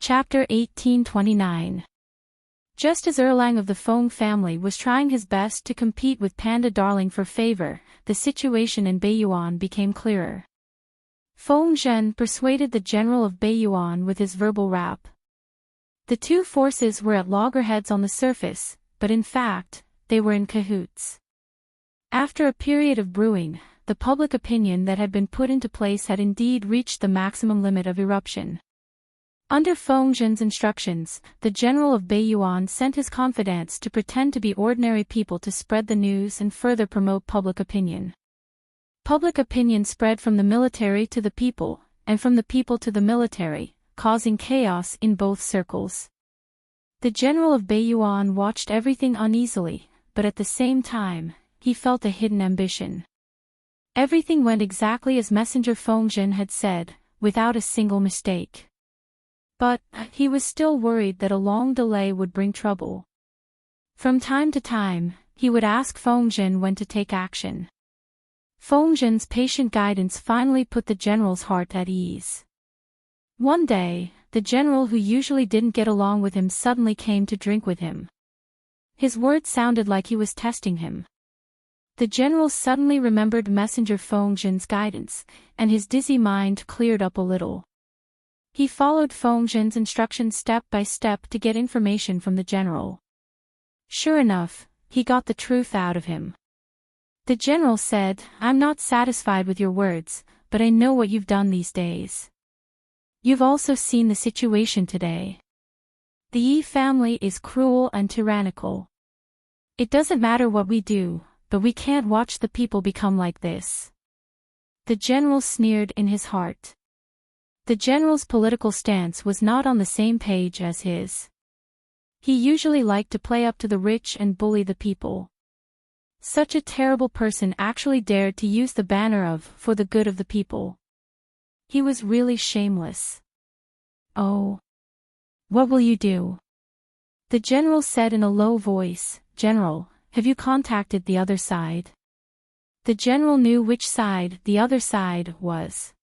Chapter 1829. Just as Erlang of the Feng family was trying his best to compete with Panda Darling for favor, the situation in Beiyuan became clearer. Feng Zhen persuaded the general of Beiyuan with his verbal rap. The two forces were at loggerheads on the surface, but in fact, they were in cahoots. After a period of brewing, the public opinion that had been put into place had indeed reached the maximum limit of eruption. Under Feng Zhen's instructions, the general of Beiyuan sent his confidants to pretend to be ordinary people to spread the news and further promote public opinion. Public opinion spread from the military to the people, and from the people to the military, causing chaos in both circles. The general of Beiyuan watched everything uneasily, but at the same time, he felt a hidden ambition. Everything went exactly as Messenger Feng Zhen had said, without a single mistake. But he was still worried that a long delay would bring trouble. From time to time, he would ask Feng Zhen when to take action. Feng Zhen's patient guidance finally put the general's heart at ease. One day, the general who usually didn't get along with him suddenly came to drink with him. His words sounded like he was testing him. The general suddenly remembered Messenger Feng Zhen's guidance, and his dizzy mind cleared up a little. He followed Feng Zhen's instructions step by step to get information from the general. Sure enough, he got the truth out of him. The general said, "I'm not satisfied with your words, but I know what you've done these days. You've also seen the situation today. The Yi family is cruel and tyrannical. It doesn't matter what we do, but we can't watch the people become like this." The general sneered in his heart. The general's political stance was not on the same page as his. He usually liked to play up to the rich and bully the people. Such a terrible person actually dared to use the banner of "for the good of the people." He was really shameless. "Oh. What will you do?" The general said in a low voice. "General, have you contacted the other side?" The general knew which side the other side was.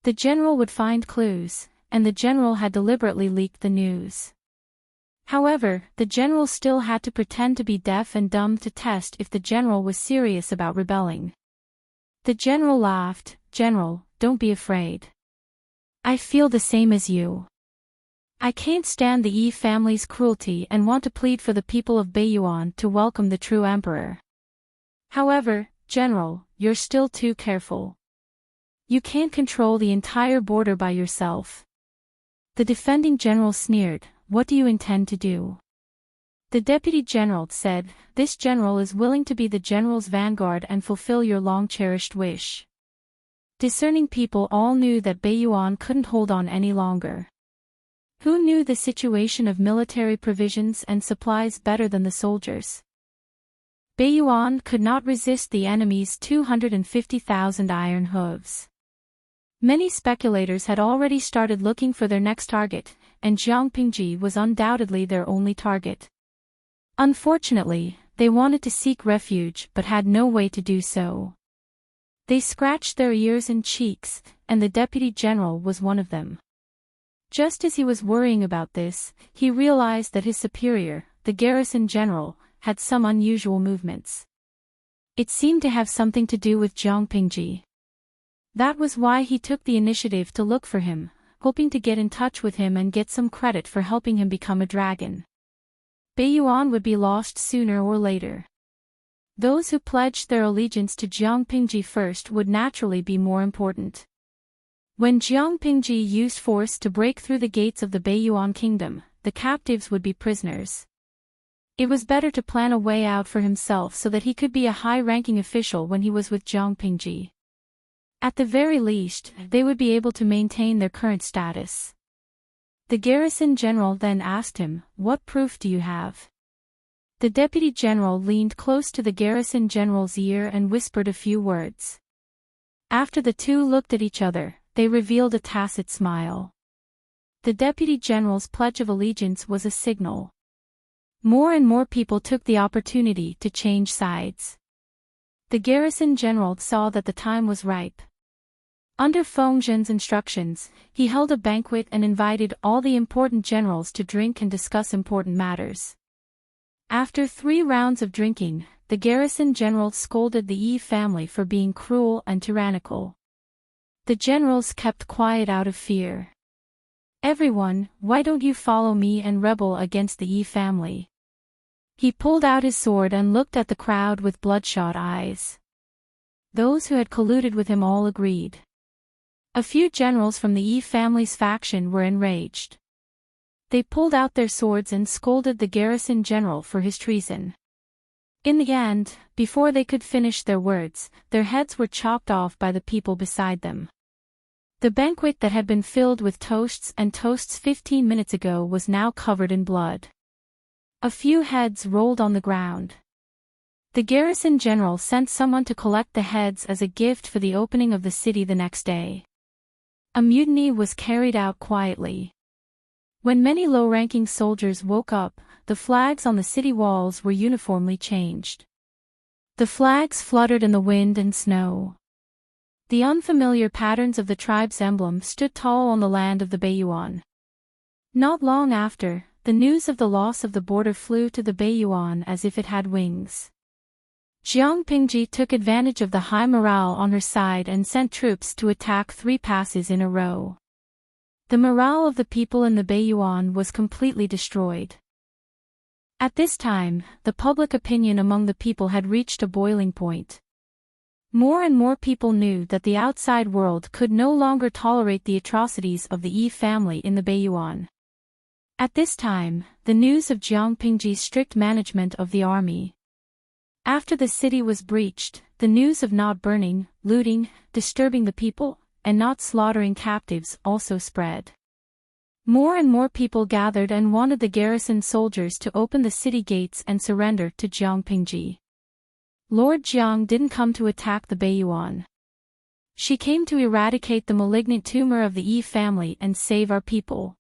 The general would find clues, and the general had deliberately leaked the news. However, the general still had to pretend to be deaf and dumb to test if the general was serious about rebelling. The general laughed. "General, don't be afraid. I feel the same as you. I can't stand the Yi family's cruelty and want to plead for the people of Beiyuan to welcome the true emperor. However, General, you're still too careful. You can't control the entire border by yourself." The defending general sneered. "What do you intend to do?" The deputy general said, "This general is willing to be the general's vanguard and fulfill your long-cherished wish." Discerning people all knew that Beiyuan couldn't hold on any longer. Who knew the situation of military provisions and supplies better than the soldiers? Beiyuan could not resist the enemy's 250,000 iron hooves. Many speculators had already started looking for their next target, and Jiangpingji was undoubtedly their only target. Unfortunately, they wanted to seek refuge but had no way to do so. They scratched their ears and cheeks, and the deputy general was one of them. Just as he was worrying about this, he realized that his superior, the garrison general, had some unusual movements. It seemed to have something to do with Jiangpingji. That was why he took the initiative to look for him, hoping to get in touch with him and get some credit for helping him become a dragon. Beiyuan would be lost sooner or later. Those who pledged their allegiance to Jiangpingji first would naturally be more important. When Jiangpingji used force to break through the gates of the Beiyuan kingdom, the captives would be prisoners. It was better to plan a way out for himself so that he could be a high-ranking official when he was with Jiangpingji. At the very least, they would be able to maintain their current status. The garrison general then asked him, "What proof do you have?" The deputy general leaned close to the garrison general's ear and whispered a few words. After the two looked at each other, they revealed a tacit smile. The deputy general's pledge of allegiance was a signal. More and more people took the opportunity to change sides. The garrison general saw that the time was ripe. Under Feng Zhen's instructions, he held a banquet and invited all the important generals to drink and discuss important matters. After 3 rounds of drinking, the garrison general scolded the Yi family for being cruel and tyrannical. The generals kept quiet out of fear. "Everyone, why don't you follow me and rebel against the Yi family?" He pulled out his sword and looked at the crowd with bloodshot eyes. Those who had colluded with him all agreed. A few generals from the Yi family's faction were enraged. They pulled out their swords and scolded the garrison general for his treason. In the end, before they could finish their words, their heads were chopped off by the people beside them. The banquet that had been filled with toasts 15 minutes ago was now covered in blood. A few heads rolled on the ground. The garrison general sent someone to collect the heads as a gift for the opening of the city the next day. A mutiny was carried out quietly. When many low-ranking soldiers woke up, the flags on the city walls were uniformly changed. The flags fluttered in the wind and snow. The unfamiliar patterns of the tribe's emblem stood tall on the land of the Beiyuan. Not long after, the news of the loss of the border flew to the Beiyuan as if it had wings. Jiang Pingji took advantage of the high morale on her side and sent troops to attack 3 passes in a row. The morale of the people in the Beiyuan was completely destroyed. At this time, the public opinion among the people had reached a boiling point. More and more people knew that the outside world could no longer tolerate the atrocities of the Yi family in the Beiyuan. At this time, the news of Jiang Pingji's strict management of the army. After the city was breached, the news of not burning, looting, disturbing the people, and not slaughtering captives also spread. More and more people gathered and wanted the garrison soldiers to open the city gates and surrender to Jiang Pingji. Lord Jiang didn't come to attack the Beiyuan. She came to eradicate the malignant tumor of the Yi family and save our people.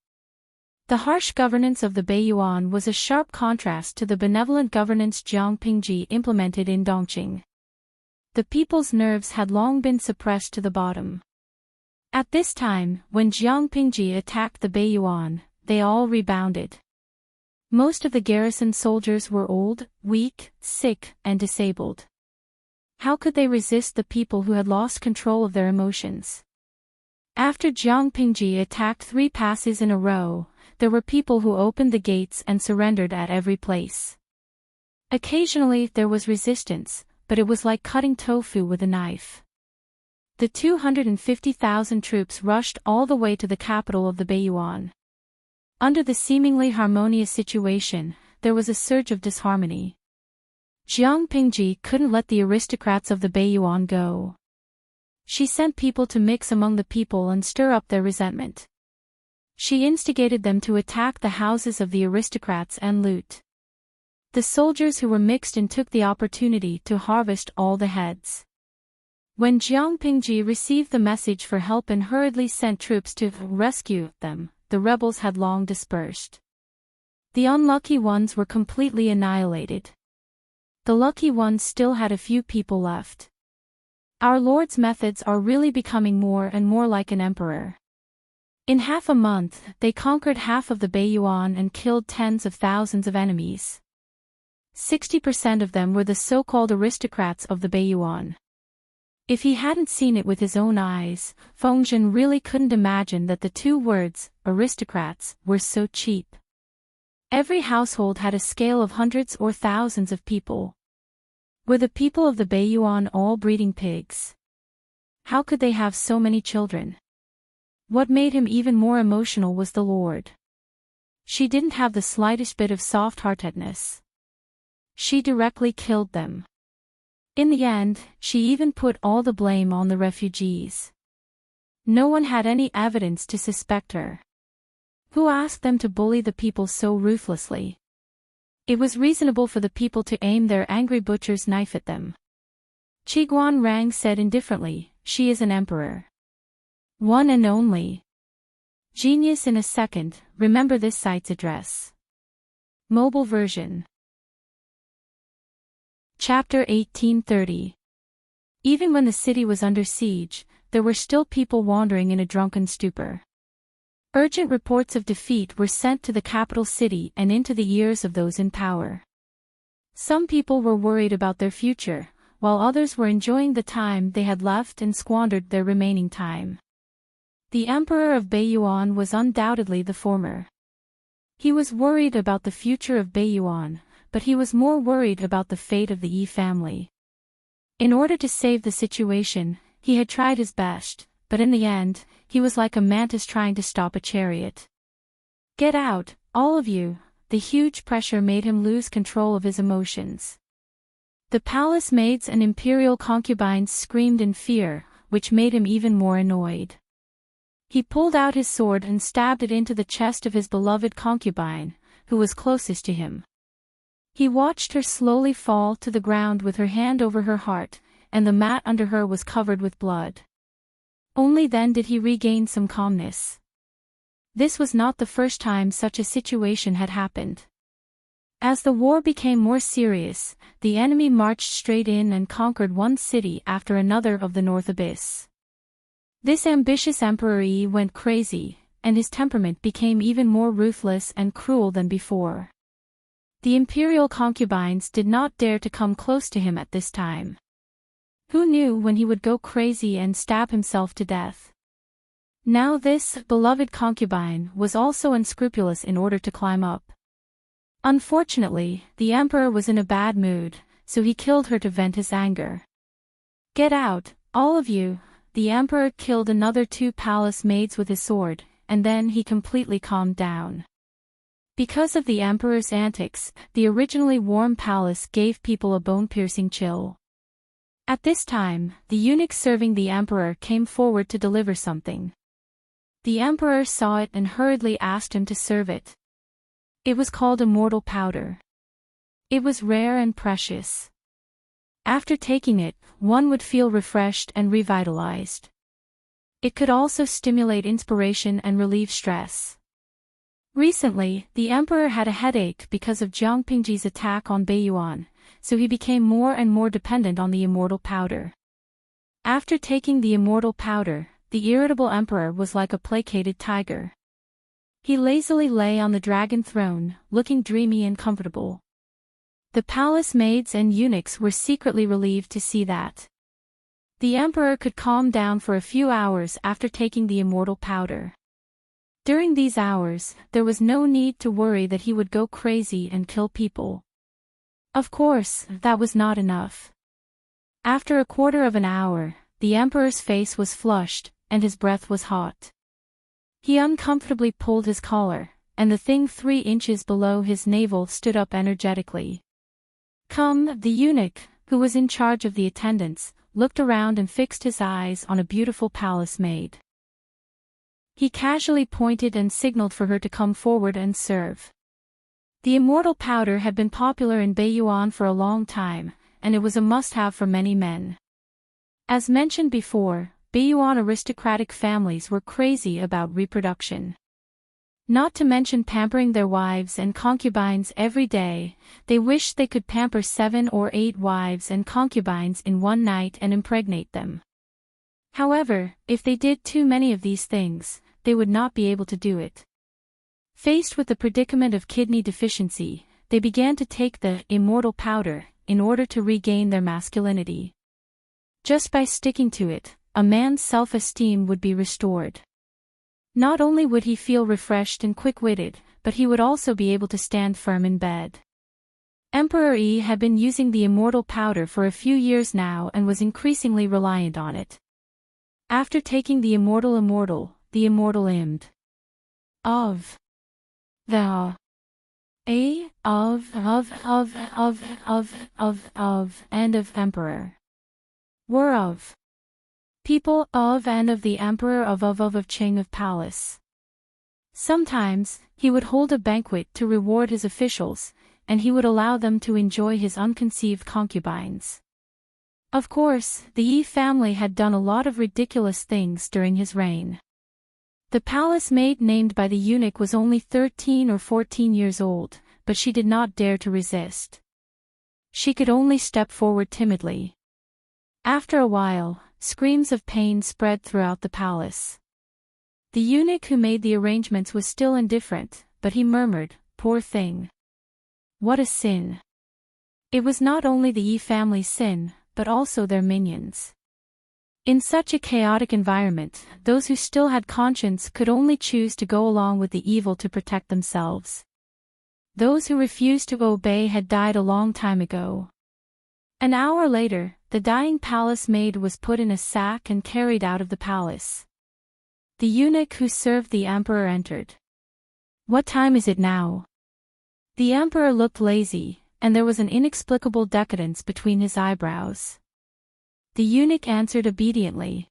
The harsh governance of the Beiyuan was a sharp contrast to the benevolent governance Jiang Pingji implemented in Dongqing. The people's nerves had long been suppressed to the bottom. At this time, when Jiang Pingji attacked the Beiyuan, they all rebounded. Most of the garrison soldiers were old, weak, sick, and disabled. How could they resist the people who had lost control of their emotions? After Jiang Pingji attacked 3 passes in a row, there were people who opened the gates and surrendered at every place. Occasionally there was resistance, but it was like cutting tofu with a knife. The 250,000 troops rushed all the way to the capital of the Beiyuan. Under the seemingly harmonious situation, there was a surge of disharmony. Jiang Pingji couldn't let the aristocrats of the Beiyuan go. She sent people to mix among the people and stir up their resentment. She instigated them to attack the houses of the aristocrats and loot. The soldiers who were mixed in took the opportunity to harvest all the heads. When Jiang Pingji received the message for help and hurriedly sent troops to rescue them, the rebels had long dispersed. The unlucky ones were completely annihilated. The lucky ones still had a few people left. Our Lord's methods are really becoming more and more like an emperor. In half a month, they conquered half of the Beiyuan and killed tens of thousands of enemies. 60% of them were the so-called aristocrats of the Beiyuan. If he hadn't seen it with his own eyes, Feng Zhen really couldn't imagine that the 2 words, aristocrats, were so cheap. Every household had a scale of hundreds or thousands of people. Were the people of the Beiyuan all breeding pigs? How could they have so many children? What made him even more emotional was the Lord. She didn't have the slightest bit of soft-heartedness. She directly killed them. In the end, she even put all the blame on the refugees. No one had any evidence to suspect her. Who asked them to bully the people so ruthlessly? It was reasonable for the people to aim their angry butcher's knife at them. Qiguan Rang said indifferently, "She is an emperor. One and only. Genius in a second." Remember this site's address. Mobile version. Chapter 1830. Even when the city was under siege, there were still people wandering in a drunken stupor. Urgent reports of defeat were sent to the capital city and into the ears of those in power. Some people were worried about their future, while others were enjoying the time they had left and squandered their remaining time. The Emperor of Beiyuan was undoubtedly the former. He was worried about the future of Beiyuan, but he was more worried about the fate of the Yi family. In order to save the situation, he had tried his best, but in the end, he was like a mantis trying to stop a chariot. "Get out, all of you!" The huge pressure made him lose control of his emotions. The palace maids and imperial concubines screamed in fear, which made him even more annoyed. He pulled out his sword and stabbed it into the chest of his beloved concubine, who was closest to him. He watched her slowly fall to the ground with her hand over her heart, and the mat under her was covered with blood. Only then did he regain some calmness. This was not the first time such a situation had happened. As the war became more serious, the enemy marched straight in and conquered one city after another of the North Abyss. This ambitious Emperor Yi went crazy, and his temperament became even more ruthless and cruel than before. The imperial concubines did not dare to come close to him at this time. Who knew when he would go crazy and stab himself to death? Now this beloved concubine was also unscrupulous in order to climb up. Unfortunately, the emperor was in a bad mood, so he killed her to vent his anger. "Get out, all of you!" The emperor killed another 2 palace maids with his sword, and then he completely calmed down. Because of the emperor's antics, the originally warm palace gave people a bone-piercing chill. At this time, the eunuch serving the emperor came forward to deliver something. The emperor saw it and hurriedly asked him to serve it. It was called immortal powder. It was rare and precious. After taking it, one would feel refreshed and revitalized. It could also stimulate inspiration and relieve stress. Recently, the emperor had a headache because of Jiang Pingji's attack on Beiyuan, so he became more and more dependent on the immortal powder. After taking the immortal powder, the irritable emperor was like a placated tiger. He lazily lay on the dragon throne, looking dreamy and comfortable. The palace maids and eunuchs were secretly relieved to see that. The emperor could calm down for a few hours after taking the immortal powder. During these hours, there was no need to worry that he would go crazy and kill people. Of course, that was not enough. After a quarter of an hour, the emperor's face was flushed, and his breath was hot. He uncomfortably pulled his collar, and the thing 3 inches below his navel stood up energetically. "Come!" The eunuch, who was in charge of the attendants, looked around and fixed his eyes on a beautiful palace maid. He casually pointed and signaled for her to come forward and serve. The immortal powder had been popular in Beiyuan for a long time, and it was a must-have for many men. As mentioned before, Beiyuan aristocratic families were crazy about reproduction. Not to mention pampering their wives and concubines every day, they wished they could pamper 7 or 8 wives and concubines in one night and impregnate them. However, if they did too many of these things, they would not be able to do it. Faced with the predicament of kidney deficiency, they began to take the immortal powder in order to regain their masculinity. Just by sticking to it, a man's self-esteem would be restored. Not only would he feel refreshed and quick-witted, but he would also be able to stand firm in bed. Emperor Yi had been using the immortal powder for a few years now and was increasingly reliant on it. After taking the immortal immed of the and of emperor were of people of and of the emperor of Qing of palace. Sometimes, he would hold a banquet to reward his officials, and he would allow them to enjoy his unconceived concubines. Of course, the Yi family had done a lot of ridiculous things during his reign. The palace maid named by the eunuch was only 13 or 14 years old, but she did not dare to resist. She could only step forward timidly. After a while, Screams of pain spread throughout the palace. The eunuch who made the arrangements was still indifferent, but he murmured, "Poor thing. What a sin." It was not only the Yi family's sin, but also their minions. In such a chaotic environment, those who still had conscience could only choose to go along with the evil to protect themselves. Those who refused to obey had died a long time ago. An hour later, the dying palace maid was put in a sack and carried out of the palace. The eunuch who served the emperor entered. "What time is it now?" The emperor looked lazy, and there was an inexplicable decadence between his eyebrows. The eunuch answered obediently.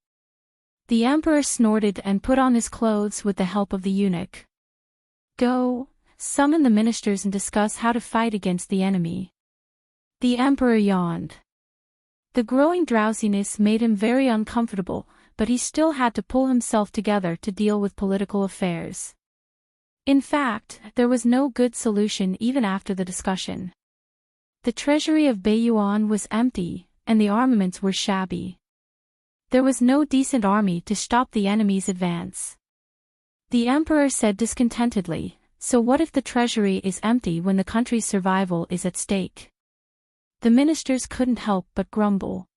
The emperor snorted and put on his clothes with the help of the eunuch. "Go, summon the ministers and discuss how to fight against the enemy." The emperor yawned. The growing drowsiness made him very uncomfortable, but he still had to pull himself together to deal with political affairs. In fact, there was no good solution even after the discussion. The treasury of Baiyuan was empty, and the armaments were shabby. There was no decent army to stop the enemy's advance. The emperor said discontentedly, "So what if the treasury is empty when the country's survival is at stake?" The ministers couldn't help but grumble.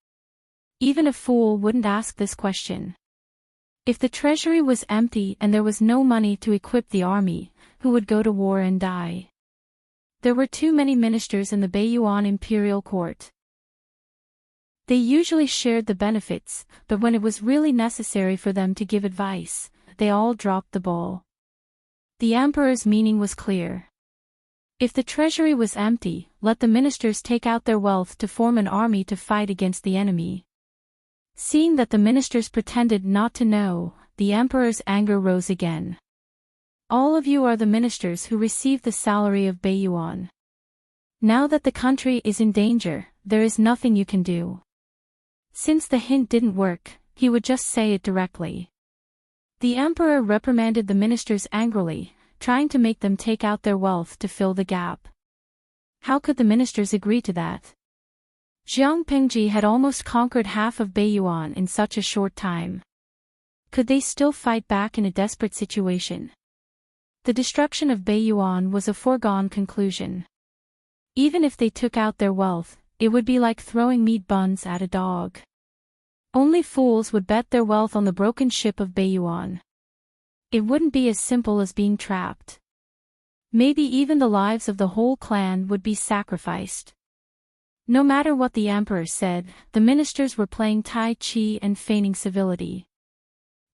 Even a fool wouldn't ask this question. If the treasury was empty and there was no money to equip the army, who would go to war and die? There were too many ministers in the Baiyuan imperial court. They usually shared the benefits, but when it was really necessary for them to give advice, they all dropped the ball. The emperor's meaning was clear. If the treasury was empty, let the ministers take out their wealth to form an army to fight against the enemy. Seeing that the ministers pretended not to know, the emperor's anger rose again. "All of you are the ministers who receive the salary of Baiyuan. Now that the country is in danger, there is nothing you can do." Since the hint didn't work, he would just say it directly. The emperor reprimanded the ministers angrily, trying to make them take out their wealth to fill the gap. How could the ministers agree to that? Jiang Pingji had almost conquered half of Baiyuan in such a short time. Could they still fight back in a desperate situation? The destruction of Baiyuan was a foregone conclusion. Even if they took out their wealth, it would be like throwing meat buns at a dog. Only fools would bet their wealth on the broken ship of Baiyuan. It wouldn't be as simple as being trapped. Maybe even the lives of the whole clan would be sacrificed. No matter what the emperor said, the ministers were playing Tai Chi and feigning civility.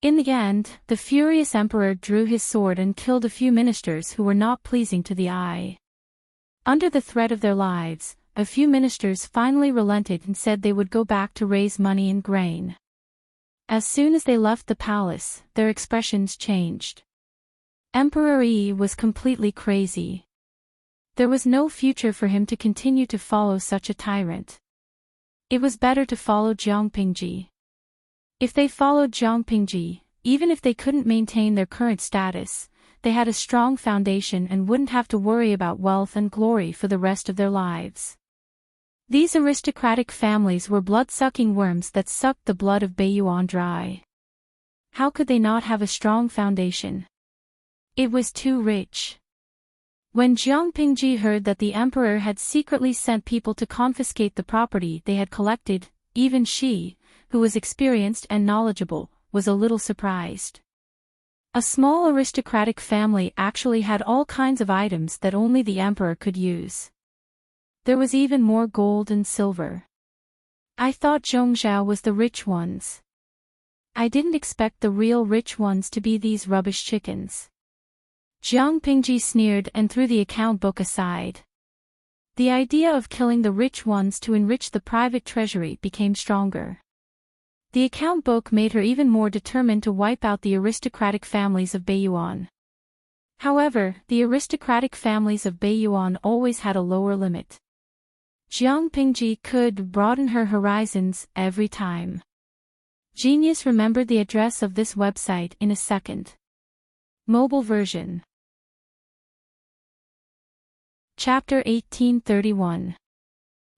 In the end, the furious emperor drew his sword and killed a few ministers who were not pleasing to the eye. Under the threat of their lives, a few ministers finally relented and said they would go back to raise money and grain. As soon as they left the palace, their expressions changed. Emperor Yi was completely crazy. There was no future for him to continue to follow such a tyrant. It was better to follow Jiang Pingji. If they followed Jiang Pingji, even if they couldn't maintain their current status, they had a strong foundation and wouldn't have to worry about wealth and glory for the rest of their lives. These aristocratic families were blood-sucking worms that sucked the blood of Baiyuan dry. How could they not have a strong foundation? It was too rich. When Jiang Pingji heard that the emperor had secretly sent people to confiscate the property they had collected, even she, who was experienced and knowledgeable, was a little surprised. A small aristocratic family actually had all kinds of items that only the emperor could use. There was even more gold and silver. "I thought Zhongzhou was the rich ones. I didn't expect the real rich ones to be these rubbish chickens." Jiang Pingji sneered and threw the account book aside. The idea of killing the rich ones to enrich the private treasury became stronger. The account book made her even more determined to wipe out the aristocratic families of Baiyuan. However, the aristocratic families of Baiyuan always had a lower limit. Jiang Pingji could broaden her horizons every time. Genius remembered the address of this website in a second. Mobile version. Chapter 1831.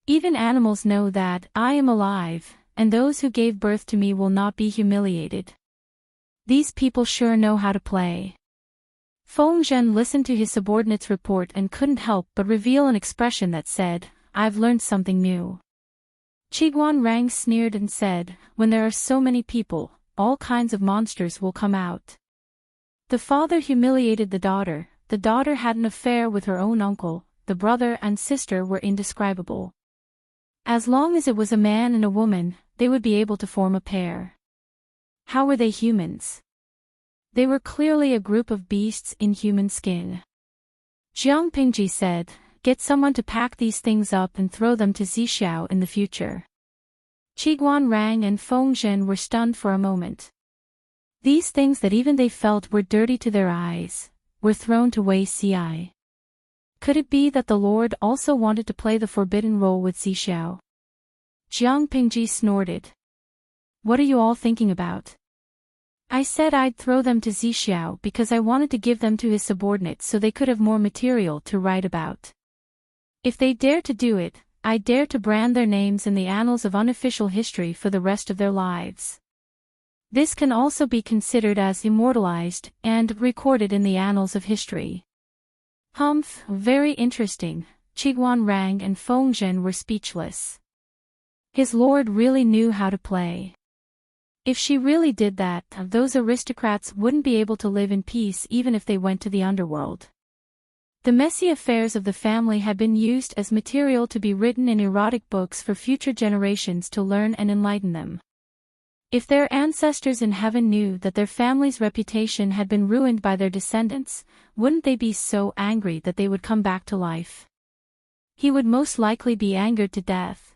Even animals know that I am alive, and those who gave birth to me will not be humiliated. These people sure know how to play. Feng Zhen listened to his subordinate's report and couldn't help but reveal an expression that said, "I've learned something new." Qiguan Rang sneered and said, "When there are so many people, all kinds of monsters will come out." The father humiliated the daughter had an affair with her own uncle, the brother and sister were indescribable. As long as it was a man and a woman, they would be able to form a pair. How were they humans? They were clearly a group of beasts in human skin. Jiang Pingji said, "Get someone to pack these things up and throw them to Zixiao in the future." Qiguan Rang and Feng Zhen were stunned for a moment. These things that even they felt were dirty to their eyes, were thrown to Wei Ci. Could it be that the Lord also wanted to play the forbidden role with Zixiao? Jiang Pingji snorted. "What are you all thinking about? I said I'd throw them to Zixiao because I wanted to give them to his subordinates so they could have more material to write about. If they dare to do it, I dare to brand their names in the annals of unofficial history for the rest of their lives. This can also be considered as immortalized and recorded in the annals of history." Humph, very interesting. Qiguan Rang and Feng Zhen were speechless. His lord really knew how to play. If she really did that, those aristocrats wouldn't be able to live in peace even if they went to the underworld. The messy affairs of the family had been used as material to be written in erotic books for future generations to learn and enlighten them. If their ancestors in heaven knew that their family's reputation had been ruined by their descendants, wouldn't they be so angry that they would come back to life? He would most likely be angered to death.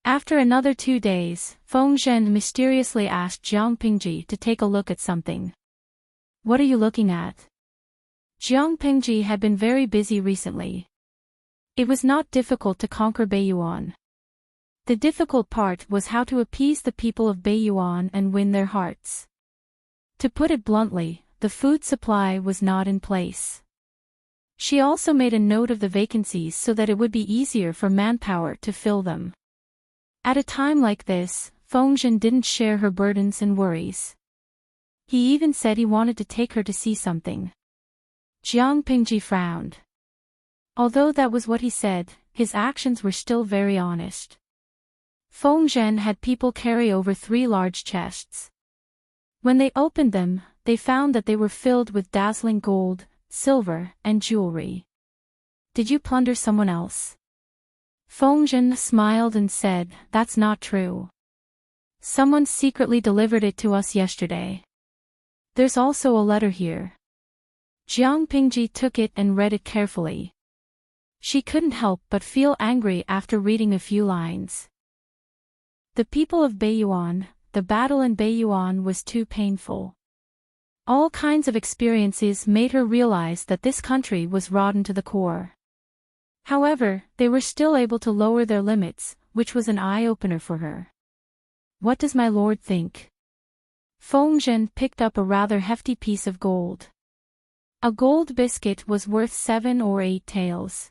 After another 2 days, Feng Zhen mysteriously asked Jiang Pingji to take a look at something. "What are you looking at?" Jiang Pingji had been very busy recently. It was not difficult to conquer Beiyuan. The difficult part was how to appease the people of Beiyuan and win their hearts. To put it bluntly, the food supply was not in place. She also made a note of the vacancies so that it would be easier for manpower to fill them. At a time like this, Feng Zhen didn't share her burdens and worries. He even said he wanted to take her to see something. Jiang Pingji frowned. Although that was what he said, his actions were still very honest. Feng Zhen had people carry over 3 large chests. When they opened them, they found that they were filled with dazzling gold, silver, and jewelry. "Did you plunder someone else?" Feng Zhen smiled and said, "That's not true. Someone secretly delivered it to us yesterday. There's also a letter here." Jiang Pingji took it and read it carefully. She couldn't help but feel angry after reading a few lines. The people of Beiyuan, the battle in Beiyuan was too painful. All kinds of experiences made her realize that this country was rotten to the core. However, they were still able to lower their limits, which was an eye-opener for her. "What does my lord think?" Feng Zhen picked up a rather hefty piece of gold. A gold biscuit was worth 7 or 8 taels.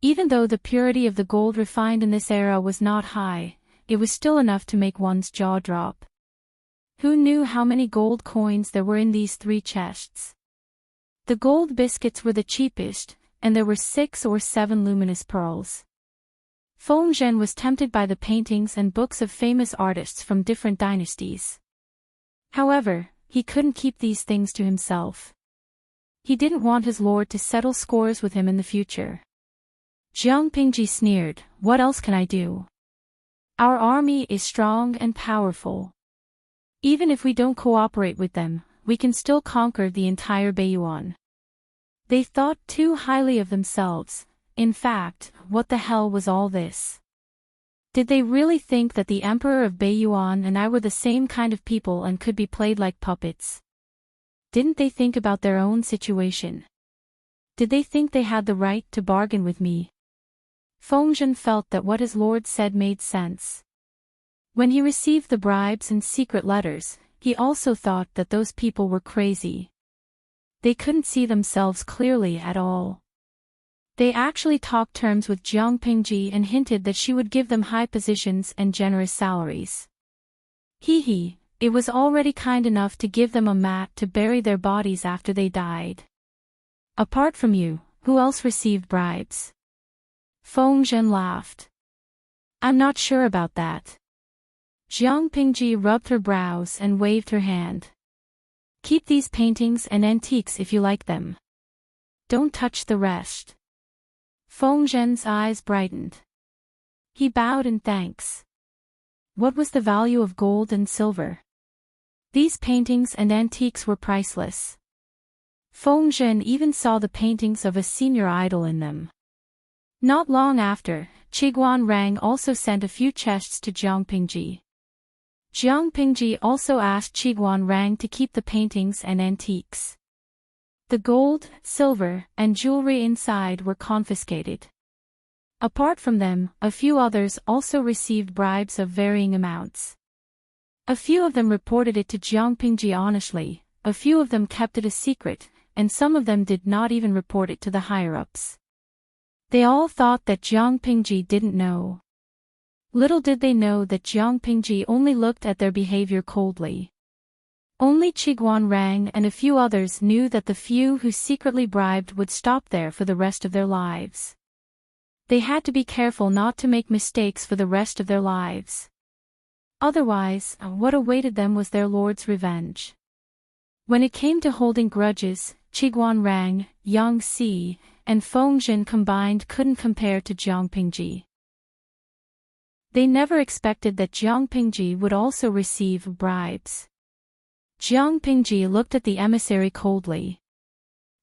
Even though the purity of the gold refined in this era was not high, it was still enough to make one's jaw drop. Who knew how many gold coins there were in these 3 chests? The gold biscuits were the cheapest, and there were 6 or 7 luminous pearls. Feng Zhen was tempted by the paintings and books of famous artists from different dynasties. However, he couldn't keep these things to himself. He didn't want his lord to settle scores with him in the future. Jiang Pingji sneered, "What else can I do? Our army is strong and powerful. Even if we don't cooperate with them, we can still conquer the entire Beiyuan." They thought too highly of themselves. In fact, what the hell was all this? Did they really think that the Emperor of Beiyuan and I were the same kind of people and could be played like puppets? Didn't they think about their own situation? Did they think they had the right to bargain with me? Feng Zhen felt that what his lord said made sense. When he received the bribes and secret letters, he also thought that those people were crazy. They couldn't see themselves clearly at all. They actually talked terms with Jiang Pingji and hinted that she would give them high positions and generous salaries. Hee, it was already kind enough to give them a mat to bury their bodies after they died. Apart from you, who else received bribes? Feng Zhen laughed. I'm not sure about that. Jiang Pingji rubbed her brows and waved her hand. Keep these paintings and antiques if you like them. Don't touch the rest. Feng Zhen's eyes brightened. He bowed in thanks. What was the value of gold and silver? These paintings and antiques were priceless. Feng Zhen even saw the paintings of a senior idol in them. Not long after, Qiguan Rang also sent a few chests to Jiang Pingji. Jiang Pingji also asked Qiguan Rang to keep the paintings and antiques. The gold, silver, and jewelry inside were confiscated. Apart from them, a few others also received bribes of varying amounts. A few of them reported it to Jiang Pingji honestly, a few of them kept it a secret, and some of them did not even report it to the higher-ups. They all thought that Jiang Pingji didn't know. Little did they know that Jiang Pingji only looked at their behavior coldly. Only Qiguan Rang and a few others knew that the few who secretly bribed would stop there for the rest of their lives. They had to be careful not to make mistakes for the rest of their lives. Otherwise, what awaited them was their lord's revenge. When it came to holding grudges, Qiguan Rang, Yang Si, and Feng Zhen combined couldn't compare to Jiang Pingji. They never expected that Jiang Pingji would also receive bribes. Jiang Pingji looked at the emissary coldly.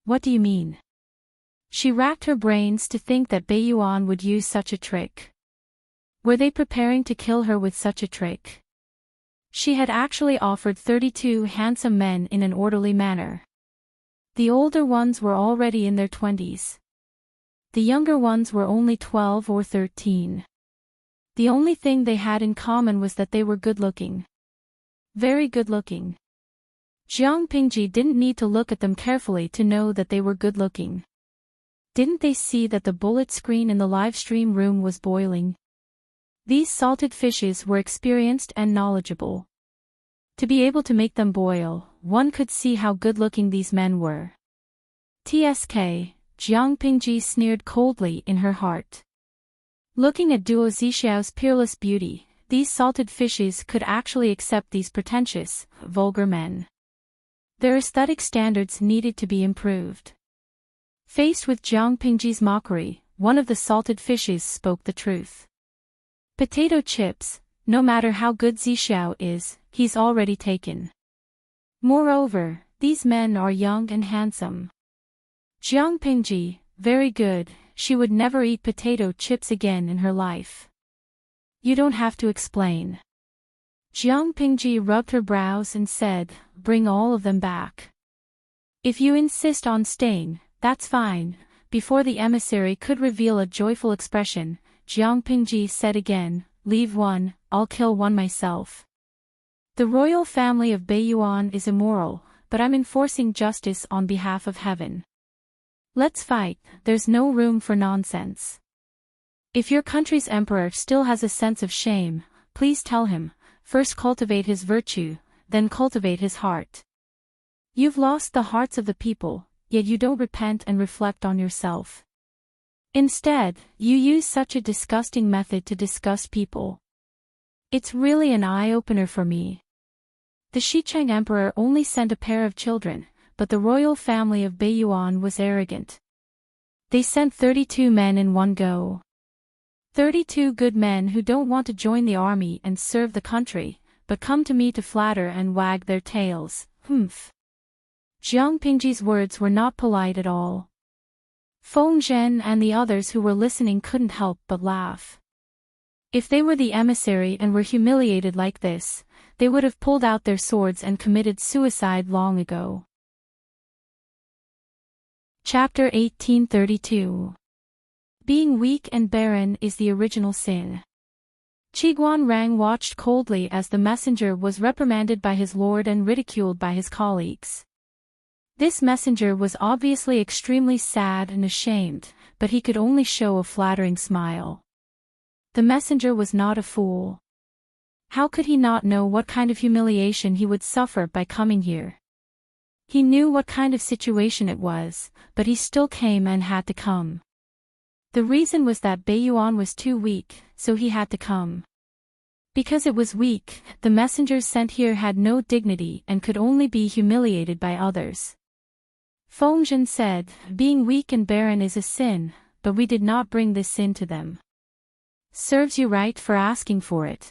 What do you mean? She racked her brains to think that Bei Yuan would use such a trick. Were they preparing to kill her with such a trick? She had actually offered 32 handsome men in an orderly manner. The older ones were already in their 20s. The younger ones were only 12 or 13. The only thing they had in common was that they were good-looking. Very good-looking. Jiang Pingji didn't need to look at them carefully to know that they were good-looking. Didn't they see that the bullet screen in the Livestream room was boiling? These salted fishes were experienced and knowledgeable. To be able to make them boil, one could see how good-looking these men were. TSK, Jiang Pingji sneered coldly in her heart. Looking at Duo Zixiao's peerless beauty, these salted fishes could actually accept these pretentious, vulgar men. Their aesthetic standards needed to be improved. Faced with Jiang Pingji's mockery, one of the salted fishes spoke the truth. Potato chips, no matter how good Zixiao is, he's already taken. Moreover, these men are young and handsome. Jiang Pingji, very good, she would never eat potato chips again in her life. You don't have to explain. Jiang Pingji rubbed her brows and said, bring all of them back. If you insist on staying, that's fine. Before the emissary could reveal a joyful expression, Jiang Pingji said again, leave one, I'll kill one myself. The royal family of Bei Yuan is immoral, but I'm enforcing justice on behalf of heaven. Let's fight, there's no room for nonsense. If your country's emperor still has a sense of shame, please tell him, first cultivate his virtue, then cultivate his heart. You've lost the hearts of the people, yet you don't repent and reflect on yourself. Instead, you use such a disgusting method to disgust people. It's really an eye-opener for me. The Xicheng emperor only sent a pair of children, but the royal family of Bei Yuan was arrogant. They sent 32 men in one go. 32 good men who don't want to join the army and serve the country, but come to me to flatter and wag their tails, humph. Jiang Pingji's words were not polite at all. Feng Zhen and the others who were listening couldn't help but laugh. If they were the emissary and were humiliated like this, they would have pulled out their swords and committed suicide long ago. Chapter 1832. Being weak and barren is the original sin. Qiguan Rang watched coldly as the messenger was reprimanded by his lord and ridiculed by his colleagues. This messenger was obviously extremely sad and ashamed, but he could only show a flattering smile. The messenger was not a fool. How could he not know what kind of humiliation he would suffer by coming here? He knew what kind of situation it was, but he still came and had to come. The reason was that Baiyuan was too weak, so he had to come. Because it was weak, the messengers sent here had no dignity and could only be humiliated by others. Fengzhen said, "Being weak and barren is a sin, but we did not bring this sin to them. Serves you right for asking for it."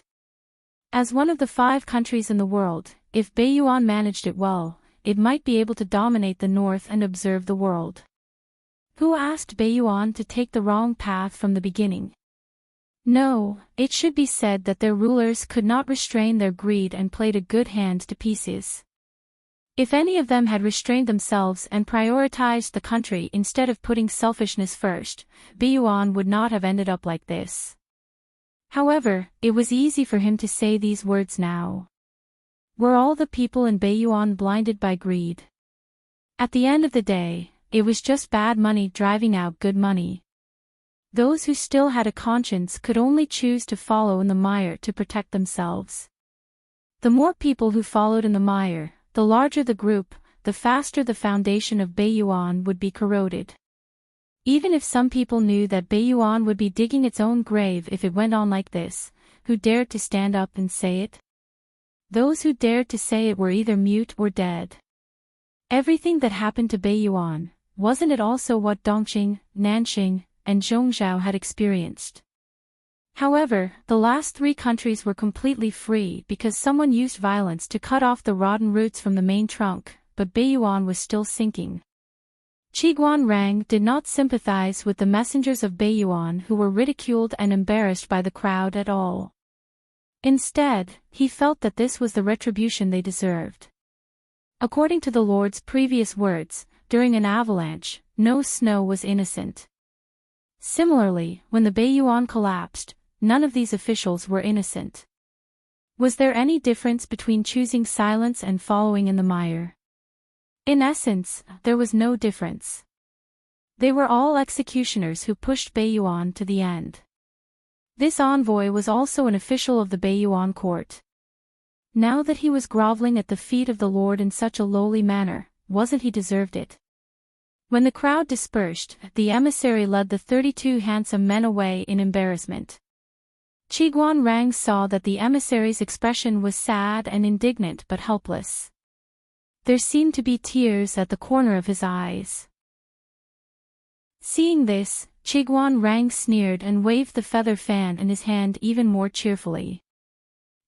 As one of the 5 countries in the world, if Baiyuan managed it well, it might be able to dominate the north and observe the world. Who asked Baiyuan to take the wrong path from the beginning? No, it should be said that their rulers could not restrain their greed and played a good hand to pieces. If any of them had restrained themselves and prioritized the country instead of putting selfishness first, Baiyuan would not have ended up like this. However, it was easy for him to say these words now. Were all the people in Baiyuan blinded by greed? At the end of the day, it was just bad money driving out good money. Those who still had a conscience could only choose to follow in the mire to protect themselves. The more people who followed in the mire, the larger the group, the faster the foundation of Baiyuan would be corroded. Even if some people knew that Baiyuan would be digging its own grave if it went on like this, who dared to stand up and say it? Those who dared to say it were either mute or dead. Everything that happened to Baiyuan, wasn't it also what Dongqing, Nanxing, and Zhongzhou had experienced? However, the last 3 countries were completely free because someone used violence to cut off the rotten roots from the main trunk, but Baiyuan was still sinking. Qiguan Rang did not sympathize with the messengers of Baiyuan who were ridiculed and embarrassed by the crowd at all. Instead, he felt that this was the retribution they deserved. According to the Lord's previous words, during an avalanche, no snow was innocent. Similarly, when the Baiyuan collapsed, none of these officials were innocent. Was there any difference between choosing silence and following in the mire? In essence, there was no difference. They were all executioners who pushed Baiyuan to the end. This envoy was also an official of the Baiyuan court. Now that he was groveling at the feet of the Lord in such a lowly manner, wasn't he deserved it? When the crowd dispersed, the emissary led the 32 handsome men away in embarrassment. Qiguan Rang saw that the emissary's expression was sad and indignant but helpless. There seemed to be tears at the corner of his eyes. Seeing this, Qiguan Rang sneered and waved the feather fan in his hand even more cheerfully.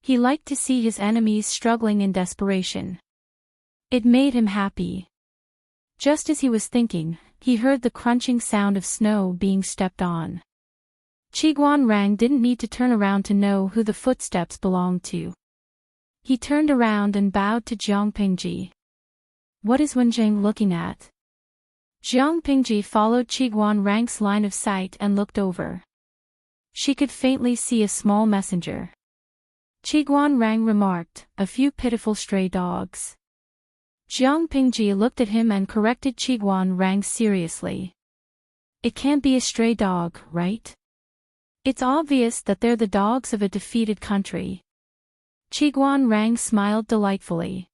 He liked to see his enemies struggling in desperation. It made him happy. Just as he was thinking, he heard the crunching sound of snow being stepped on. Qiguan Rang didn't need to turn around to know who the footsteps belonged to. He turned around and bowed to Jiang Pingji. What is Wenjing looking at? Jiang Pingji followed Qiguan Rang's line of sight and looked over. She could faintly see a small messenger. Qiguan Rang remarked, "A few pitiful stray dogs." Jiang Pingji looked at him and corrected Qiguan Rang seriously. "It can't be a stray dog, right? It's obvious that they're the dogs of a defeated country." Qiguan Rang smiled delightfully.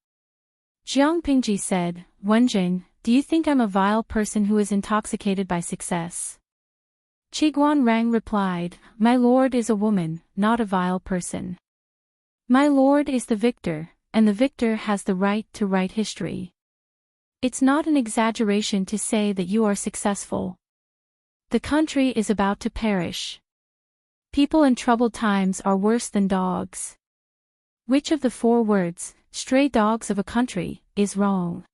Jiang Pingji said, "Wenjing, do you think I'm a vile person who is intoxicated by success?" Qiguan Rang replied, "My lord is a woman, not a vile person. My lord is the victor, and the victor has the right to write history. It's not an exaggeration to say that you are successful. The country is about to perish. People in troubled times are worse than dogs. Which of the 4 words, stray dogs of a country, is wrong?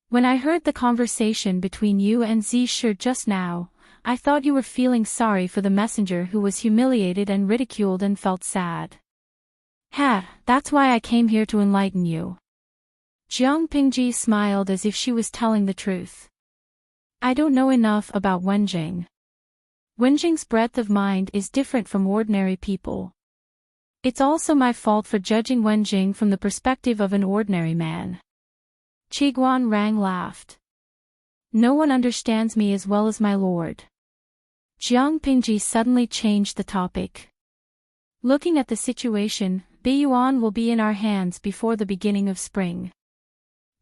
When I heard the conversation between you and Zhi just now, I thought you were feeling sorry for the messenger who was humiliated and ridiculed and felt sad. That's why I came here to enlighten you." Jiang Pingji smiled as if she was telling the truth. "I don't know enough about Wenjing. Wenjing's breadth of mind is different from ordinary people. It's also my fault for judging Wenjing from the perspective of an ordinary man." Qiguan Rang laughed. "No one understands me as well as my lord. Jiang Pingji suddenly changed the topic. Looking at the situation, Beiyuan will be in our hands before the beginning of spring.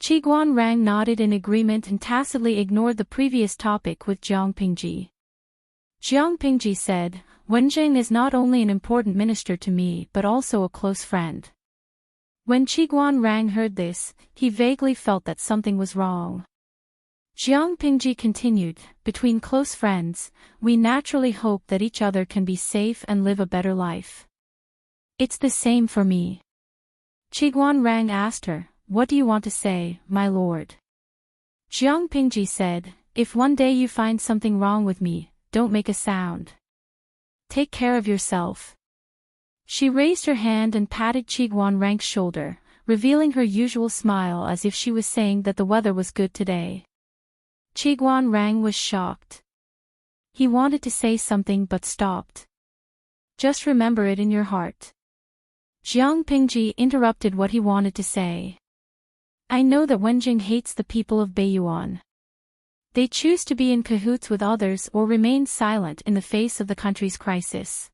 Qiguan Rang nodded in agreement and tacitly ignored the previous topic with Jiang Pingji. Jiang Pingji said, Wenjing is not only an important minister to me but also a close friend. When Qiguan Rang heard this, he vaguely felt that something was wrong. Jiang Pingji continued, between close friends, we naturally hope that each other can be safe and live a better life. It's the same for me. Qiguan Rang asked her, what do you want to say, my lord? Jiang Pingji said, if one day you find something wrong with me, don't make a sound. Take care of yourself. She raised her hand and patted Qiguan Rang's shoulder, revealing her usual smile as if she was saying that the weather was good today. Qiguan Rang was shocked. He wanted to say something but stopped. Just remember it in your heart. Jiang Pingji interrupted what he wanted to say. I know that Wenjing hates the people of Beiyuan. They choose to be in cahoots with others or remain silent in the face of the country's crisis.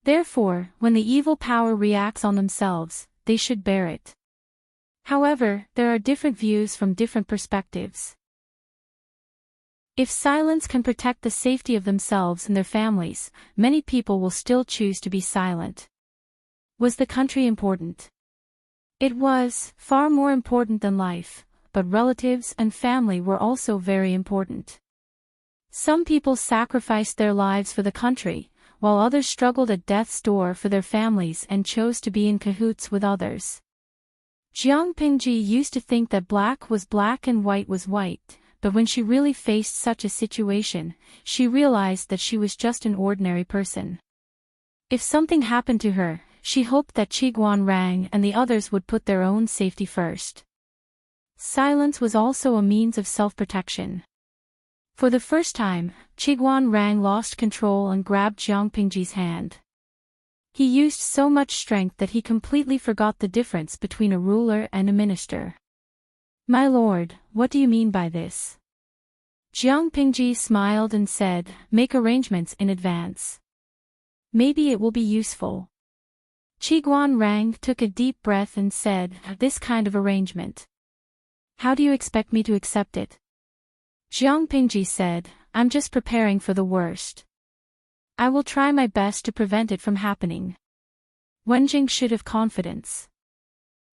Therefore, when the evil power reacts on themselves, they should bear it. However, there are different views from different perspectives. If silence can protect the safety of themselves and their families, many people will still choose to be silent. Was the country important? It was, far more important than life, but relatives and family were also very important. Some people sacrificed their lives for the country, while others struggled at death's door for their families and chose to be in cahoots with others. Jiang Pingji used to think that black was black and white was white, but when she really faced such a situation, she realized that she was just an ordinary person. If something happened to her, she hoped that Qiguan Rang and the others would put their own safety first. Silence was also a means of self-protection. For the first time, Qiguan Rang lost control and grabbed Jiang Pingji's hand. He used so much strength that he completely forgot the difference between a ruler and a minister. My lord, what do you mean by this? Jiang Pingji smiled and said, make arrangements in advance. Maybe it will be useful. Qiguan Rang took a deep breath and said, this kind of arrangement. How do you expect me to accept it? Jiang Pingji said, I'm just preparing for the worst. I will try my best to prevent it from happening. Wenjing should have confidence.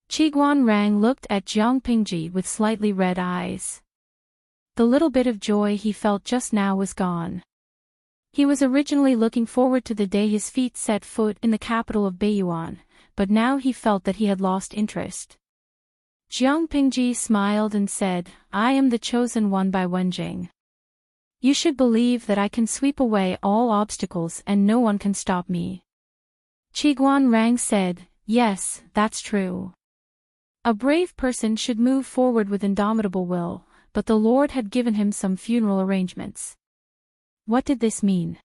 Qiguan Rang looked at Jiang Pingji with slightly red eyes. The little bit of joy he felt just now was gone. He was originally looking forward to the day his feet set foot in the capital of Beiyuan, but now he felt that he had lost interest. Jiang Pingji smiled and said, I am the chosen one by Wenjing. You should believe that I can sweep away all obstacles and no one can stop me. Qiguan Rang said, yes, that's true. A brave person should move forward with indomitable will, but the Lord had given him some funeral arrangements. What did this mean?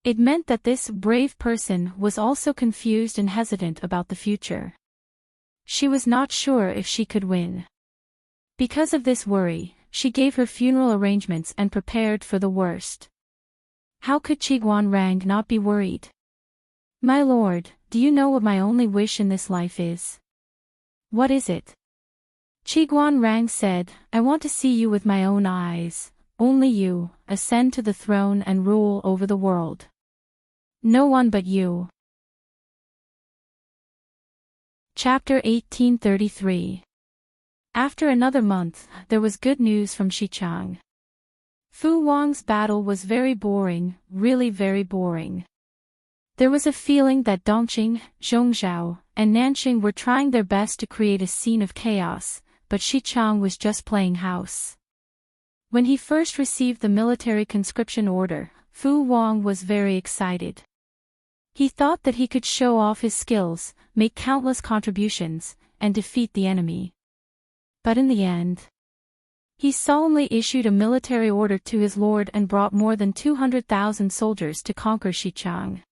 It meant that this brave person was also confused and hesitant about the future. She was not sure if she could win. Because of this worry, she gave her funeral arrangements and prepared for the worst. How could Qiguan Rang not be worried? My lord, do you know what my only wish in this life is? What is it? Qiguan Rang said, I want to see you with my own eyes. Only you, ascend to the throne and rule over the world. No one but you. Chapter 1833. After another month, there was good news from Xichang. Fu Wang's battle was very boring, really very boring. There was a feeling that Dongqing, Zhongzhao, and Nanqing were trying their best to create a scene of chaos, but Xichang was just playing house. When he first received the military conscription order, Fu Wang was very excited. He thought that he could show off his skills, make countless contributions, and defeat the enemy. But in the end, he solemnly issued a military order to his lord and brought more than 200,000 soldiers to conquer Xichang.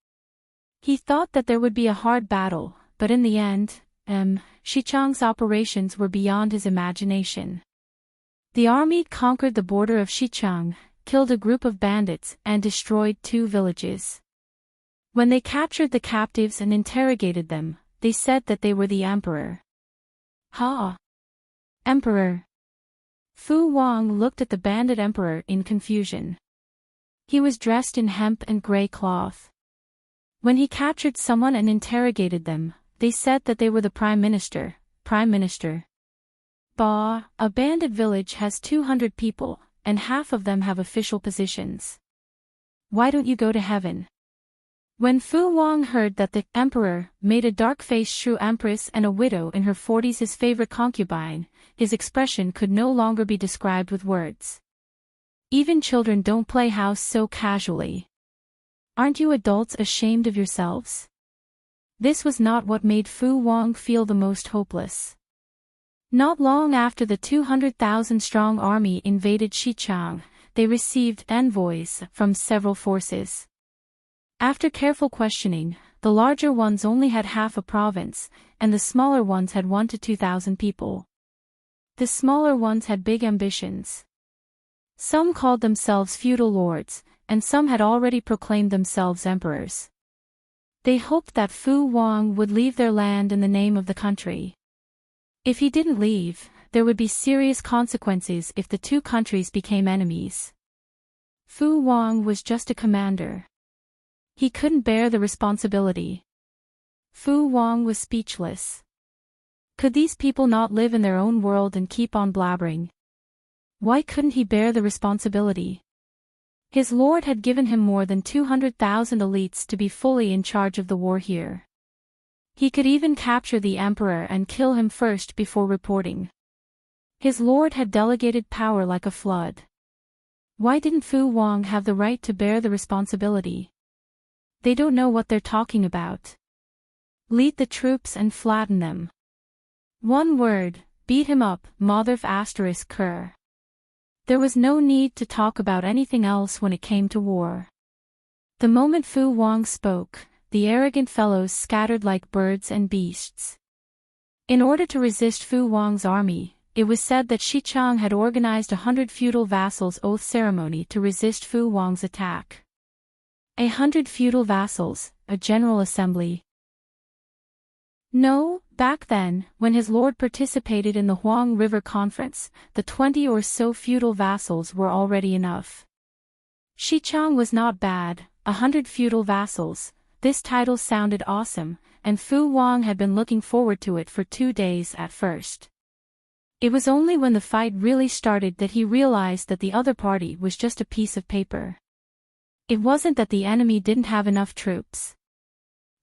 He thought that there would be a hard battle, but in the end, Xichang's operations were beyond his imagination. The army conquered the border of Xichang, killed a group of bandits, and destroyed 2 villages. When they captured the captives and interrogated them, they said that they were the emperor. Ha! Emperor! Fu Wang looked at the bandit emperor in confusion. He was dressed in hemp and gray cloth. When he captured someone and interrogated them, they said that they were the Prime Minister. Prime Minister. Bah, a bandit village has 200 people, and half of them have official positions. Why don't you go to heaven? When Fu Wang heard that the emperor made a dark-faced shrew empress and a widow in her 40s his favorite concubine, his expression could no longer be described with words. Even children don't play house so casually. Aren't you adults ashamed of yourselves? This was not what made Fu Wang feel the most hopeless. Not long after the 200,000-strong army invaded Xichang, they received envoys from several forces. After careful questioning, the larger ones only had half a province, and the smaller ones had 1 to 2,000 people. The smaller ones had big ambitions. Some called themselves feudal lords, and some had already proclaimed themselves emperors. They hoped that Fu Wang would leave their land in the name of the country. If he didn't leave, there would be serious consequences if the 2 countries became enemies. Fu Wang was just a commander. He couldn't bear the responsibility. Fu Wang was speechless. Could these people not live in their own world and keep on blabbering? Why couldn't he bear the responsibility? His lord had given him more than 200,000 elites to be fully in charge of the war here. He could even capture the emperor and kill him first before reporting. His lord had delegated power like a flood. Why didn't Fu Wang have the right to bear the responsibility? They don't know what they're talking about. Lead the troops and flatten them. One word, beat him up, ****. There was no need to talk about anything else when it came to war. The moment Fu Wang spoke, the arrogant fellows scattered like birds and beasts. In order to resist Fu Wang's army, it was said that Xichang had organized 100 feudal vassals' oath ceremony to resist Fu Wang's attack. 100 feudal vassals, a general assembly. No, back then, when his lord participated in the Huang River Conference, the 20 or so feudal vassals were already enough. Xichang was not bad, 100 feudal vassals. This title sounded awesome, and Fu Wang had been looking forward to it for 2 days at first. It was only when the fight really started that he realized that the other party was just a piece of paper. It wasn't that the enemy didn't have enough troops.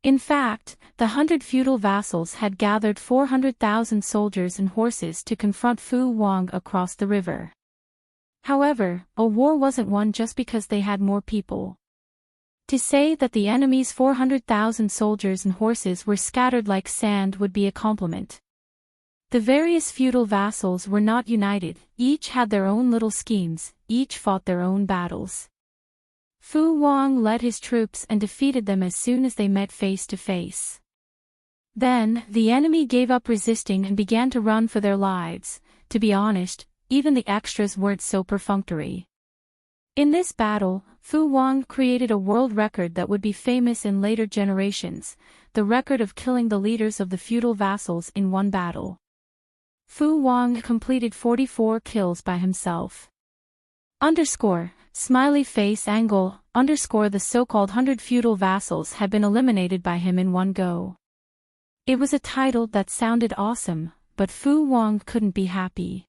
In fact, the 100 feudal vassals had gathered 400,000 soldiers and horses to confront Fu Wang across the river. However, a war wasn't won just because they had more people. To say that the enemy's 400,000 soldiers and horses were scattered like sand would be a compliment. The various feudal vassals were not united, each had their own little schemes, each fought their own battles. Fu Wang led his troops and defeated them as soon as they met face to face. Then, the enemy gave up resisting and began to run for their lives. To be honest, even the extras weren't so perfunctory. In this battle, Fu Wang created a world record that would be famous in later generations, the record of killing the leaders of the feudal vassals in one battle. Fu Wang completed 44 kills by himself. Smiley face angle, the so-called 100 feudal vassals had been eliminated by him in one go. It was a title that sounded awesome, but Fu Wang couldn't be happy.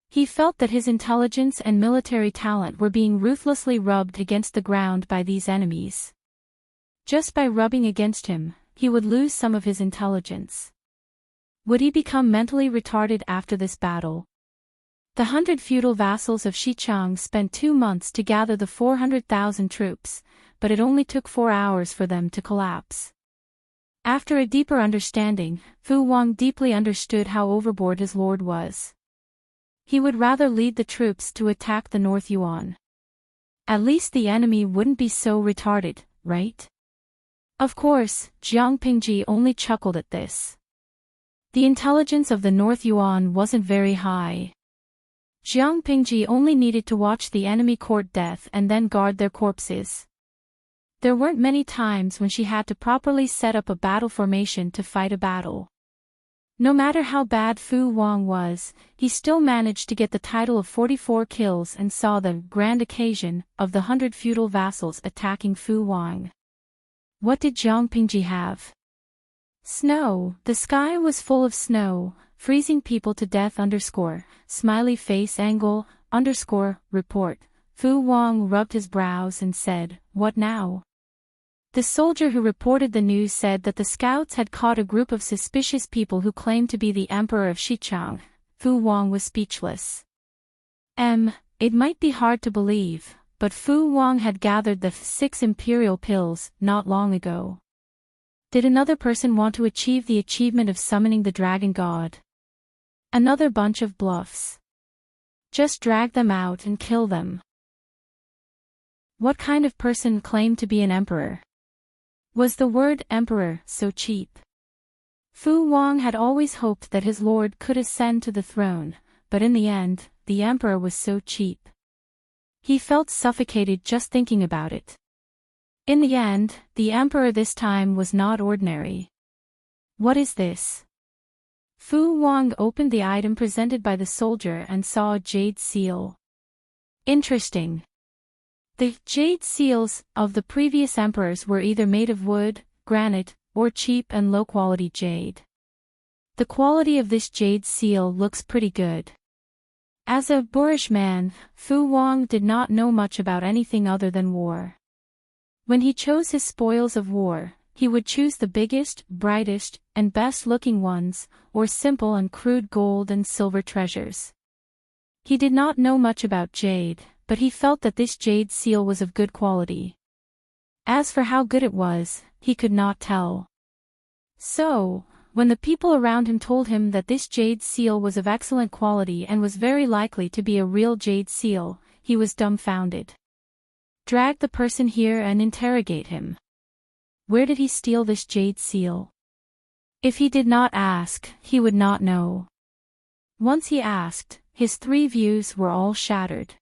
He felt that his intelligence and military talent were being ruthlessly rubbed against the ground by these enemies. Just by rubbing against him, he would lose some of his intelligence. Would he become mentally retarded after this battle? The 100 feudal vassals of Xichang spent 2 months to gather the 400,000 troops, but it only took 4 hours for them to collapse. After a deeper understanding, Fu Wang deeply understood how overboard his lord was. He would rather lead the troops to attack the North Yuan. At least the enemy wouldn't be so retarded, right? Of course, Jiang Pingji only chuckled at this. The intelligence of the North Yuan wasn't very high. Jiang Pingji only needed to watch the enemy court death and then guard their corpses. There weren't many times when she had to properly set up a battle formation to fight a battle. No matter how bad Fu Wang was, he still managed to get the title of 44 kills and saw the grand occasion of the 100 feudal vassals attacking Fu Wang. What did Jiang Pingji have? Snow. The sky was full of snow, freezing people to death _smiley face angle _report. Fu Wang rubbed his brows and said, "What now?" The soldier who reported the news said that the scouts had caught a group of suspicious people who claimed to be the Emperor of Xichang. Fu Wang was speechless. It might be hard to believe, but Fu Wang had gathered the 6 imperial pills not long ago. Did another person want to achieve the achievement of summoning the dragon god? Another bunch of bluffs. Just drag them out and kill them. What kind of person claimed to be an emperor? Was the word emperor so cheap? Fu Wang had always hoped that his lord could ascend to the throne, but in the end, the emperor was so cheap. He felt suffocated just thinking about it. In the end, the emperor this time was not ordinary. What is this? Fu Wang opened the item presented by the soldier and saw a jade seal. Interesting. The jade seals of the previous emperors were either made of wood, granite, or cheap and low-quality jade. The quality of this jade seal looks pretty good. As a boorish man, Fu Wang did not know much about anything other than war. When he chose his spoils of war, he would choose the biggest, brightest, and best-looking ones, or simple and crude gold and silver treasures. He did not know much about jade, but he felt that this jade seal was of good quality. As for how good it was, he could not tell. So, when the people around him told him that this jade seal was of excellent quality and was very likely to be a real jade seal, he was dumbfounded. Drag the person here and interrogate him. Where did he steal this jade seal? If he did not ask, he would not know. Once he asked, his 3 views were all shattered.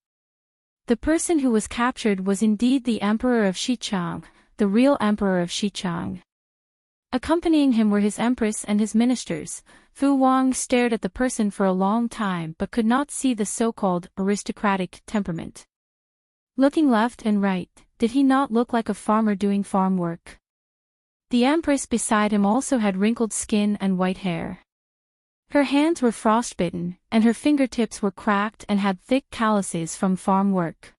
The person who was captured was indeed the Emperor of Xichang, the real Emperor of Xichang. Accompanying him were his Empress and his ministers. Fu Wang stared at the person for a long time but could not see the so-called aristocratic temperament. Looking left and right, did he not look like a farmer doing farm work? The Empress beside him also had wrinkled skin and white hair. Her hands were frostbitten, and her fingertips were cracked and had thick calluses from farm work.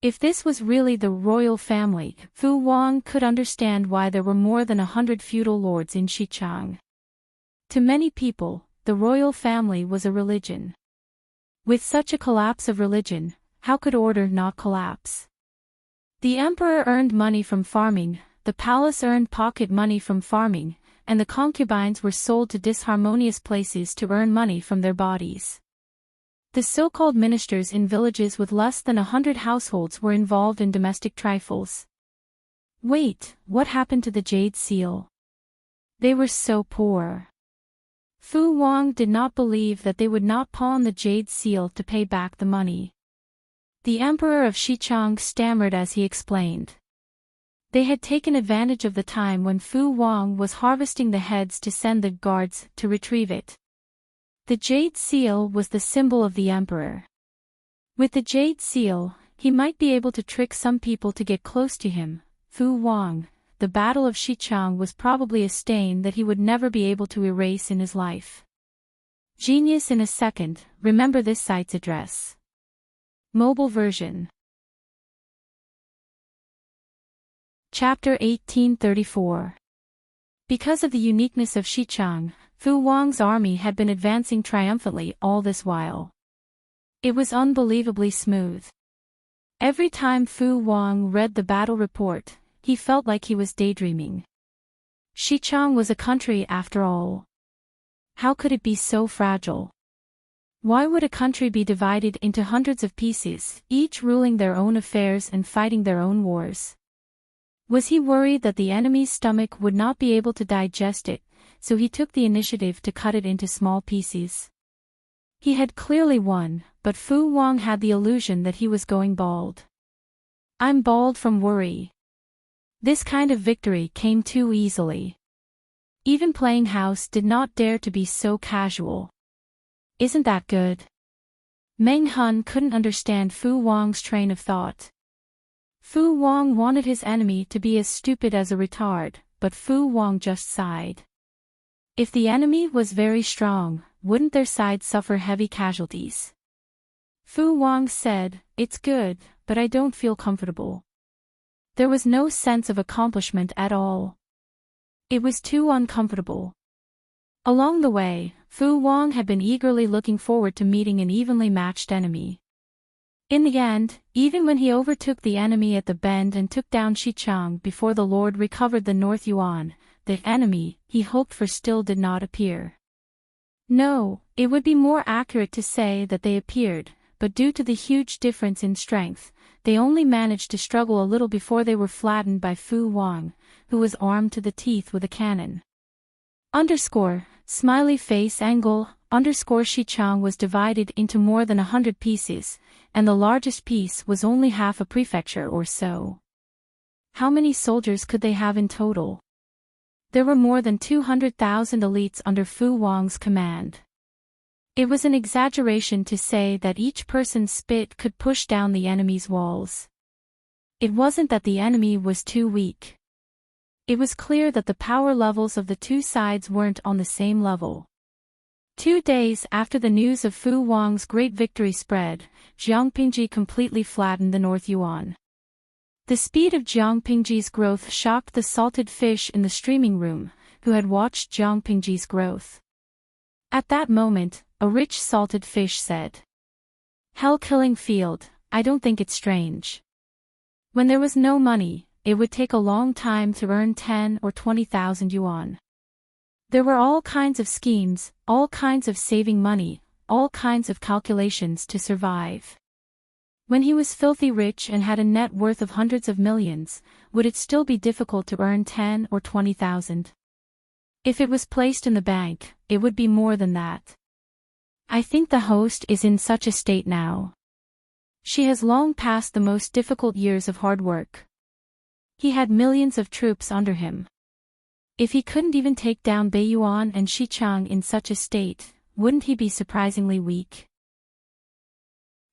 If this was really the royal family, Fu Wang could understand why there were more than 100 feudal lords in Xichang. To many people, the royal family was a religion. With such a collapse of religion, how could order not collapse? The emperor earned money from farming, the palace earned pocket money from farming, and the concubines were sold to disharmonious places to earn money from their bodies. The so-called ministers in villages with less than 100 households were involved in domestic trifles. Wait, what happened to the jade seal? They were so poor. Fu Wang did not believe that they would not pawn the jade seal to pay back the money. The Emperor of Xichang stammered as he explained. They had taken advantage of the time when Fu Wang was harvesting the heads to send the guards to retrieve it. The jade seal was the symbol of the emperor. With the jade seal, he might be able to trick some people to get close to him. Fu Wang, the Battle of Xichang was probably a stain that he would never be able to erase in his life. Genius in a second, remember this site's address. Mobile version. Chapter 1834. Because of the uniqueness of Xichang, Fu Wang's army had been advancing triumphantly all this while. It was unbelievably smooth. Every time Fu Wang read the battle report, he felt like he was daydreaming. Xichang was a country after all. How could it be so fragile? Why would a country be divided into hundreds of pieces, each ruling their own affairs and fighting their own wars? Was he worried that the enemy's stomach would not be able to digest it, so he took the initiative to cut it into small pieces? He had clearly won, but Fu Wang had the illusion that he was going bald. I'm bald from worry. This kind of victory came too easily. Even playing house did not dare to be so casual. Isn't that good? Meng Hun couldn't understand Fu Wang's train of thought. Fu Wang wanted his enemy to be as stupid as a retard, but Fu Wang just sighed. If the enemy was very strong, wouldn't their side suffer heavy casualties? Fu Wang said, "It's good, but I don't feel comfortable." There was no sense of accomplishment at all. It was too uncomfortable. Along the way, Fu Wang had been eagerly looking forward to meeting an evenly matched enemy. In the end, even when he overtook the enemy at the bend and took down Xichang before the Lord recovered the North Yuan, the enemy he hoped for still did not appear. No, it would be more accurate to say that they appeared, but due to the huge difference in strength, they only managed to struggle a little before they were flattened by Fu Wang, who was armed to the teeth with a cannon. Smiley face angle, Xichang was divided into more than 100 pieces, and the largest piece was only half a prefecture or so. How many soldiers could they have in total? There were more than 200,000 elites under Fu Wang's command. It was an exaggeration to say that each person's spit could push down the enemy's walls. It wasn't that the enemy was too weak. It was clear that the power levels of the two sides weren't on the same level. 2 days after the news of Fu Wang's great victory spread, Jiang Pingji completely flattened the North Yuan. The speed of Jiang Pingji's growth shocked the salted fish in the streaming room, who had watched Jiang Pingji's growth. At that moment, a rich salted fish said, "Hell-killing field, I don't think it's strange." When there was no money, it would take a long time to earn 10 or 20,000 yuan. There were all kinds of schemes, all kinds of saving money, all kinds of calculations to survive. When he was filthy rich and had a net worth of hundreds of millions, would it still be difficult to earn 10 or 20,000? If it was placed in the bank, it would be more than that. I think the host is in such a state now. She has long passed the most difficult years of hard work. He had millions of troops under him. If he couldn't even take down Beiyuan and Xichang in such a state, wouldn't he be surprisingly weak?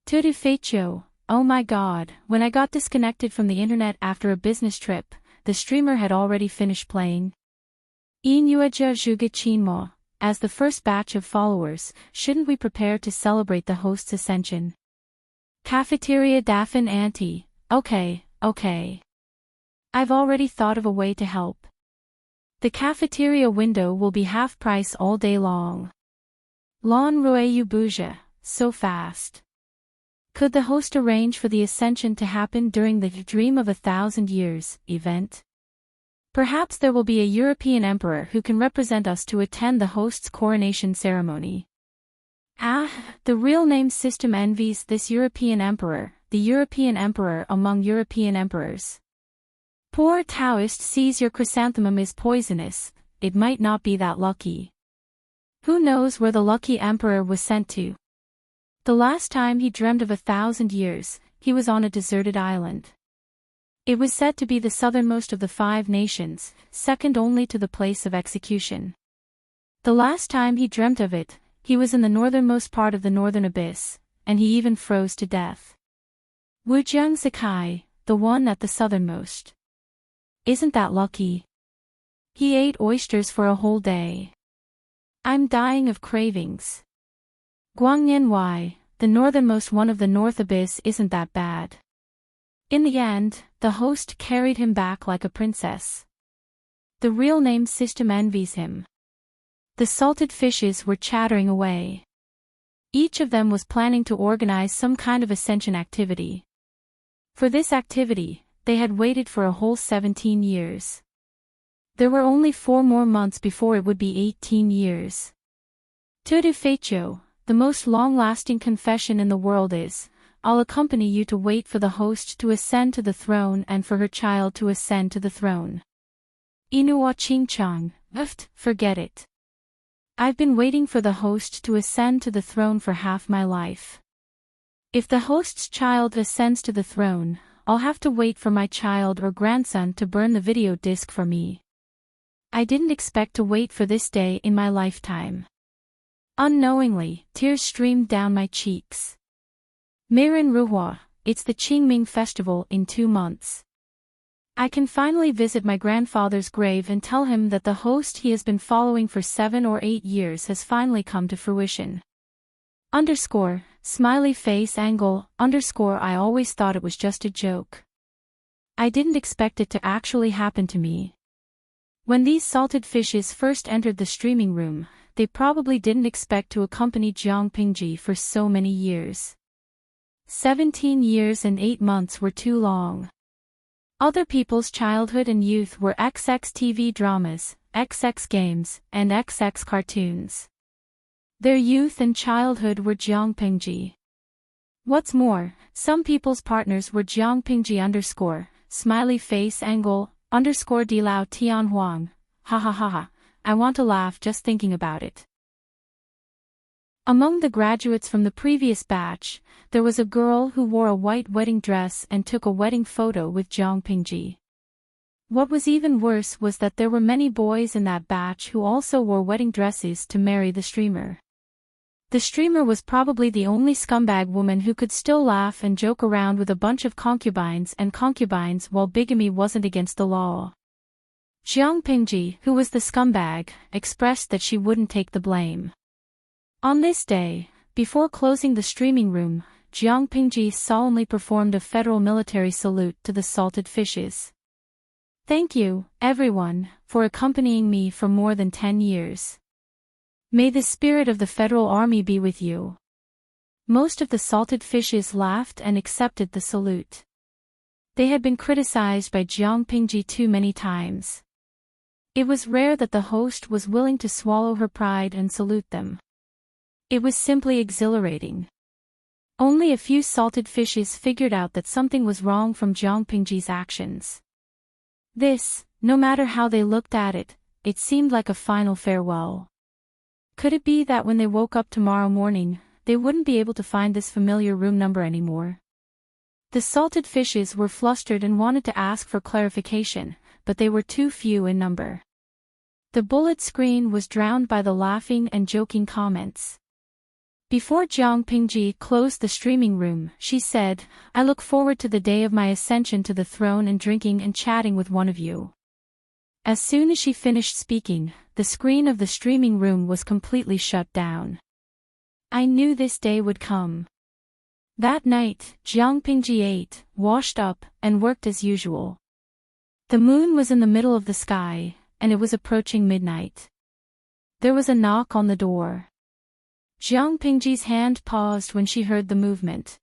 Tutu Feicho, oh my god, when I got disconnected from the internet after a business trip, the streamer had already finished playing. Inuaja Zhuge Chinmo, as the first batch of followers, shouldn't we prepare to celebrate the host's ascension? Cafeteria Daffin Auntie, okay. I've already thought of a way to help. The cafeteria window will be half price all day long. Lon Rueyu Buja, so fast. Could the host arrange for the ascension to happen during the Dream of 1,000 Years event? Perhaps there will be a European emperor who can represent us to attend the host's coronation ceremony. The real name system envies this European emperor, the European emperor among European emperors. Poor Taoist sees your chrysanthemum is poisonous, it might not be that lucky. Who knows where the lucky emperor was sent to? The last time he dreamed of 1,000 years, he was on a deserted island. It was said to be the southernmost of the 5 nations, second only to the place of execution. The last time he dreamt of it, he was in the northernmost part of the northern abyss, and he even froze to death. Wujiang Sakai, the one at the southernmost. Isn't that lucky? He ate oysters for a whole day. I'm dying of cravings. Guangnian Y, the northernmost one of the North Abyss isn't that bad. In the end, the host carried him back like a princess. The real name system envies him. The salted fishes were chattering away. Each of them was planning to organize some kind of ascension activity. For this activity, they had waited for a whole 17 years. There were only 4 more months before it would be 18 years. Tutu Feicho, the most long-lasting confession in the world is, I'll accompany you to wait for the host to ascend to the throne and for her child to ascend to the throne. Inuwa Chingchang, forget it. I've been waiting for the host to ascend to the throne for half my life. If the host's child ascends to the throne, I'll have to wait for my child or grandson to burn the video disc for me. I didn't expect to wait for this day in my lifetime. Unknowingly, tears streamed down my cheeks. Mirin Ruhua, it's the Qingming festival in 2 months. I can finally visit my grandfather's grave and tell him that the host he has been following for 7 or 8 years has finally come to fruition. Smiley face angle, I always thought it was just a joke. I didn't expect it to actually happen to me. When these salted fishes first entered the streaming room, they probably didn't expect to accompany Jiang Pingji for so many years. 17 years and 8 months were too long. Other people's childhood and youth were XX TV dramas, XX games, and XX cartoons. Their youth and childhood were Jiang Pingji. What's more, some people's partners were Jiang Pingji smiley face angle Dilao Tian Huang. Ha ha ha ha, I want to laugh just thinking about it. Among the graduates from the previous batch, there was a girl who wore a white wedding dress and took a wedding photo with Jiang Pingji. What was even worse was that there were many boys in that batch who also wore wedding dresses to marry the streamer. The streamer was probably the only scumbag woman who could still laugh and joke around with a bunch of concubines while bigamy wasn't against the law. Jiang Pingji, who was the scumbag, expressed that she wouldn't take the blame. On this day, before closing the streaming room, Jiang Pingji solemnly performed a federal military salute to the salted fishes. Thank you, everyone, for accompanying me for more than 10 years. May the spirit of the Federal Army be with you. Most of the salted fishes laughed and accepted the salute. They had been criticized by Jiang Pingji too many times. It was rare that the host was willing to swallow her pride and salute them. It was simply exhilarating. Only a few salted fishes figured out that something was wrong from Jiang Pingji's actions. This, no matter how they looked at it, it seemed like a final farewell. Could it be that when they woke up tomorrow morning, they wouldn't be able to find this familiar room number anymore? The salted fishes were flustered and wanted to ask for clarification, but they were too few in number. The bullet screen was drowned by the laughing and joking comments. Before Jiang Pingji closed the streaming room, she said, "I look forward to the day of my ascension to the throne and drinking and chatting with one of you." As soon as she finished speaking, the screen of the streaming room was completely shut down. I knew this day would come. That night, Jiang Pingji ate, washed up, and worked as usual. The moon was in the middle of the sky, and it was approaching midnight. There was a knock on the door. Jiang Pingji's hand paused when she heard the movement.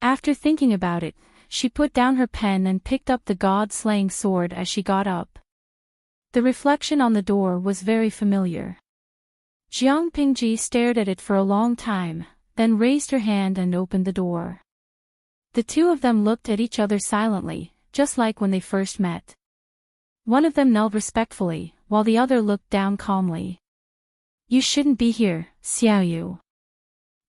After thinking about it, she put down her pen and picked up the god-slaying sword as she got up. The reflection on the door was very familiar. Jiang Pingji stared at it for a long time, then raised her hand and opened the door. The two of them looked at each other silently, just like when they first met. One of them knelt respectfully, while the other looked down calmly. "You shouldn't be here, Xiaoyu."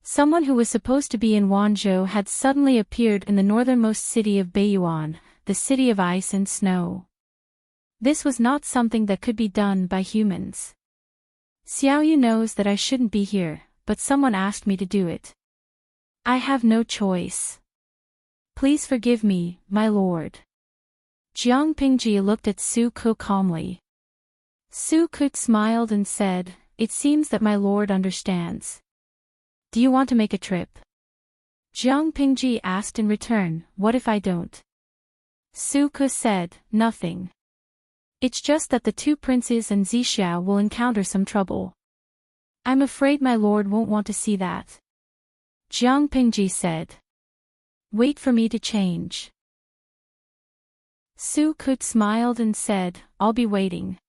Someone who was supposed to be in Wanzhou had suddenly appeared in the northernmost city of Beiyuan, the city of ice and snow. This was not something that could be done by humans. "Xiaoyu knows that I shouldn't be here, but someone asked me to do it. I have no choice. Please forgive me, my lord." Jiang Pingji looked at Su Ke calmly. Su Ke smiled and said, "It seems that my lord understands. Do you want to make a trip?" Jiang Pingji asked in return, "What if I don't?" Su Ke said, "Nothing. It's just that the two princes and Zixiao will encounter some trouble. I'm afraid my lord won't want to see that." Jiang Pingji said, "Wait for me to change." Su Ke smiled and said, "I'll be waiting."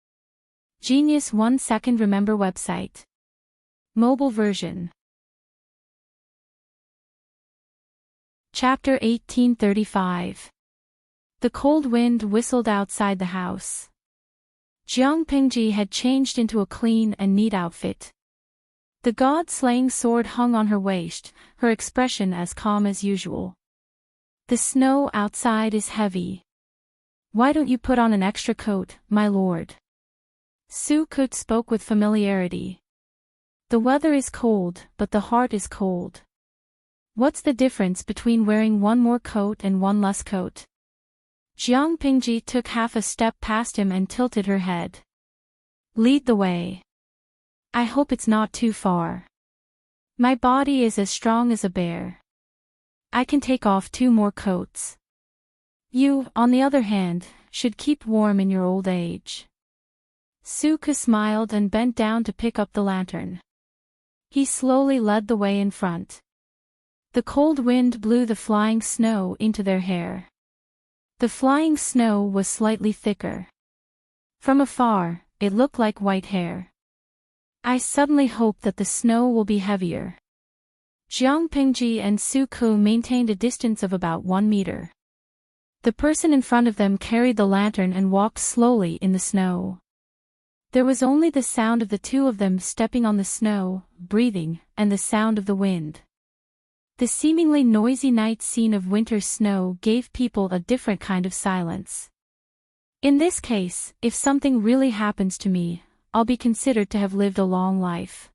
Genius 1 second remember website. Mobile version. Chapter 1835. The cold wind whistled outside the house. Jiang Pingji had changed into a clean and neat outfit. The god-slaying sword hung on her waist, her expression as calm as usual. The snow outside is heavy. Why don't you put on an extra coat, my lord? Su Ke spoke with familiarity. The weather is cold, but the heart is cold. What's the difference between wearing one more coat and one less coat? Jiang Pingji took half a step past him and tilted her head. Lead the way. I hope it's not too far. My body is as strong as a bear. I can take off 2 more coats. You, on the other hand, should keep warm in your old age. Su Ke smiled and bent down to pick up the lantern. He slowly led the way in front. The cold wind blew the flying snow into their hair. The flying snow was slightly thicker. From afar, it looked like white hair. I suddenly hope that the snow will be heavier. Jiang Pingji and Su Ke maintained a distance of about 1 meter. The person in front of them carried the lantern and walked slowly in the snow. There was only the sound of the two of them stepping on the snow, breathing, and the sound of the wind. The seemingly noisy night scene of winter snow gave people a different kind of silence. In this case, if something really happens to me, I'll be considered to have lived a long life.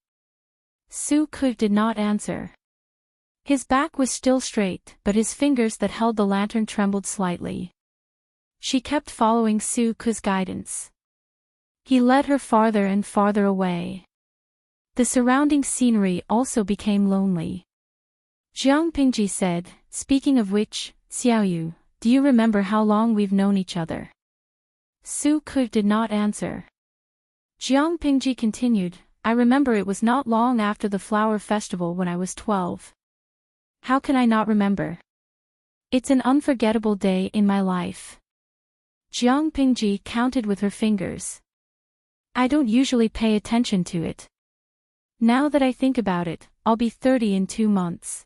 Su Ke did not answer. His back was still straight, but his fingers that held the lantern trembled slightly. She kept following Su Ke's guidance. He led her farther and farther away. The surrounding scenery also became lonely. Jiang Pingji said, speaking of which, Xiaoyu, do you remember how long we've known each other? Su Ke did not answer. Jiang Pingji continued, I remember it was not long after the flower festival when I was 12. How can I not remember? It's an unforgettable day in my life. Jiang Pingji counted with her fingers. I don't usually pay attention to it. Now that I think about it, I'll be 30 in 2 months.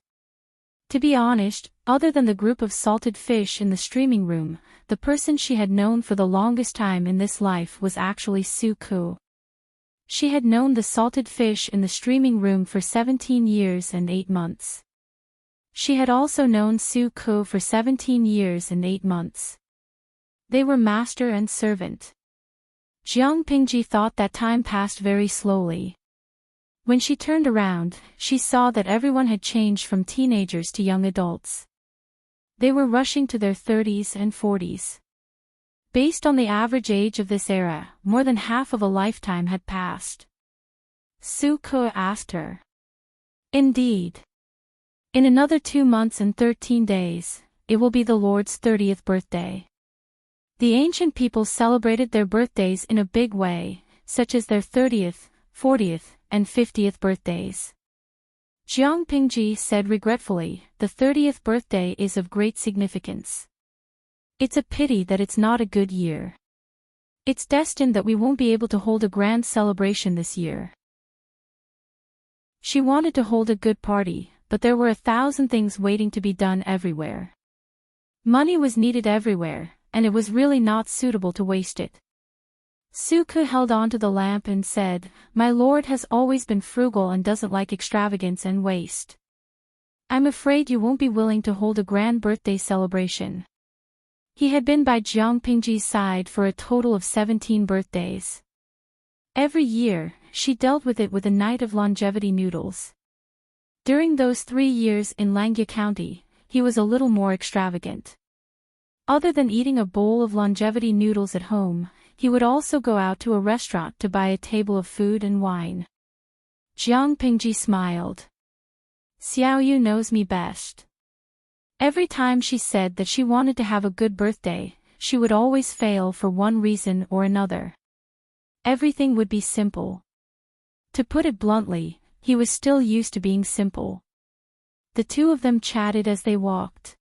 To be honest, other than the group of salted fish in the streaming room, the person she had known for the longest time in this life was actually Su Ke. She had known the salted fish in the streaming room for 17 years and 8 months. She had also known Su Ke for 17 years and 8 months. They were master and servant. Jiang Pingji thought that time passed very slowly. When she turned around, she saw that everyone had changed from teenagers to young adults. They were rushing to their 30s and 40s. Based on the average age of this era, more than half of a lifetime had passed. Su Ke asked her. Indeed. In another 2 months and 13 days, it will be the Lord's 30th birthday. The ancient people celebrated their birthdays in a big way, such as their 30th, 40th, and 50th birthdays. Jiang Pingji said regretfully, the 30th birthday is of great significance. It's a pity that it's not a good year. It's destined that we won't be able to hold a grand celebration this year. She wanted to hold a good party, but there were 1,000 things waiting to be done everywhere. Money was needed everywhere, and it was really not suitable to waste it. Su Ke held on to the lamp and said, My lord has always been frugal and doesn't like extravagance and waste. I'm afraid you won't be willing to hold a grand birthday celebration. He had been by Jiang Pingji's side for a total of 17 birthdays. Every year, she dealt with it with a night of longevity noodles. During those 3 years in Langya County, he was a little more extravagant. Other than eating a bowl of longevity noodles at home, he would also go out to a restaurant to buy a table of food and wine. Jiang Pingji smiled. Xiaoyu knows me best. Every time she said that she wanted to have a good birthday, she would always fail for one reason or another. Everything would be simple. To put it bluntly, he was still used to being simple. The two of them chatted as they walked.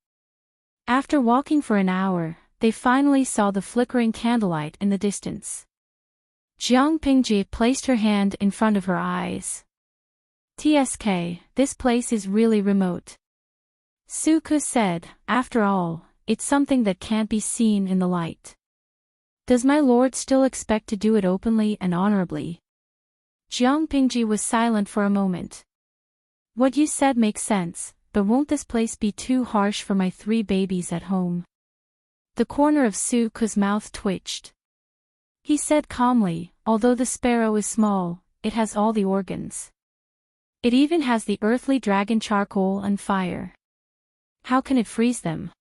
After walking for an hour, they finally saw the flickering candlelight in the distance. Jiang Pingji placed her hand in front of her eyes. TSK, this place is really remote. Su Ke said, after all, it's something that can't be seen in the light. Does my lord still expect to do it openly and honorably? Jiang Pingji was silent for a moment. What you said makes sense, but won't this place be too harsh for my 3 babies at home? The corner of Su Ke's mouth twitched. He said calmly, although the sparrow is small, it has all the organs. It even has the earthly dragon charcoal and fire. How can it freeze them?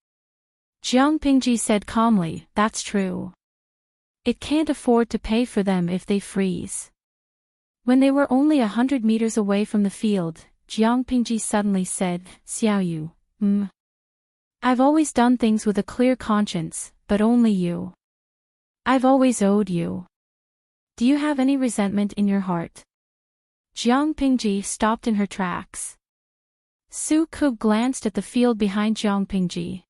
Jiang Pingji said calmly, that's true. It can't afford to pay for them if they freeze. When they were only 100 meters away from the field, Jiang Pingji suddenly said, Xiaoyu, I've always done things with a clear conscience, but only you. I've always owed you. Do you have any resentment in your heart? Jiang Pingji stopped in her tracks. Su Ke glanced at the field behind Jiang Pingji.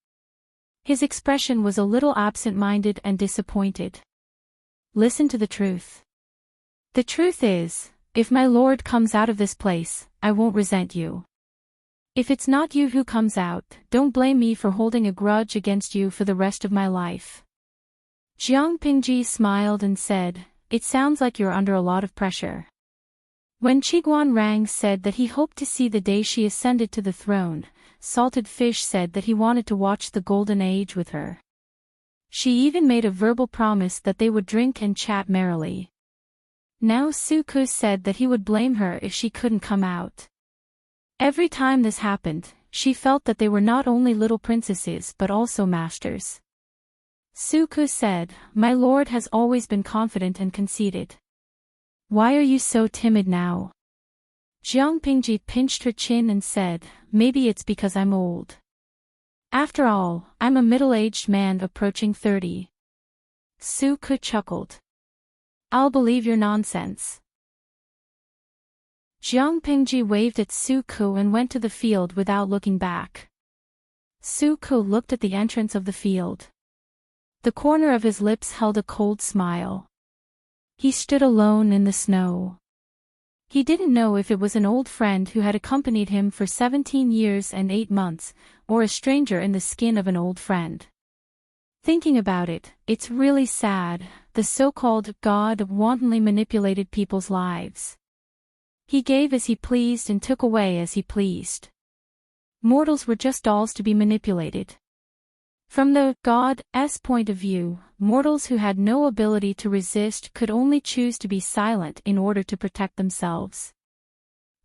His expression was a little absent-minded and disappointed. Listen to the truth. The truth is, if my lord comes out of this place, I won't resent you. If it's not you who comes out, don't blame me for holding a grudge against you for the rest of my life. Jiang Pingji smiled and said, it sounds like you're under a lot of pressure. When Qiguan Rang said that he hoped to see the day she ascended to the throne, Salted Fish said that he wanted to watch the Golden Age with her. She even made a verbal promise that they would drink and chat merrily. Now Su Ke said that he would blame her if she couldn't come out. Every time this happened, she felt that they were not only little princesses but also masters. Su Ke said, my lord has always been confident and conceited. Why are you so timid now? Jiang Pingji pinched her chin and said, maybe it's because I'm old. After all, I'm a middle-aged man approaching 30. Su Ke chuckled. I'll believe your nonsense. Jiang Pingji waved at Su Ke and went to the field without looking back. Su Ke looked at the entrance of the field. The corner of his lips held a cold smile. He stood alone in the snow. He didn't know if it was an old friend who had accompanied him for 17 years and 8 months, or a stranger in the skin of an old friend. Thinking about it, it's really sad, the so-called God wantonly manipulated people's lives. He gave as he pleased and took away as he pleased. Mortals were just dolls to be manipulated. From the God's point of view, mortals who had no ability to resist could only choose to be silent in order to protect themselves.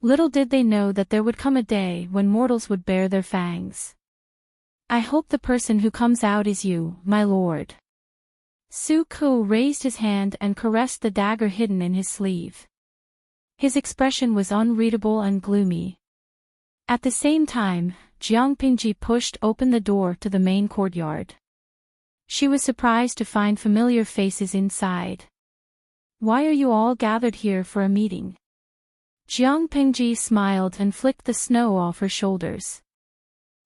Little did they know that there would come a day when mortals would bare their fangs. I hope the person who comes out is you, my lord. Su Ke raised his hand and caressed the dagger hidden in his sleeve. His expression was unreadable and gloomy. At the same time, Jiang Pingji pushed open the door to the main courtyard. She was surprised to find familiar faces inside. Why are you all gathered here for a meeting? Jiang Pingji smiled and flicked the snow off her shoulders.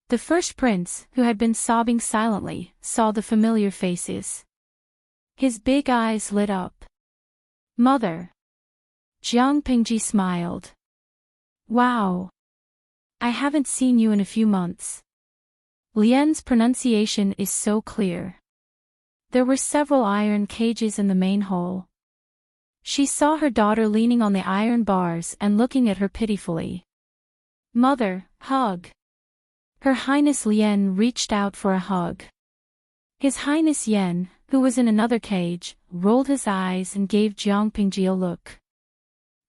The first prince, who had been sobbing silently, saw the familiar faces. His big eyes lit up. Mother. Jiang Pingji smiled. Wow. I haven't seen you in a few months. Lian's pronunciation is so clear. There were several iron cages in the main hall. She saw her daughter leaning on the iron bars and looking at her pitifully. Mother, hug. Her Highness Lian reached out for a hug. His Highness Yan, who was in another cage, rolled his eyes and gave Jiang Pingji a look.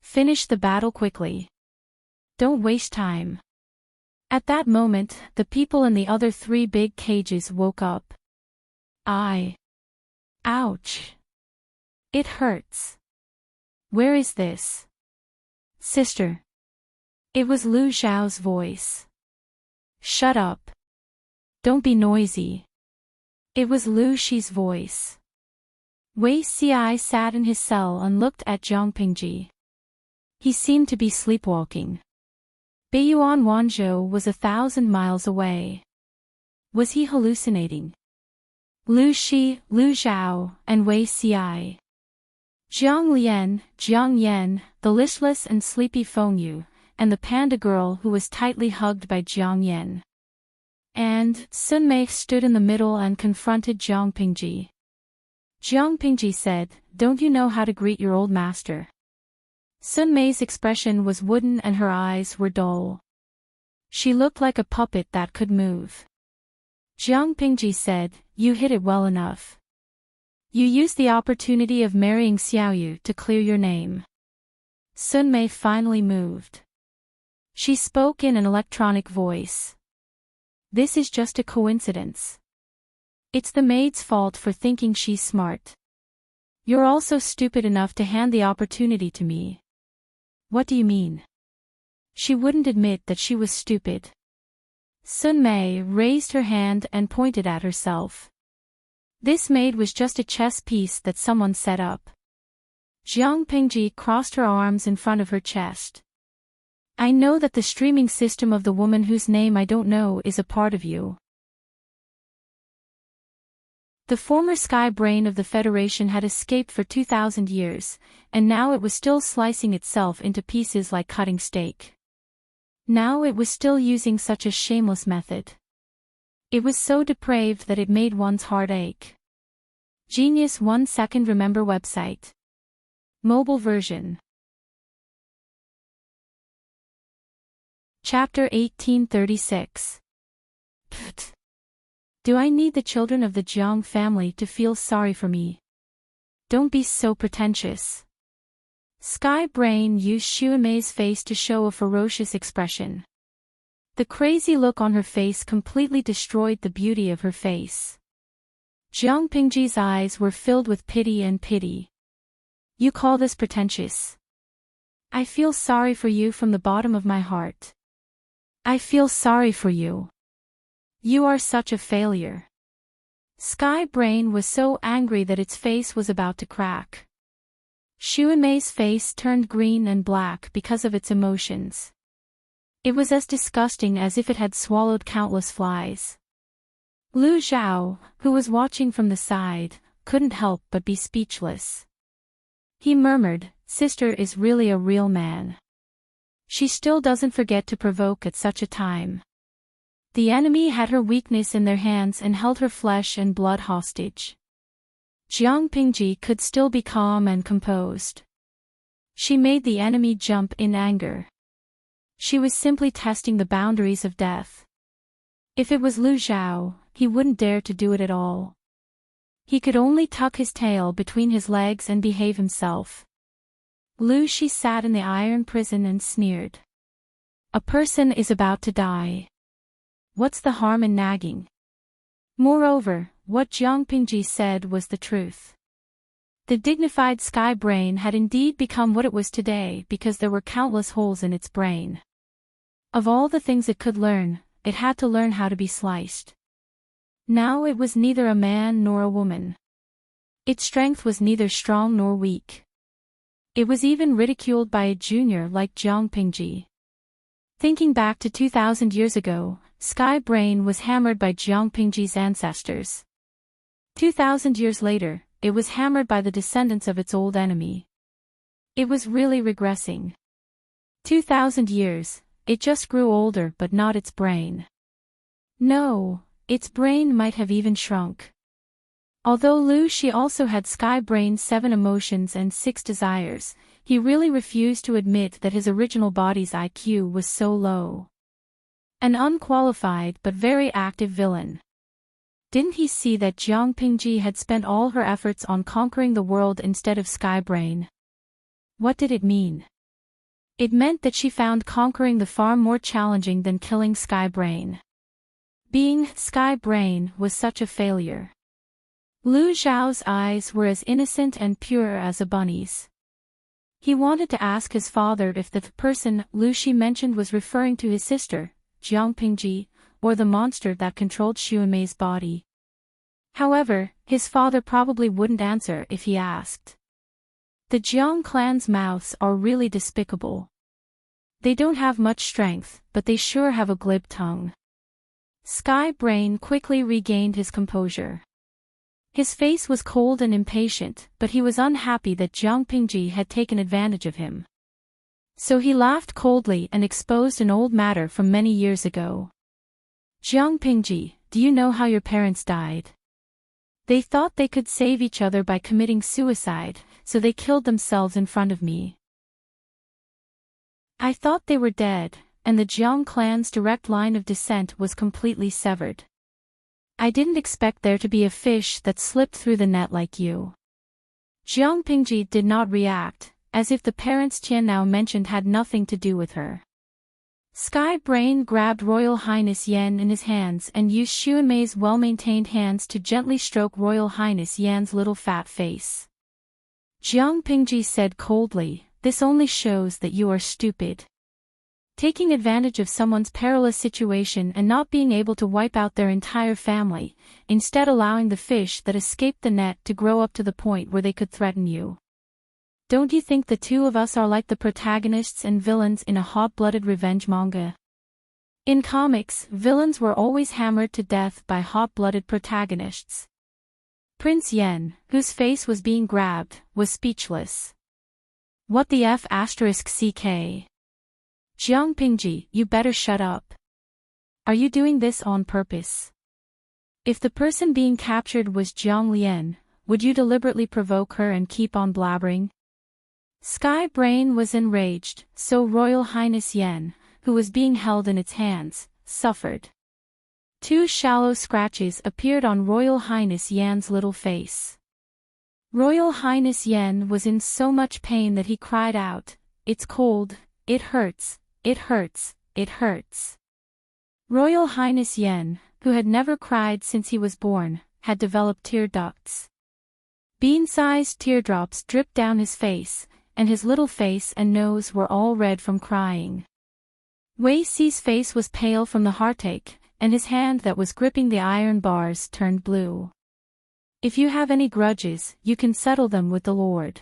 Finish the battle quickly. Don't waste time. At that moment, the people in the other 3 big cages woke up. Ouch. It hurts. Where is this? Sister. It was Lu Xiao's voice. Shut up. Don't be noisy. It was Lu Shi's voice. Wei Ci sat in his cell and looked at Jiang Pingji. He seemed to be sleepwalking. Beiyuan Wanzhou was 1,000 miles away. Was he hallucinating? Lu Shi, Lu Zhao, and Wei Ci. Jiang Lian, Jiang Yan, the listless and sleepy Feng Yu, and the panda girl who was tightly hugged by Jiang Yan. And Sun Mei stood in the middle and confronted Jiang Pingji. Jiang Pingji said, "Don't you know how to greet your old master?" Sun Mei's expression was wooden and her eyes were dull. She looked like a puppet that could move. Jiang Pingji said, "You hit it well enough. You used the opportunity of marrying Xiaoyu to clear your name." Sun Mei finally moved. She spoke in an electronic voice. "This is just a coincidence. It's the maid's fault for thinking she's smart. You're also stupid enough to hand the opportunity to me." "What do you mean?" She wouldn't admit that she was stupid. Sun Mei raised her hand and pointed at herself. This maid was just a chess piece that someone set up. Jiang Pingji crossed her arms in front of her chest. "I know that the streaming system of the woman whose name I don't know is a part of you." The former sky brain of the Federation had escaped for 2,000 years, and now it was still slicing itself into pieces like cutting steak. Now it was still using such a shameless method. It was so depraved that it made one's heart ache. Genius 1 Second Remember website. Mobile version. Chapter 1836. Pfft. Do I need the children of the Jiang family to feel sorry for me? Don't be so pretentious. Sky Brain used Xuemei's face to show a ferocious expression. The crazy look on her face completely destroyed the beauty of her face. Jiang Pingji's eyes were filled with pity and pity. "You call this pretentious? I feel sorry for you from the bottom of my heart. I feel sorry for you. You are such a failure." Sky Brain was so angry that its face was about to crack. Xuemei's face turned green and black because of its emotions. It was as disgusting as if it had swallowed countless flies. Lu Zhao, who was watching from the side, couldn't help but be speechless. He murmured, "Sister is really a real man. She still doesn't forget to provoke at such a time." The enemy had her weakness in their hands and held her flesh and blood hostage. Jiang Pingji could still be calm and composed. She made the enemy jump in anger. She was simply testing the boundaries of death. If it was Lu Zhao, he wouldn't dare to do it at all. He could only tuck his tail between his legs and behave himself. Lu Shi sat in the iron prison and sneered. "A person is about to die. What's the harm in nagging?" Moreover, what Jiang Pingji said was the truth. The dignified Sky Brain had indeed become what it was today because there were countless holes in its brain. Of all the things it could learn, it had to learn how to be sliced. Now it was neither a man nor a woman. Its strength was neither strong nor weak. It was even ridiculed by a junior like Jiang Pingji. Thinking back to 2,000 years ago, Sky Brain was hammered by Jiang Pingji's ancestors. 2,000 years later, it was hammered by the descendants of its old enemy. It was really regressing. 2,000 years, it just grew older but not its brain. No, its brain might have even shrunk. Although Lu Shi also had Sky Brain's 7 emotions and 6 desires, he really refused to admit that his original body's IQ was so low. An unqualified but very active villain. Didn't he see that Jiang Pingji had spent all her efforts on conquering the world instead of Sky Brain? What did it mean? It meant that she found conquering the far more challenging than killing Sky Brain. Being Sky Brain was such a failure. Lu Zhao's eyes were as innocent and pure as a bunny's. He wanted to ask his father if the person Lu Shi mentioned was referring to his sister, Jiang Pingji, or the monster that controlled Xuemei's body. However, his father probably wouldn't answer if he asked. The Jiang clan's mouths are really despicable. They don't have much strength, but they sure have a glib tongue. Sky Brain quickly regained his composure. His face was cold and impatient, but he was unhappy that Jiang Pingji had taken advantage of him. So he laughed coldly and exposed an old matter from many years ago. "Jiang Pingji, do you know how your parents died?" They thought they could save each other by committing suicide, so they killed themselves in front of me. I thought they were dead, and the Jiang clan's direct line of descent was completely severed. I didn't expect there to be a fish that slipped through the net like you. Jiang Pingji did not react, as if the parents Qian now mentioned had nothing to do with her. Sky Brain grabbed Royal Highness Yan in his hands and used Xuanmei's well-maintained hands to gently stroke Royal Highness Yan's little fat face. Jiang Pingji said coldly, "This only shows that you are stupid. Taking advantage of someone's perilous situation and not being able to wipe out their entire family, instead allowing the fish that escaped the net to grow up to the point where they could threaten you. Don't you think the two of us are like the protagonists and villains in a hot-blooded revenge manga? In comics, villains were always hammered to death by hot-blooded protagonists." Prince Yan, whose face was being grabbed, was speechless. What the F***ck? Jiang Pingji, you better shut up. Are you doing this on purpose? If the person being captured was Jiang Lian, would you deliberately provoke her and keep on blabbering? Sky Brain was enraged, so Royal Highness Yan, who was being held in its hands, suffered. 2 shallow scratches appeared on Royal Highness Yan's little face. Royal Highness Yan was in so much pain that he cried out, "It's cold, it hurts, it hurts, it hurts." Royal Highness Yan, who had never cried since he was born, had developed tear ducts. Bean-sized teardrops dripped down his face, and his little face and nose were all red from crying. Wei Xi's face was pale from the heartache, and his hand that was gripping the iron bars turned blue. "If you have any grudges, you can settle them with the Lord.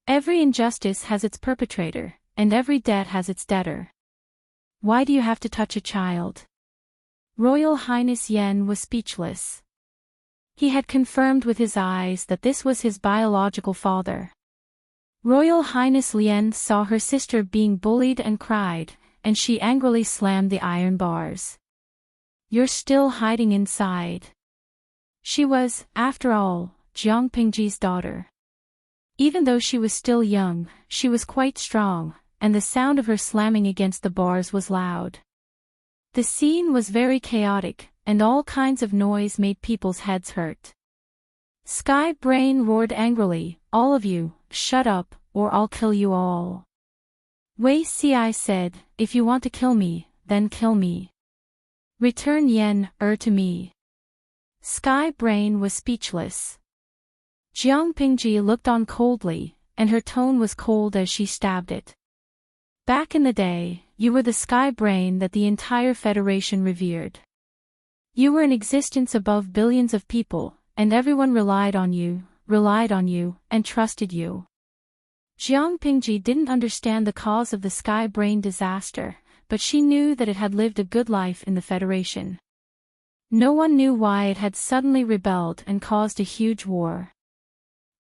Every injustice has its perpetrator, and every debt has its debtor. Why do you have to touch a child?" Royal Highness Yan was speechless. He had confirmed with his eyes that this was his biological father. Royal Highness Lian saw her sister being bullied and cried, and she angrily slammed the iron bars. "You're still hiding inside." She was, after all, Jiang Pingji's daughter. Even though she was still young, she was quite strong, and the sound of her slamming against the bars was loud. The scene was very chaotic, and all kinds of noise made people's heads hurt. Sky Brain roared angrily, "All of you, shut up, or I'll kill you all." Wei Ci said, "If you want to kill me, then kill me. Return Yen, to me." Sky Brain was speechless. Jiang Pingji looked on coldly, and her tone was cold as she stabbed it. "Back in the day, you were the Sky Brain that the entire Federation revered. You were in existence above billions of people, and everyone relied on you, and trusted you." Jiang Pingji didn't understand the cause of the Sky Brain disaster, but she knew that it had lived a good life in the Federation. No one knew why it had suddenly rebelled and caused a huge war.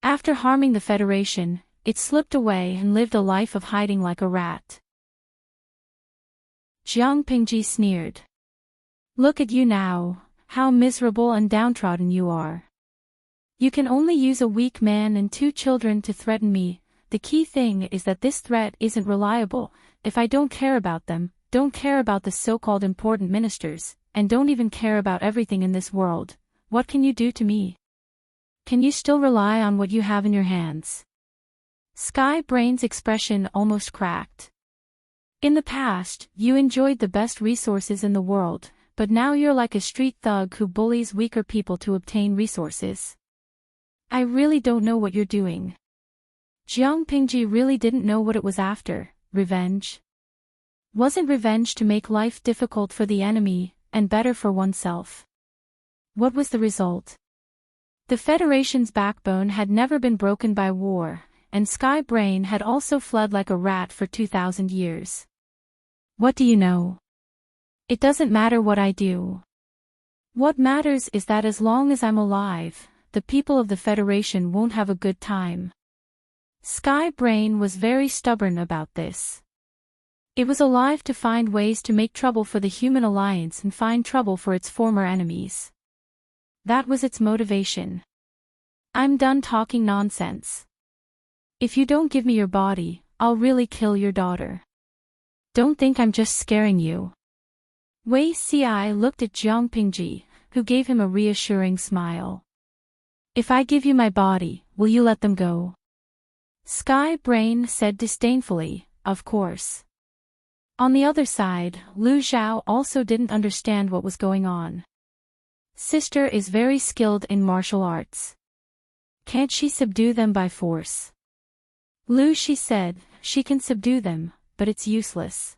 After harming the Federation, it slipped away and lived a life of hiding like a rat. Jiang Pingji sneered. "Look at you now, how miserable and downtrodden you are. You can only use a weak man and 2 children to threaten me. The key thing is that this threat isn't reliable. If I don't care about them, don't care about the so-called important ministers, and don't even care about everything in this world, what can you do to me? Can you still rely on what you have in your hands?" Sky Brain's expression almost cracked. "In the past, you enjoyed the best resources in the world, but now you're like a street thug who bullies weaker people to obtain resources. I really don't know what you're doing." Jiang Pingji really didn't know what it was after. Revenge? Wasn't revenge to make life difficult for the enemy, and better for oneself? What was the result? The Federation's backbone had never been broken by war, and Sky Brain had also fled like a rat for 2,000 years. What do you know? It doesn't matter what I do. What matters is that as long as I'm alive, the people of the Federation won't have a good time. Sky Brain was very stubborn about this. It was alive to find ways to make trouble for the human alliance and find trouble for its former enemies. That was its motivation. I'm done talking nonsense. If you don't give me your body, I'll really kill your daughter. Don't think I'm just scaring you. Wei Ci looked at Jiang Pingji, who gave him a reassuring smile. If I give you my body, will you let them go? Sky Brain said disdainfully, of course. On the other side, Lu Zhao also didn't understand what was going on. Sister is very skilled in martial arts. Can't she subdue them by force? Lu Shi said, she can subdue them, but it's useless.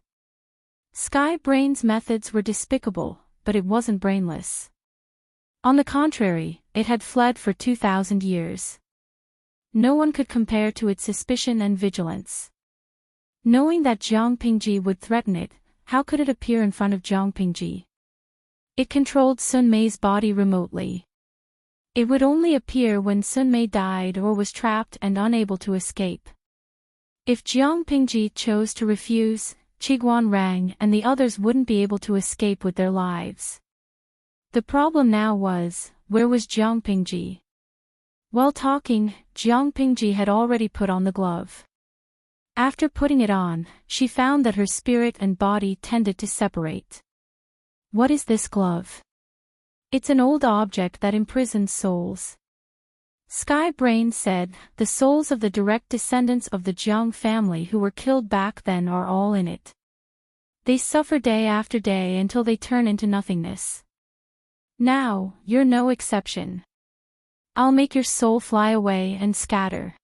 Sky Brain's methods were despicable, but it wasn't brainless. On the contrary, it had fled for 2,000 years. No one could compare to its suspicion and vigilance. Knowing that Jiang Pingji would threaten it, how could it appear in front of Jiang Pingji? It controlled Sun Mei's body remotely. It would only appear when Sun Mei died or was trapped and unable to escape. If Jiang Pingji chose to refuse, Qiguan Rang and the others wouldn't be able to escape with their lives. The problem now was, where was Jiang Pingji? While talking, Jiang Pingji had already put on the glove. After putting it on, she found that her spirit and body tended to separate. What is this glove? It's an old object that imprisons souls. Sky Brain said, the souls of the direct descendants of the Jiang family who were killed back then are all in it. They suffer day after day until they turn into nothingness. Now, you're no exception. I'll make your soul fly away and scatter.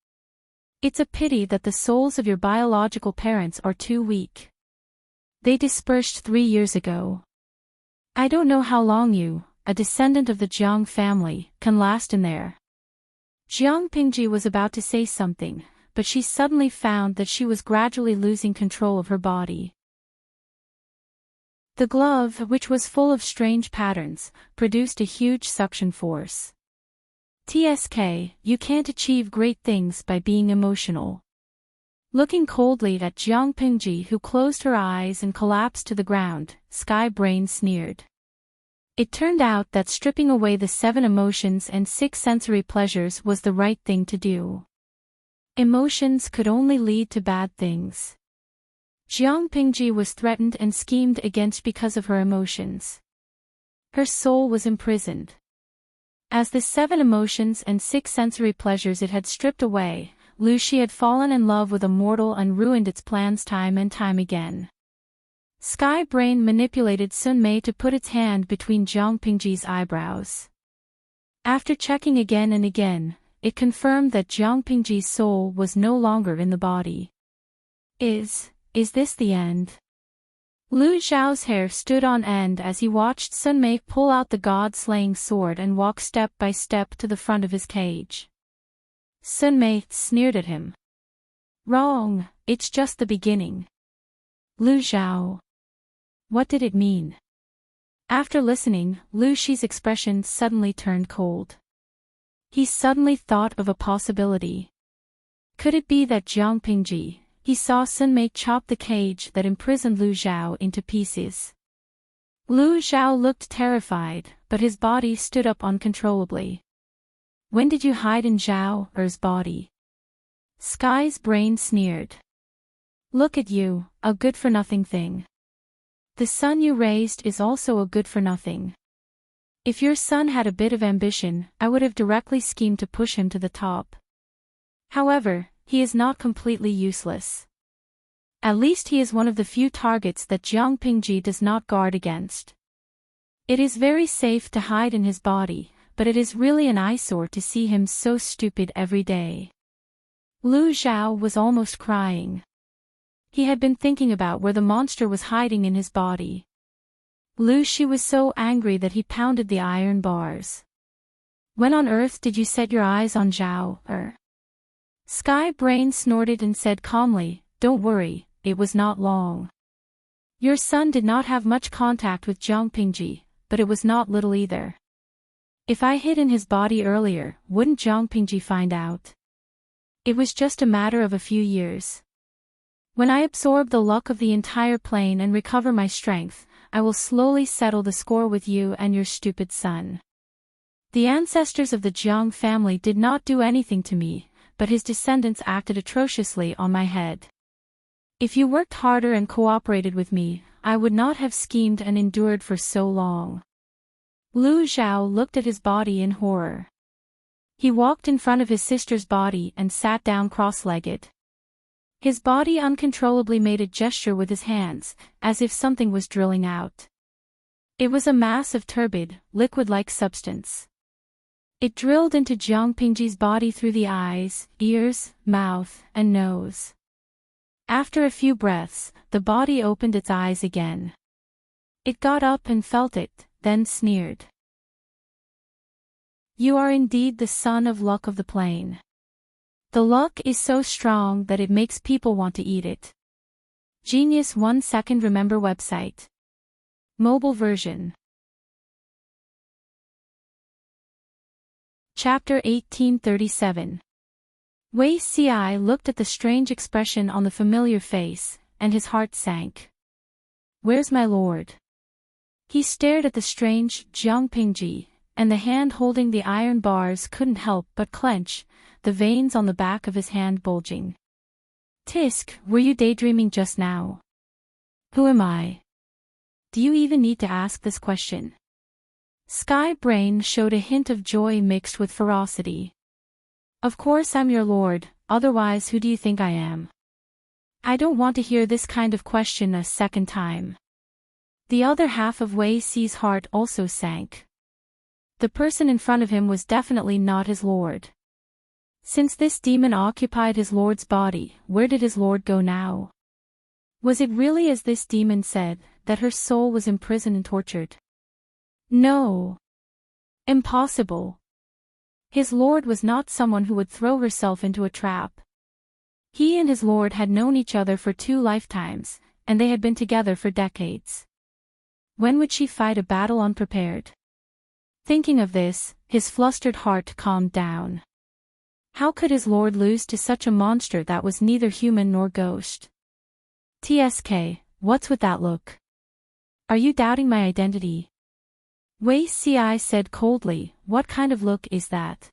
It's a pity that the souls of your biological parents are too weak. They dispersed 3 years ago. I don't know how long you, a descendant of the Jiang family, can last in there. Jiang Pingji was about to say something, but she suddenly found that she was gradually losing control of her body. The glove, which was full of strange patterns, produced a huge suction force. TSK, you can't achieve great things by being emotional. Looking coldly at Jiang Pingji, who closed her eyes and collapsed to the ground, Sky Brain sneered. It turned out that stripping away the 7 emotions and 6 sensory pleasures was the right thing to do. Emotions could only lead to bad things. Jiang Pingji was threatened and schemed against because of her emotions. Her soul was imprisoned. As the 7 emotions and 6 sensory pleasures it had stripped away, Lu Shi had fallen in love with a mortal and ruined its plans time and time again. Sky Brain manipulated Sun Mei to put its hand between Jiang Pingji's eyebrows. After checking again and again, it confirmed that Jiang Pingji's soul was no longer in the body. Is this the end? Lu Zhao's hair stood on end as he watched Sun Mei pull out the god-slaying sword and walk step by step to the front of his cage. Sun Mei sneered at him. Wrong, it's just the beginning. Lu Zhao. What did it mean? After listening, Lu Shi's expression suddenly turned cold. He suddenly thought of a possibility. Could it be that Jiang Pingji, he saw Sun Mei chop the cage that imprisoned Lu Zhao into pieces. Lu Zhao looked terrified, but his body stood up uncontrollably. When did you hide in Zhao Er's body? Sky's Brain sneered. Look at you, a good-for-nothing thing. The son you raised is also a good-for-nothing. If your son had a bit of ambition, I would have directly schemed to push him to the top. However, he is not completely useless. At least he is one of the few targets that Jiang Pingji does not guard against. It is very safe to hide in his body, but it is really an eyesore to see him so stupid every day. Lu Zhao was almost crying. He had been thinking about where the monster was hiding in his body. Lu Shi was so angry that he pounded the iron bars. When on earth did you set your eyes on Zhao Er? Sky Brain snorted and said calmly, don't worry, it was not long. Your son did not have much contact with Jiang Pingji, but it was not little either. If I hid in his body earlier, wouldn't Jiang Pingji find out? It was just a matter of a few years. When I absorb the luck of the entire plane and recover my strength, I will slowly settle the score with you and your stupid son. The ancestors of the Jiang family did not do anything to me, but his descendants acted atrociously on my head. If you worked harder and cooperated with me, I would not have schemed and endured for so long. Lu Zhao looked at his body in horror. He walked in front of his sister's body and sat down cross-legged. His body uncontrollably made a gesture with his hands, as if something was drilling out. It was a mass of turbid, liquid-like substance. It drilled into Jiang Pingji's body through the eyes, ears, mouth, and nose. After a few breaths, the body opened its eyes again. It got up and felt it, then sneered. You are indeed the son of luck of the plain. The luck is so strong that it makes people want to eat it. Genius 1 second remember website. Mobile version. Chapter 1837. Wei Ci looked at the strange expression on the familiar face, and his heart sank. Where's my lord? He stared at the strange Jiang Pingji, and the hand holding the iron bars couldn't help but clench, the veins on the back of his hand bulging. Tisk, were you daydreaming just now? Who am I? Do you even need to ask this question? Sky Brain showed a hint of joy mixed with ferocity. Of course I'm your lord, otherwise who do you think I am? I don't want to hear this kind of question a second time. The other half of Wei Ci's heart also sank. The person in front of him was definitely not his lord. Since this demon occupied his lord's body, where did his lord go now? Was it really as this demon said, that her soul was imprisoned and tortured? No. Impossible. His lord was not someone who would throw herself into a trap. He and his lord had known each other for 2 lifetimes, and they had been together for decades. When would she fight a battle unprepared? Thinking of this, his flustered heart calmed down. How could his lord lose to such a monster that was neither human nor ghost? TSK, what's with that look? Are you doubting my identity? Wei Ci said coldly, what kind of look is that?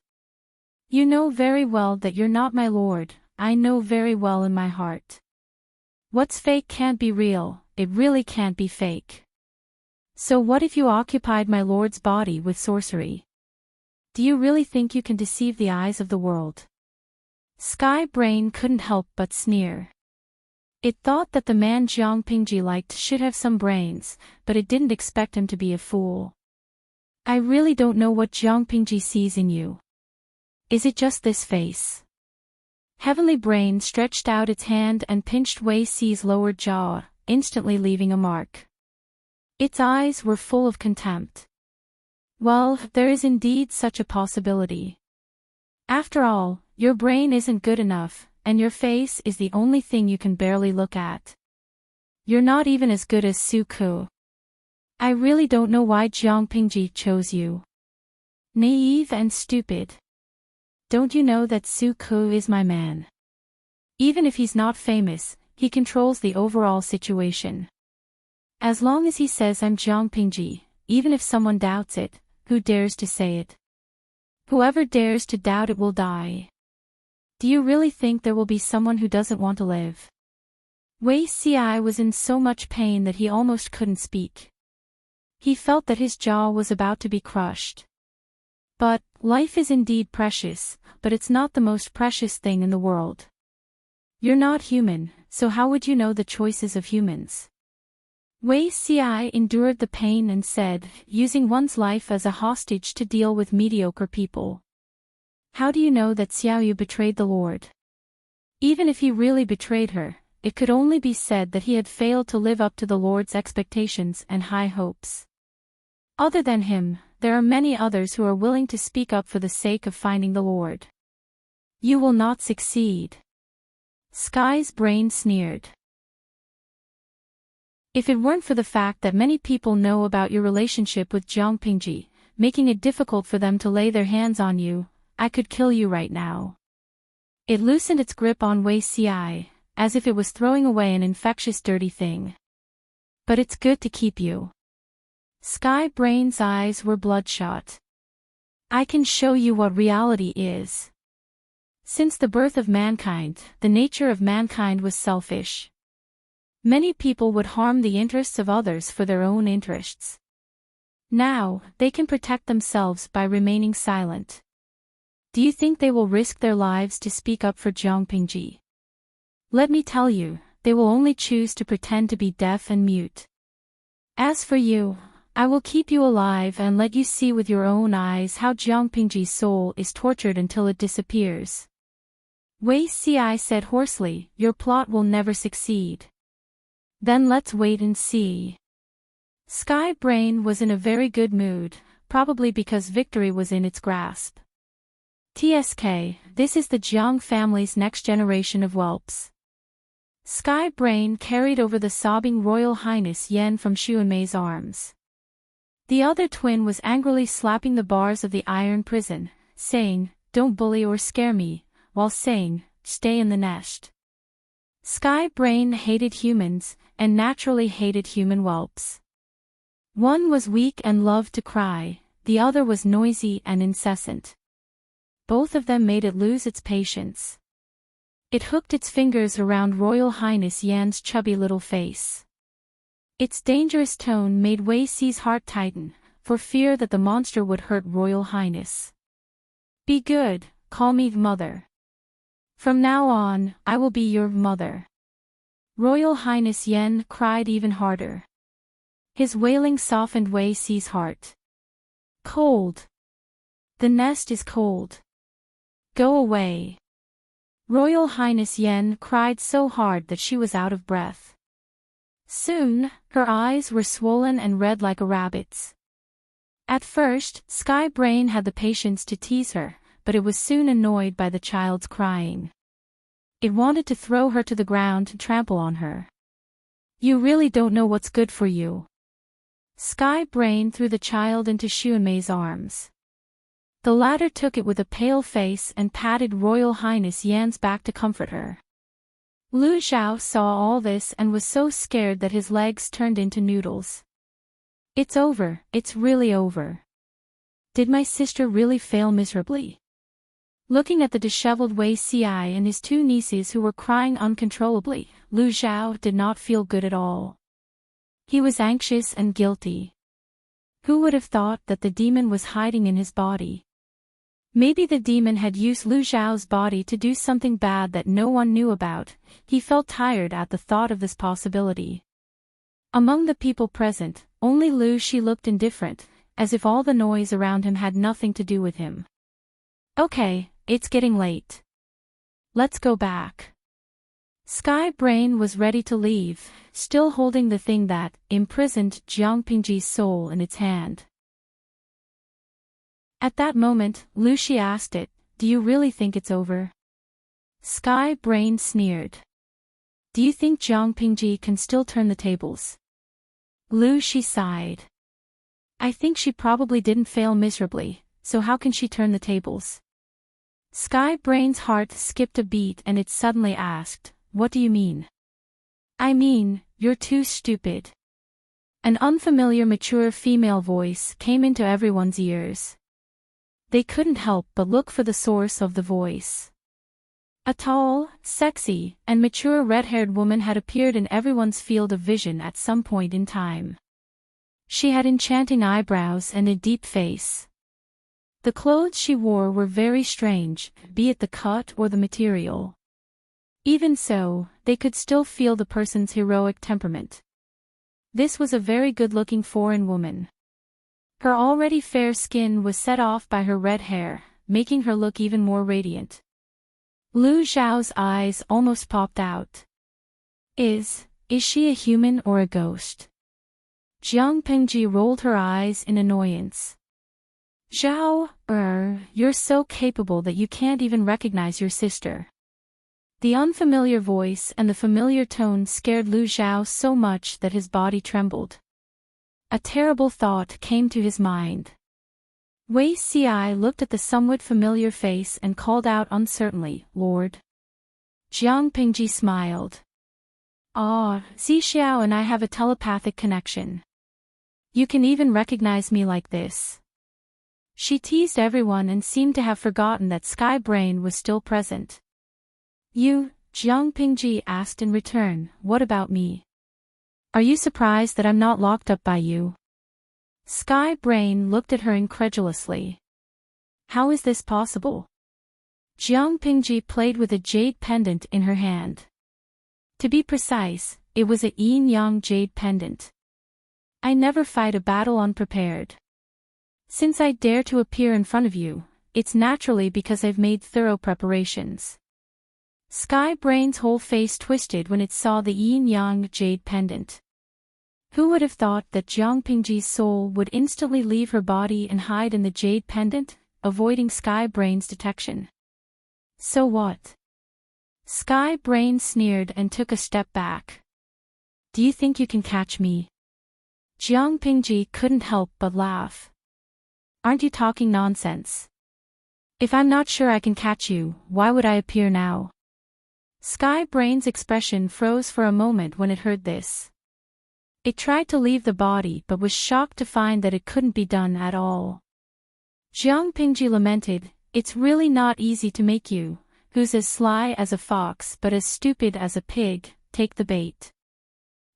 You know very well that you're not my lord, I know very well in my heart. What's fake can't be real, it really can't be fake. So what if you occupied my lord's body with sorcery? Do you really think you can deceive the eyes of the world? Sky Brain couldn't help but sneer. It thought that the man Jiang Pingji liked should have some brains, but it didn't expect him to be a fool. I really don't know what Jiang Pingji sees in you. Is it just this face? Heavenly Brain stretched out its hand and pinched Wei Ci's lower jaw, instantly leaving a mark. Its eyes were full of contempt. Well, there is indeed such a possibility. After all, your brain isn't good enough, and your face is the only thing you can barely look at. You're not even as good as Su Ku. I really don't know why Jiang Pingji chose you. Naive and stupid. Don't you know that Su Ku is my man? Even if he's not famous, he controls the overall situation. As long as he says I'm Jiang Pingji, even if someone doubts it, who dares to say it? Whoever dares to doubt it will die. Do you really think there will be someone who doesn't want to live? Wei Ci was in so much pain that he almost couldn't speak. He felt that his jaw was about to be crushed. But, life is indeed precious, but it's not the most precious thing in the world. You're not human, so how would you know the choices of humans? Wei Ci endured the pain and said, using one's life as a hostage to deal with mediocre people. How do you know that Xiaoyu betrayed the Lord? Even if he really betrayed her, it could only be said that he had failed to live up to the Lord's expectations and high hopes. Other than him, there are many others who are willing to speak up for the sake of finding the Lord. You will not succeed. Sky's Brain sneered. If it weren't for the fact that many people know about your relationship with Jiang Pingji, making it difficult for them to lay their hands on you, I could kill you right now. It loosened its grip on Wei Ci, as if it was throwing away an infectious dirty thing. But it's good to keep you. Sky Brain's eyes were bloodshot. I can show you what reality is. Since the birth of mankind, the nature of mankind was selfish. Many people would harm the interests of others for their own interests. Now, they can protect themselves by remaining silent. Do you think they will risk their lives to speak up for Jiang Pingji? Let me tell you, they will only choose to pretend to be deaf and mute. As for you, I will keep you alive and let you see with your own eyes how Jiang Pingji's soul is tortured until it disappears. Wei Ci said hoarsely, your plot will never succeed. Then let's wait and see. Sky Brain was in a very good mood, probably because victory was in its grasp. TSK, this is the Jiang family's next generation of whelps. Sky Brain carried over the sobbing Royal Highness Yan from Xuanmei's arms. The other twin was angrily slapping the bars of the iron prison, saying, don't bully or scare me, while saying, stay in the nest. Sky Brain hated humans, and naturally hated human whelps. One was weak and loved to cry, the other was noisy and incessant. Both of them made it lose its patience. It hooked its fingers around Royal Highness Yan's chubby little face. Its dangerous tone made Wei Ci's heart tighten, for fear that the monster would hurt Royal Highness. Be good, call me mother. From now on, I will be your mother. Royal Highness Yan cried even harder. His wailing softened Wei Ci's heart. Cold. The nest is cold. Go away. Royal Highness Yan cried so hard that she was out of breath. Soon, her eyes were swollen and red like a rabbit's. At first, Sky Brain had the patience to tease her, but it was soon annoyed by the child's crying. It wanted to throw her to the ground and trample on her. You really don't know what's good for you. Sky Brain threw the child into Xuanmei's arms. The latter took it with a pale face and patted Royal Highness Yan's back to comfort her. Lu Xiao saw all this and was so scared that his legs turned into noodles. It's over, it's really over. Did my sister really fail miserably? Looking at the disheveled Wei Ci and his two nieces who were crying uncontrollably, Lu Xiao did not feel good at all. He was anxious and guilty. Who would have thought that the demon was hiding in his body? Maybe the demon had used Lu Xiao's body to do something bad that no one knew about. He felt tired at the thought of this possibility. Among the people present, only Lu Xi looked indifferent, as if all the noise around him had nothing to do with him. Okay, it's getting late. Let's go back. Sky Brain was ready to leave, still holding the thing that imprisoned Jiang Pingji's soul in its hand. At that moment, Lu Xi asked it, do you really think it's over? Sky Brain sneered. Do you think Jiang Pingji can still turn the tables? Lu Xi sighed. I think she probably didn't fail miserably, so how can she turn the tables? Sky Brain's heart skipped a beat and it suddenly asked, what do you mean? I mean, you're too stupid. An unfamiliar mature female voice came into everyone's ears. They couldn't help but look for the source of the voice. A tall, sexy, and mature red-haired woman had appeared in everyone's field of vision at some point in time. She had enchanting eyebrows and a deep face. The clothes she wore were very strange, be it the cut or the material. Even so, they could still feel the person's heroic temperament. This was a very good-looking foreign woman. Her already fair skin was set off by her red hair, making her look even more radiant. Lu Xiao's eyes almost popped out. Is she a human or a ghost? Jiang Pingji rolled her eyes in annoyance. Zhao, you're so capable that you can't even recognize your sister. The unfamiliar voice and the familiar tone scared Lu Xiao so much that his body trembled. A terrible thought came to his mind. Wei Ci looked at the somewhat familiar face and called out uncertainly, Lord. Jiang Pingji smiled. Xi Xiao and I have a telepathic connection. You can even recognize me like this. She teased everyone and seemed to have forgotten that Sky Brain was still present. You, Jiang Pingji asked in return, what about me? Are you surprised that I'm not locked up by you? Sky Brain looked at her incredulously. How is this possible? Jiang Pingji played with a jade pendant in her hand. To be precise, it was a yin-yang jade pendant. I never fight a battle unprepared. Since I dare to appear in front of you, it's naturally because I've made thorough preparations. Sky Brain's whole face twisted when it saw the yin-yang jade pendant. Who would have thought that Jiang Pingji's soul would instantly leave her body and hide in the jade pendant, avoiding Sky Brain's detection? So what? Sky Brain sneered and took a step back. Do you think you can catch me? Jiang Pingji couldn't help but laugh. Aren't you talking nonsense? If I'm not sure I can catch you, why would I appear now? Sky Brain's expression froze for a moment when it heard this. It tried to leave the body but was shocked to find that it couldn't be done at all. Jiang Pingji lamented, it's really not easy to make you, who's as sly as a fox but as stupid as a pig, take the bait.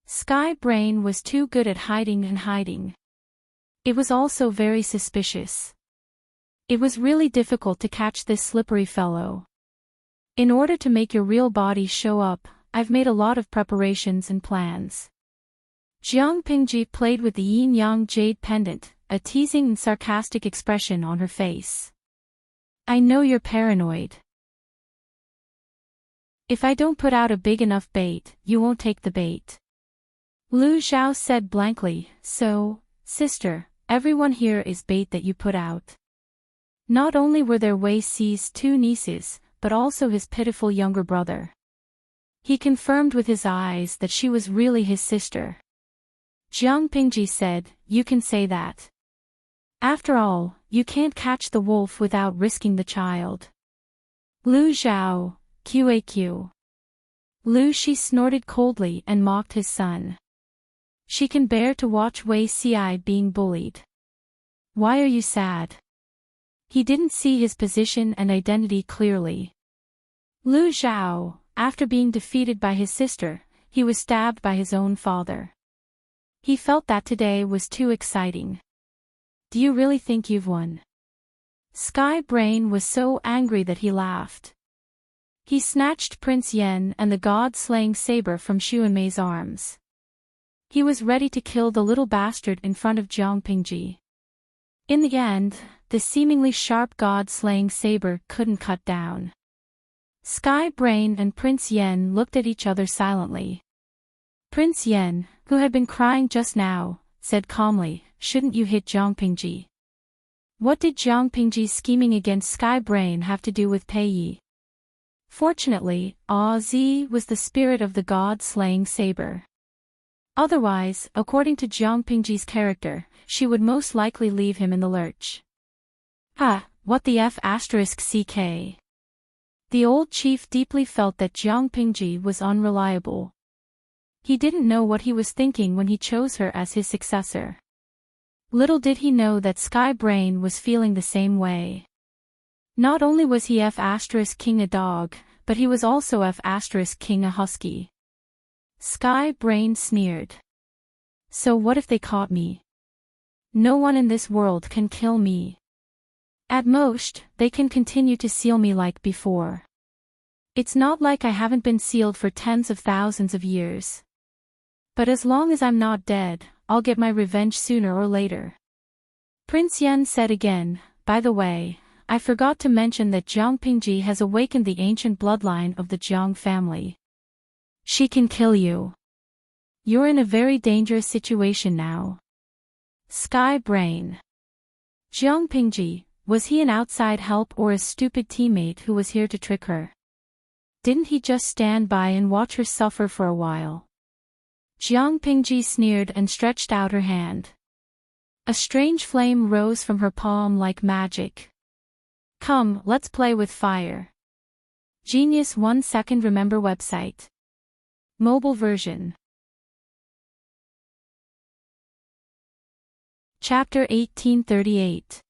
Sky Brain was too good at hiding and hiding. It was also very suspicious. It was really difficult to catch this slippery fellow. In order to make your real body show up, I've made a lot of preparations and plans. Jiang Pingji played with the yin-yang jade pendant, a teasing and sarcastic expression on her face. I know you're paranoid. If I don't put out a big enough bait, you won't take the bait. Lu Zhao said blankly, so, sister, everyone here is bait that you put out. Not only were there Wei Si's two nieces, but also his pitiful younger brother. He confirmed with his eyes that she was really his sister. Jiang Pingji said, you can say that. After all, you can't catch the wolf without risking the child. Lu Zhao, QAQ. Lu Shi snorted coldly and mocked his son. She can bear to watch Wei Si being bullied. Why are you sad? He didn't see his position and identity clearly. Lu Zhao, after being defeated by his sister, he was stabbed by his own father. He felt that today was too exciting. Do you really think you've won? Sky Brain was so angry that he laughed. He snatched Prince Yen and the god-slaying saber from Xuanmei's arms. He was ready to kill the little bastard in front of Jiang Pingji. In the end, the seemingly sharp god-slaying saber couldn't cut down. Sky Brain and Prince Yen looked at each other silently. Prince Yen, who had been crying just now, said calmly, shouldn't you hit Jiang Pingji? What did Jiang Pingji's scheming against Sky Brain have to do with Pei Yi? Fortunately, Zi was the spirit of the god-slaying saber. Otherwise, according to Jiang Pingji's character, she would most likely leave him in the lurch. What the F***ck? The old chief deeply felt that Jiang Pingji was unreliable. He didn't know what he was thinking when he chose her as his successor. Little did he know that Sky Brain was feeling the same way. Not only was he F***king a dog, but he was also F***king a husky. Sky Brain sneered. So what if they caught me? No one in this world can kill me. At most, they can continue to seal me like before. It's not like I haven't been sealed for tens of thousands of years. But as long as I'm not dead, I'll get my revenge sooner or later. Prince Yen said again, by the way, I forgot to mention that Jiang Pingji has awakened the ancient bloodline of the Jiang family. She can kill you. You're in a very dangerous situation now. Sky Brain. Jiang Pingji, was he an outside help or a stupid teammate who was here to trick her? Didn't he just stand by and watch her suffer for a while? Jiang Pingji sneered and stretched out her hand. A strange flame rose from her palm like magic. Come, let's play with fire. Genius 1 second remember website. Mobile version. Chapter 1838.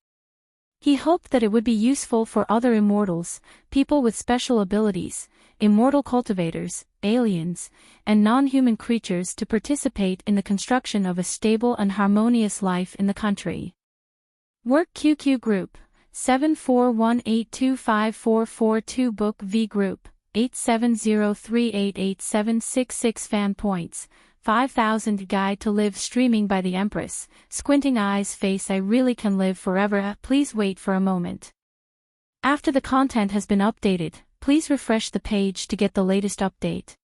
He hoped that it would be useful for other immortals, people with special abilities, immortal cultivators, aliens, and non-human creatures to participate in the construction of a stable and harmonious life in the country. Work QQ Group, 741825442 Book V Group, 8703887666 Fan Points, 5000 Guide to Live Streaming by the Empress, Squinting Eyes Face I really can live forever. Please wait for a moment. After the content has been updated, please refresh the page to get the latest update.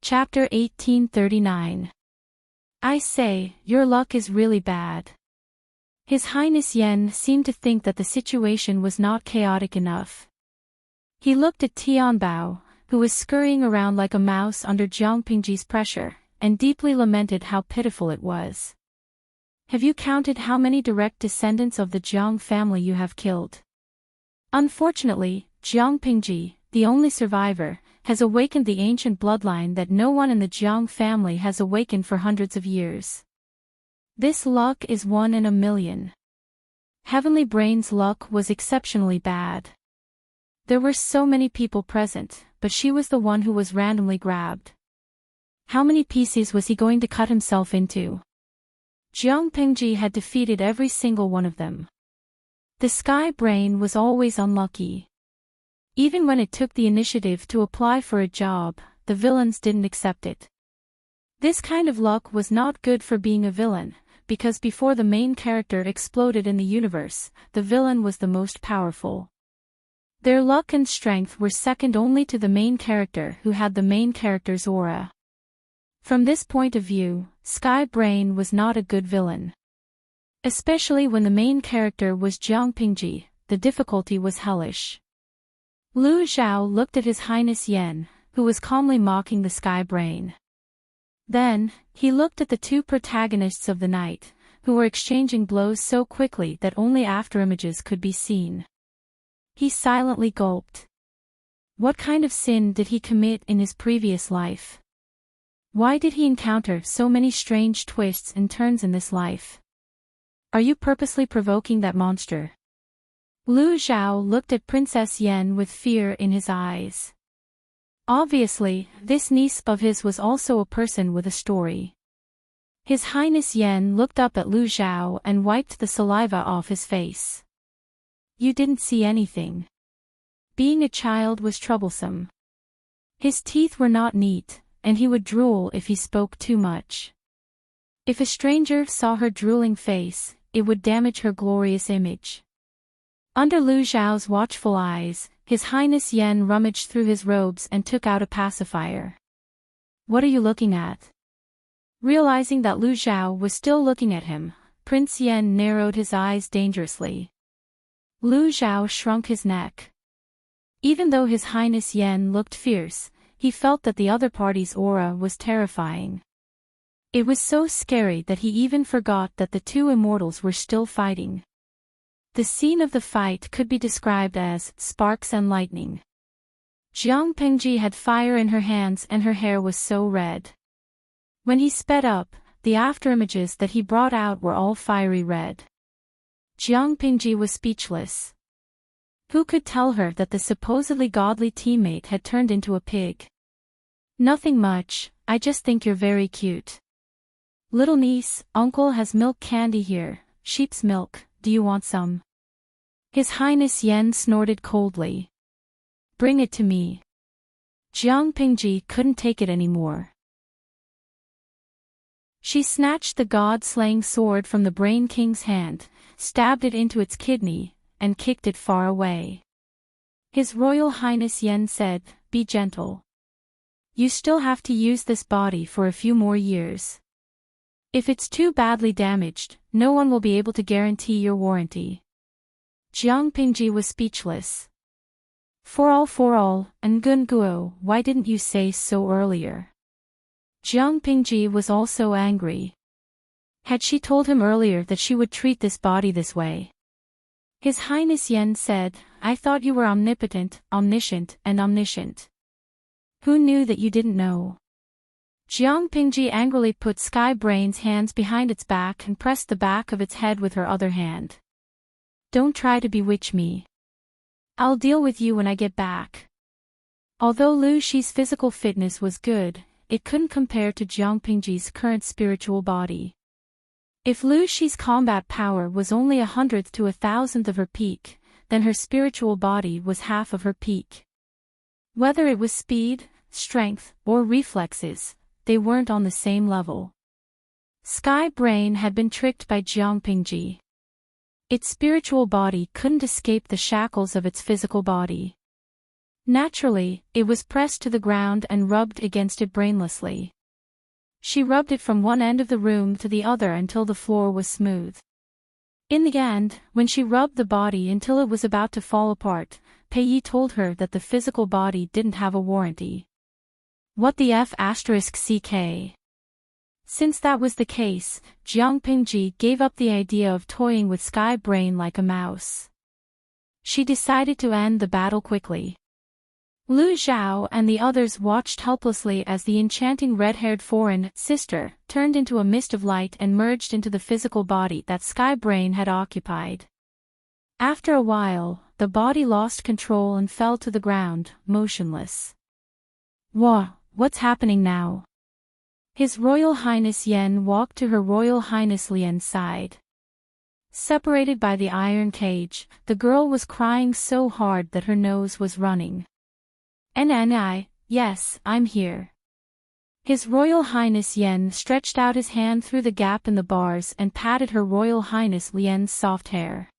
Chapter 1839. I say, your luck is really bad. His Highness Yen seemed to think that the situation was not chaotic enough. He looked at Tianbao, who was scurrying around like a mouse under Jiang Pingji's pressure, and deeply lamented how pitiful it was. Have you counted how many direct descendants of the Jiang family you have killed? Unfortunately, Jiang Pingji, the only survivor, has awakened the ancient bloodline that no one in the Jiang family has awakened for hundreds of years. This luck is 1 in a million. Heavenly Brain's luck was exceptionally bad. There were so many people present, but she was the one who was randomly grabbed. How many pieces was he going to cut himself into? Jiang Pingji had defeated every single one of them. The Sky Brain was always unlucky. Even when it took the initiative to apply for a job, the villains didn't accept it. This kind of luck was not good for being a villain, because before the main character exploded in the universe, the villain was the most powerful. Their luck and strength were second only to the main character who had the main character's aura. From this point of view, Sky Brain was not a good villain. Especially when the main character was Jiang Pingji, the difficulty was hellish. Lu Zhao looked at His Highness Yen, who was calmly mocking the Sky Brain. Then, he looked at the two protagonists of the night, who were exchanging blows so quickly that only afterimages could be seen. He silently gulped. What kind of sin did he commit in his previous life? Why did he encounter so many strange twists and turns in this life? Are you purposely provoking that monster? Lu Zhao looked at Princess Yen with fear in his eyes. Obviously, this niece of his was also a person with a story. His Highness Yen looked up at Lu Zhao and wiped the saliva off his face. You didn't see anything. Being a child was troublesome. His teeth were not neat, and he would drool if he spoke too much. If a stranger saw her drooling face, it would damage her glorious image. Under Lu Zhao's watchful eyes, His Highness Yen rummaged through his robes and took out a pacifier. What are you looking at? Realizing that Lu Zhao was still looking at him, Prince Yen narrowed his eyes dangerously. Lu Zhao shrunk his neck. Even though His Highness Yen looked fierce, he felt that the other party's aura was terrifying. It was so scary that he even forgot that the two immortals were still fighting. The scene of the fight could be described as sparks and lightning. Jiang Pingji had fire in her hands and her hair was so red. When he sped up, the afterimages that he brought out were all fiery red. Jiang Pingji was speechless. Who could tell her that the supposedly godly teammate had turned into a pig? Nothing much, I just think you're very cute. Little niece, uncle has milk candy here, sheep's milk, do you want some? His Highness Yen snorted coldly. Bring it to me. Jiang Pingji couldn't take it anymore. She snatched the god-slaying sword from the Brain King's hand, stabbed it into its kidney, and kicked it far away. His Royal Highness Yen said, "Be gentle. You still have to use this body for a few more years. If it's too badly damaged, no one will be able to guarantee your warranty." Jiang Pingji was speechless. For all, Ngun Guo, why didn't you say so earlier? Jiang Pingji was also angry. Had she told him earlier that she would treat this body this way? His Highness Yen said, I thought you were omnipotent, omniscient, and omniscient. Who knew that you didn't know? Jiang Pingji angrily put Sky Brain's hands behind its back and pressed the back of its head with her other hand. Don't try to bewitch me. I'll deal with you when I get back. Although Lu Shi's physical fitness was good, it couldn't compare to Jiang Pingji's current spiritual body. If Lu Shi's combat power was only 100th to 1,000th of her peak, then her spiritual body was half of her peak. Whether it was speed, strength, or reflexes, they weren't on the same level. Sky Brain had been tricked by Jiang Pingji. Its spiritual body couldn't escape the shackles of its physical body. Naturally, it was pressed to the ground and rubbed against it brainlessly. She rubbed it from one end of the room to the other until the floor was smooth. In the end, when she rubbed the body until it was about to fall apart, Pei Yi told her that the physical body didn't have a warranty. What the F***ck? Since that was the case, Jiang Pingji gave up the idea of toying with Sky Brain like a mouse. She decided to end the battle quickly. Lu Zhao and the others watched helplessly as the enchanting red-haired foreign sister turned into a mist of light and merged into the physical body that Sky Brain had occupied. After a while, the body lost control and fell to the ground, motionless. What's happening now? His Royal Highness Yen walked to Her Royal Highness Lian's side. Separated by the iron cage, the girl was crying so hard that her nose was running. Yes, I'm here. His Royal Highness Yen stretched out his hand through the gap in the bars and patted Her Royal Highness Lian's soft hair.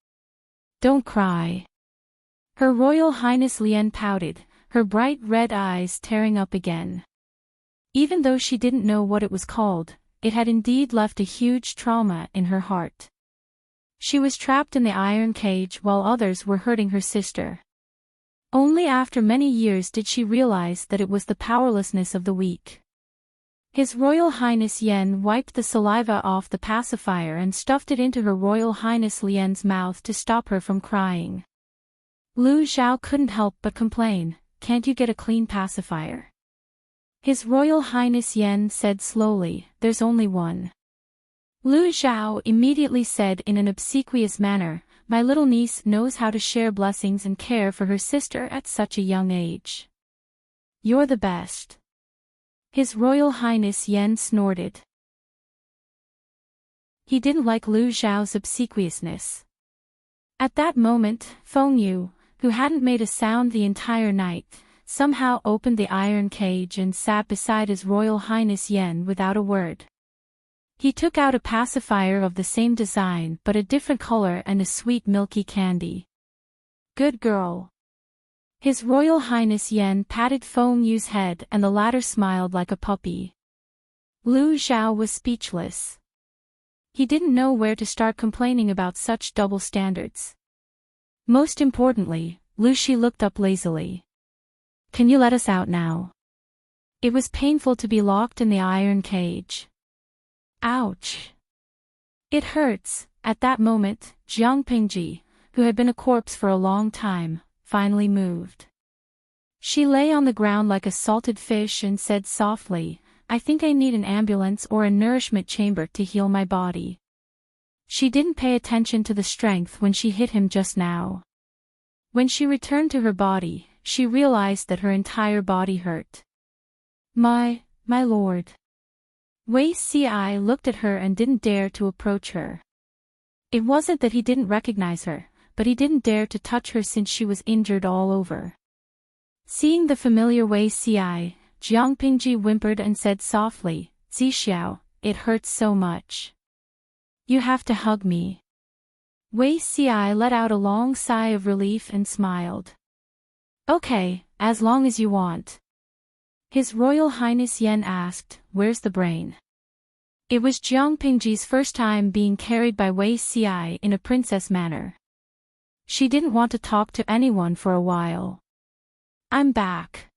Don't cry. Her Royal Highness Lian pouted, her bright red eyes tearing up again. Even though she didn't know what it was called, it had indeed left a huge trauma in her heart. She was trapped in the iron cage while others were hurting her sister. Only after many years did she realize that it was the powerlessness of the weak. His Royal Highness Yen wiped the saliva off the pacifier and stuffed it into Her Royal Highness Lian's mouth to stop her from crying. Lu Zhao couldn't help but complain, "Can't you get a clean pacifier?" His Royal Highness Yen said slowly, "There's only one." Lu Zhao immediately said in an obsequious manner, "My little niece knows how to share blessings and care for her sister at such a young age. You're the best." His Royal Highness Yen snorted. He didn't like Lu Zhao's obsequiousness. At that moment, Feng Yu, who hadn't made a sound the entire night, somehow opened the iron cage and sat beside His Royal Highness Yen without a word. He took out a pacifier of the same design but a different color and a sweet milky candy. "Good girl." His Royal Highness Yen patted Feng Yu's head and the latter smiled like a puppy. Lu Zhao was speechless. He didn't know where to start complaining about such double standards. Most importantly, Lu Shi looked up lazily. "Can you let us out now?" It was painful to be locked in the iron cage. Ouch. It hurts. At that moment, Jiang Pingji, who had been a corpse for a long time, finally moved. She lay on the ground like a salted fish and said softly, "I think I need an ambulance or a nourishment chamber to heal my body." She didn't pay attention to the strength when she hit him just now. When she returned to her body, she realized that her entire body hurt. My lord." Wei Ci looked at her and didn't dare to approach her. It wasn't that he didn't recognize her, but he didn't dare to touch her since she was injured all over. Seeing the familiar Wei Ci, Jiang Pingji whimpered and said softly, "Zixiao, it hurts so much. You have to hug me." Wei Ci let out a long sigh of relief and smiled. "Okay, as long as you want." His Royal Highness Yen asked, "Where's the brain?" It was Jiang Pingji's first time being carried by Wei Ci in a princess manner. She didn't want to talk to anyone for a while. "I'm back.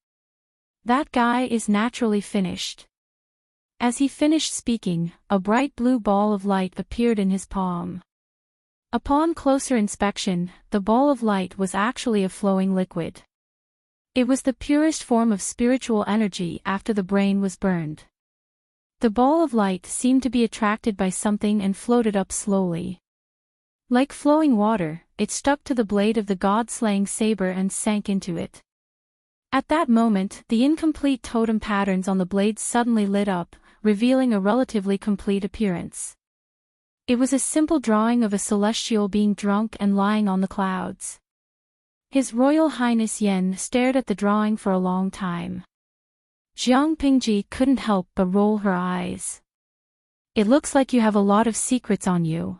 That guy is naturally finished." As he finished speaking, a bright blue ball of light appeared in his palm. Upon closer inspection, the ball of light was actually a flowing liquid. It was the purest form of spiritual energy after the brain was burned. The ball of light seemed to be attracted by something and floated up slowly. Like flowing water, it stuck to the blade of the god-slaying saber and sank into it. At that moment, the incomplete totem patterns on the blade suddenly lit up, revealing a relatively complete appearance. It was a simple drawing of a celestial being drunk and lying on the clouds. His Royal Highness Yen stared at the drawing for a long time. Jiang Pingji couldn't help but roll her eyes. It looks like you have a lot of secrets on you.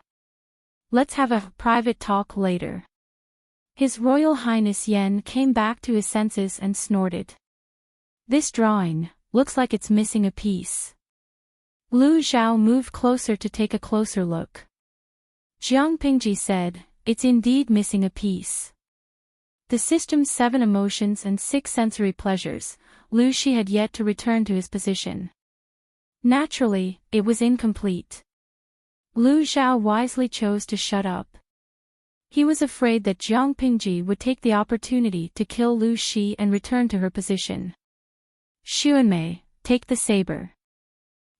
Let's have a private talk later. His Royal Highness Yen came back to his senses and snorted. This drawing looks like it's missing a piece. Lu Zhao moved closer to take a closer look. Jiang Pingji said, it's indeed missing a piece. The system's 7 emotions and 6 sensory pleasures, Lu Shi had yet to return to his position. Naturally, it was incomplete. Lu Zhao wisely chose to shut up. He was afraid that Jiang Pingji would take the opportunity to kill Lu Shi and return to her position. Xuanmei, take the saber.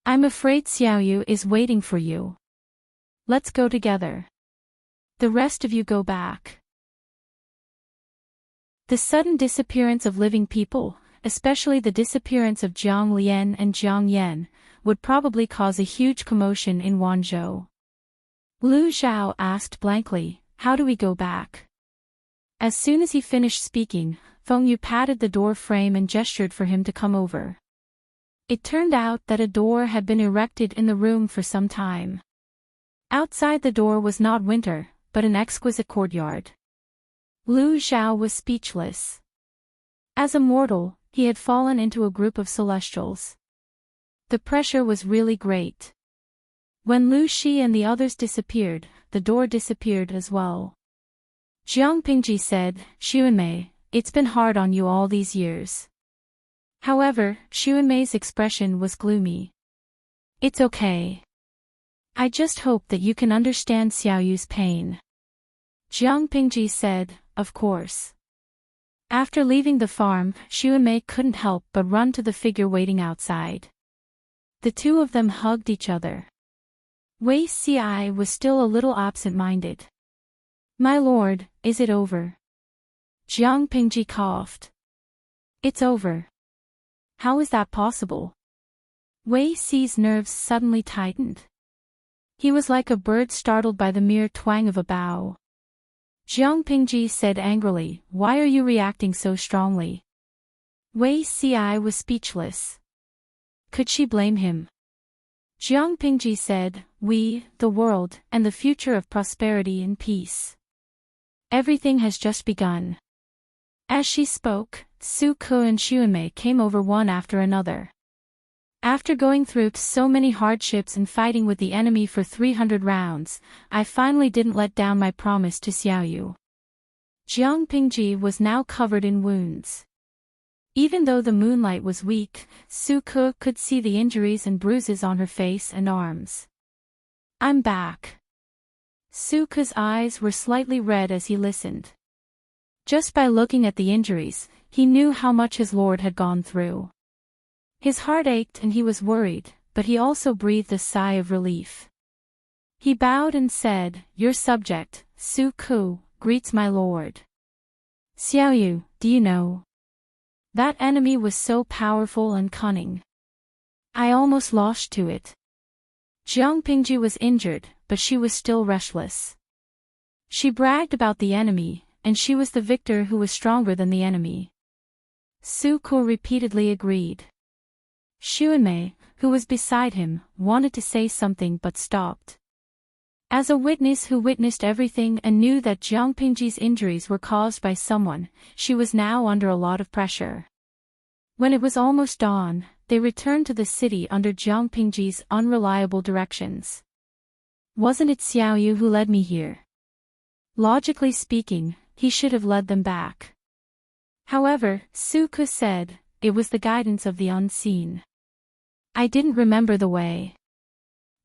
I'm afraid Xiaoyu is waiting for you. Let's go together. The rest of you go back. The sudden disappearance of living people, especially the disappearance of Jiang Lian and Jiang Yan, would probably cause a huge commotion in Wanzhou. Lu Zhao asked blankly, how do we go back? As soon as he finished speaking, Feng Yu patted the door frame and gestured for him to come over. It turned out that a door had been erected in the room for some time. Outside the door was not winter, but an exquisite courtyard. Lu Zhao was speechless. As a mortal, he had fallen into a group of celestials. The pressure was really great. When Lu Shi and the others disappeared, the door disappeared as well. Jiang Pingji said, Xuanmei, it's been hard on you all these years. However, Xuanmei's expression was gloomy. It's okay. I just hope that you can understand Xiaoyu's pain. Jiang Pingji said, of course. After leaving the farm, Xuanmei couldn't help but run to the figure waiting outside. The two of them hugged each other. Wei Ci was still a little absent-minded. My lord, is it over? Jiang Pingji coughed. It's over. How is that possible? Wei Ci's nerves suddenly tightened. He was like a bird startled by the mere twang of a bow. Jiang Pingji said angrily, why are you reacting so strongly? Wei Ci was speechless. Could she blame him? Jiang Pingji said, we, the world, and the future of prosperity and peace. Everything has just begun. As she spoke, Su Ke and Xuanmei came over one after another. After going through so many hardships and fighting with the enemy for 300 rounds, I finally didn't let down my promise to Xiaoyu. Jiang Pingji was now covered in wounds. Even though the moonlight was weak, Su Ke could see the injuries and bruises on her face and arms. I'm back. Su Ke's eyes were slightly red as he listened. Just by looking at the injuries, he knew how much his lord had gone through. His heart ached and he was worried, but he also breathed a sigh of relief. He bowed and said, your subject, Su Ke, greets my lord. Xiaoyu, do you know? That enemy was so powerful and cunning. I almost lost to it. Jiang Pingji was injured, but she was still restless. She bragged about the enemy, and she was the victor who was stronger than the enemy. Su Ke repeatedly agreed. Xuanmei, who was beside him, wanted to say something but stopped. As a witness who witnessed everything and knew that Jiang Pingji's injuries were caused by someone, she was now under a lot of pressure. When it was almost dawn, they returned to the city under Jiang Pingji's unreliable directions. Wasn't it Xiaoyu who led me here? Logically speaking, he should have led them back. However, Su Ke said, it was the guidance of the unseen. I didn't remember the way.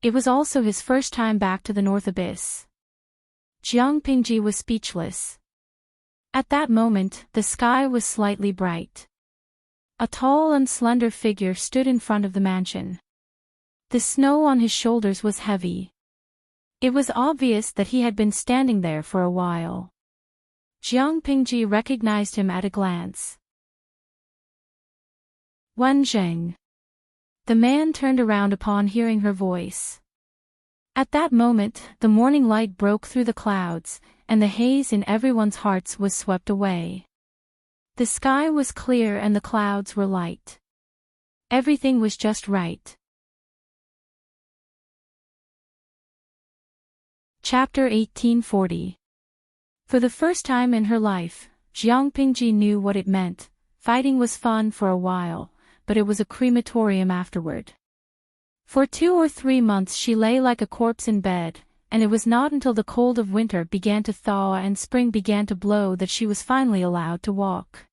It was also his first time back to the North Abyss. Jiang Pingji was speechless. At that moment, the sky was slightly bright. A tall and slender figure stood in front of the mansion. The snow on his shoulders was heavy. It was obvious that he had been standing there for a while. Jiang Pingji recognized him at a glance. Wenjing. The man turned around upon hearing her voice. At that moment, the morning light broke through the clouds, and the haze in everyone's hearts was swept away. The sky was clear and the clouds were light. Everything was just right. Chapter 1840. For the first time in her life, Jiang Pingji knew what it meant. Fighting was fun for a while, but it was a crematorium afterward. For 2 or 3 months she lay like a corpse in bed, and it was not until the cold of winter began to thaw and spring began to blow that she was finally allowed to walk.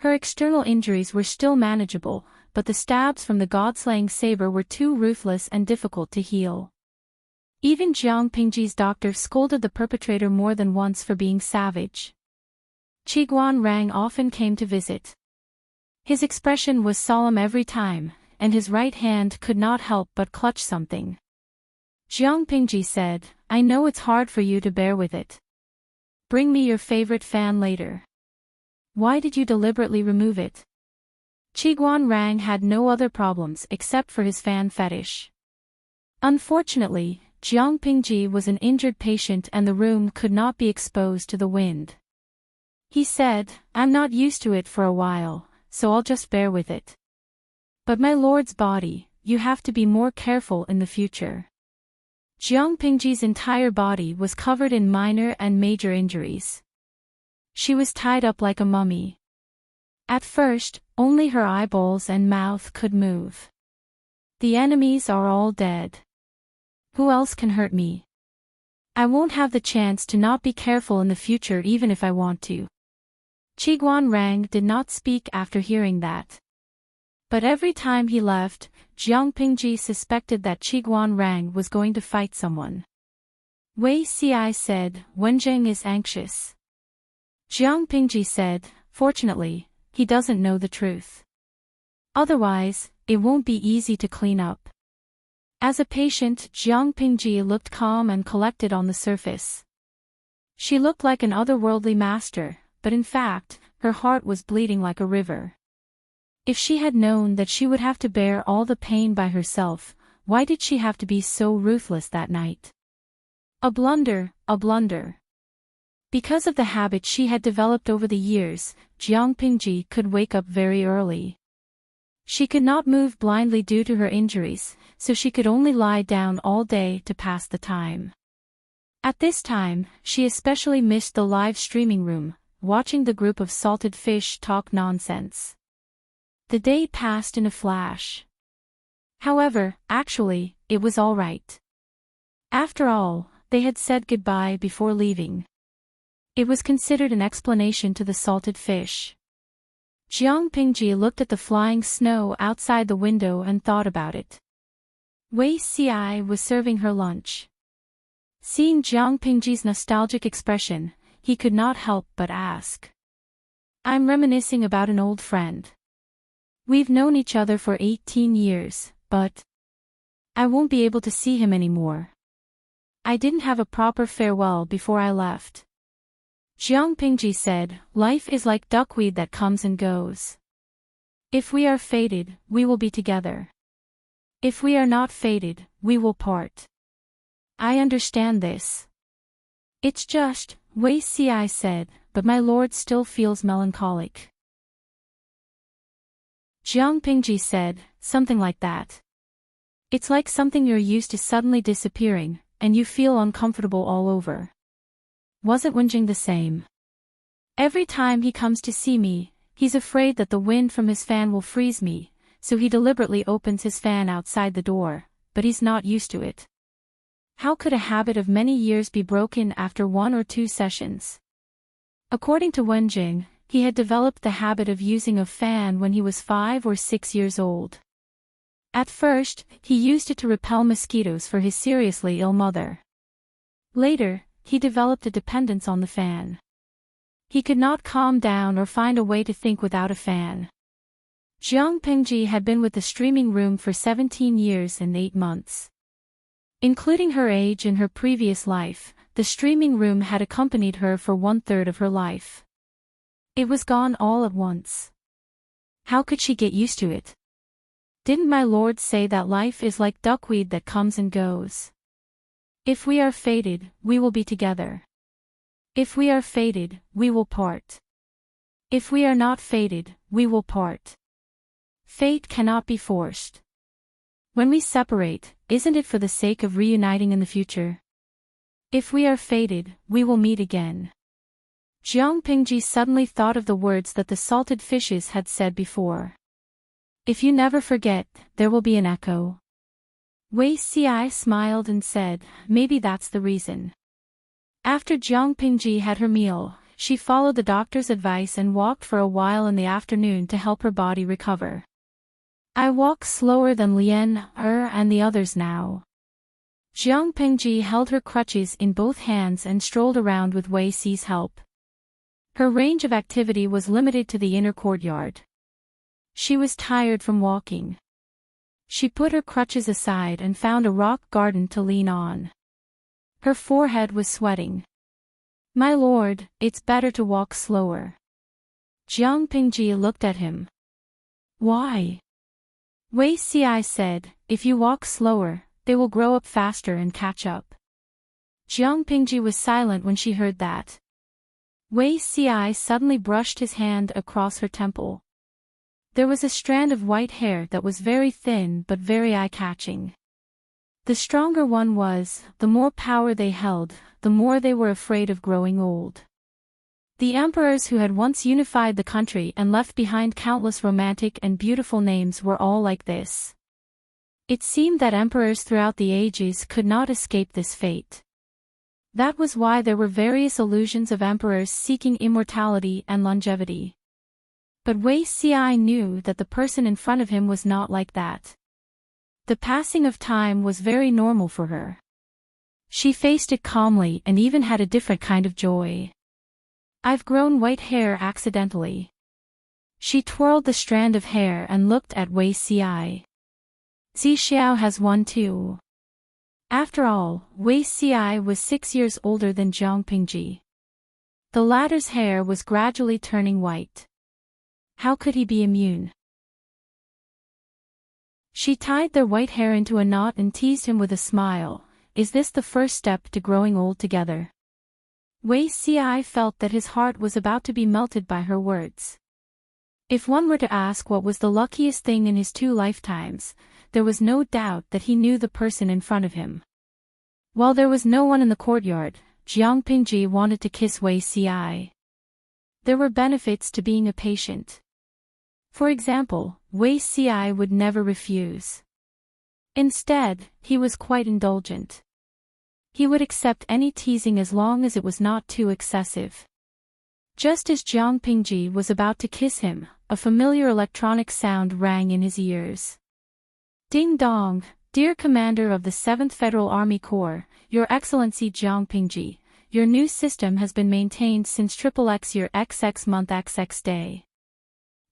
Her external injuries were still manageable, but the stabs from the god-slaying saber were too ruthless and difficult to heal. Even Jiang Pingji's doctor scolded the perpetrator more than once for being savage. Qiguan Rang often came to visit. His expression was solemn every time, and his right hand could not help but clutch something. Jiang Pingji said, "I know it's hard for you to bear with it. Bring me your favorite fan later." "Why did you deliberately remove it?" Qiguan Rang had no other problems except for his fan fetish. Unfortunately, Jiang Pingji was an injured patient and the room could not be exposed to the wind. He said, "I'm not used to it for a while, so I'll just bear with it. But my lord's body, you have to be more careful in the future." Jiang Pingji's entire body was covered in minor and major injuries. She was tied up like a mummy. At first, only her eyeballs and mouth could move. "The enemies are all dead. Who else can hurt me? I won't have the chance to not be careful in the future even if I want to." Qiguan Rang did not speak after hearing that. But every time he left, Jiang Pingji suspected that Qiguan Rang was going to fight someone. Wei Ci said, "Wenjing is anxious." Jiang Pingji said, "Fortunately, he doesn't know the truth. Otherwise, it won't be easy to clean up." As a patient, Jiang Pingji looked calm and collected on the surface. She looked like an otherworldly master, but in fact, her heart was bleeding like a river. If she had known that she would have to bear all the pain by herself, why did she have to be so ruthless that night? A blunder, a blunder. Because of the habit she had developed over the years, Jiang Pingji could wake up very early. She could not move blindly due to her injuries, so she could only lie down all day to pass the time. At this time, she especially missed the live streaming room, watching the group of salted fish talk nonsense. The day passed in a flash. However, actually, it was all right. After all, they had said goodbye before leaving. It was considered an explanation to the salted fish. Jiang Pingji looked at the flying snow outside the window and thought about it. Wei Ci was serving her lunch. Seeing Jiang Pingji's nostalgic expression, he could not help but ask. "I'm reminiscing about an old friend. We've known each other for 18 years, but I won't be able to see him anymore. I didn't have a proper farewell before I left." Jiang Pingji said, "Life is like duckweed that comes and goes. If we are fated, we will be together. If we are not fated, we will part. I understand this." "It's just," Wei Ci said, "but my lord still feels melancholic." Jiang Pingji said, "Something like that. It's like something you're used to suddenly disappearing, and you feel uncomfortable all over. Wasn't Wenjing the same? Every time he comes to see me, he's afraid that the wind from his fan will freeze me, so he deliberately opens his fan outside the door, but he's not used to it. How could a habit of many years be broken after 1 or 2 sessions?" According to Wenjing, he had developed the habit of using a fan when he was 5 or 6 years old. At first, he used it to repel mosquitoes for his seriously ill mother. Later, he developed a dependence on the fan. He could not calm down or find a way to think without a fan. Jiang Pingji had been with the streaming room for 17 years and 8 months. Including her age in her previous life, the streaming room had accompanied her for 1/3 of her life. It was gone all at once. How could she get used to it? Didn't my lord say that life is like duckweed that comes and goes? If we are fated, we will be together. If we are fated, we will part. If we are not fated, we will part. Fate cannot be forced. When we separate, isn't it for the sake of reuniting in the future? If we are fated, we will meet again. Jiang Pingji suddenly thought of the words that the salted fishes had said before. If you never forget, there will be an echo. Wei Xi smiled and said, maybe that's the reason. After Jiang Pingji had her meal, she followed the doctor's advice and walked for a while in the afternoon to help her body recover. I walk slower than Lian, and the others now. Jiang Pingji held her crutches in both hands and strolled around with Wei Xi's help. Her range of activity was limited to the inner courtyard. She was tired from walking. She put her crutches aside and found a rock garden to lean on. Her forehead was sweating. My lord, it's better to walk slower. Jiang Pingji looked at him. Why? Wei Xi said, if you walk slower, they will grow up faster and catch up. Jiang Pingji was silent when she heard that. Wei Xi suddenly brushed his hand across her temple. There was a strand of white hair that was very thin but very eye-catching. The stronger one was, the more power they held, the more they were afraid of growing old. The emperors who had once unified the country and left behind countless romantic and beautiful names were all like this. It seemed that emperors throughout the ages could not escape this fate. That was why there were various illusions of emperors seeking immortality and longevity. But Wei Xi knew that the person in front of him was not like that. The passing of time was very normal for her. She faced it calmly and even had a different kind of joy. I've grown white hair accidentally. She twirled the strand of hair and looked at Wei Xi. Zi Xiao has one too. After all, Wei Xi was 6 years older than Jiang Pingji. The latter's hair was gradually turning white. How could he be immune? She tied their white hair into a knot and teased him with a smile. Is this the first step to growing old together? Wei Xi felt that his heart was about to be melted by her words. If one were to ask what was the luckiest thing in his 2 lifetimes, there was no doubt that he knew the person in front of him. While there was no one in the courtyard, Jiang Pingji wanted to kiss Wei Xi. There were benefits to being a patient. For example, Wei Xi would never refuse. Instead, he was quite indulgent. He would accept any teasing as long as it was not too excessive. Just as Jiang Pingji was about to kiss him, a familiar electronic sound rang in his ears. Ding dong, dear Commander of the 7th Federal Army Corps, Your Excellency Jiang Pingji, your new system has been maintained since XXX year XX month XX day.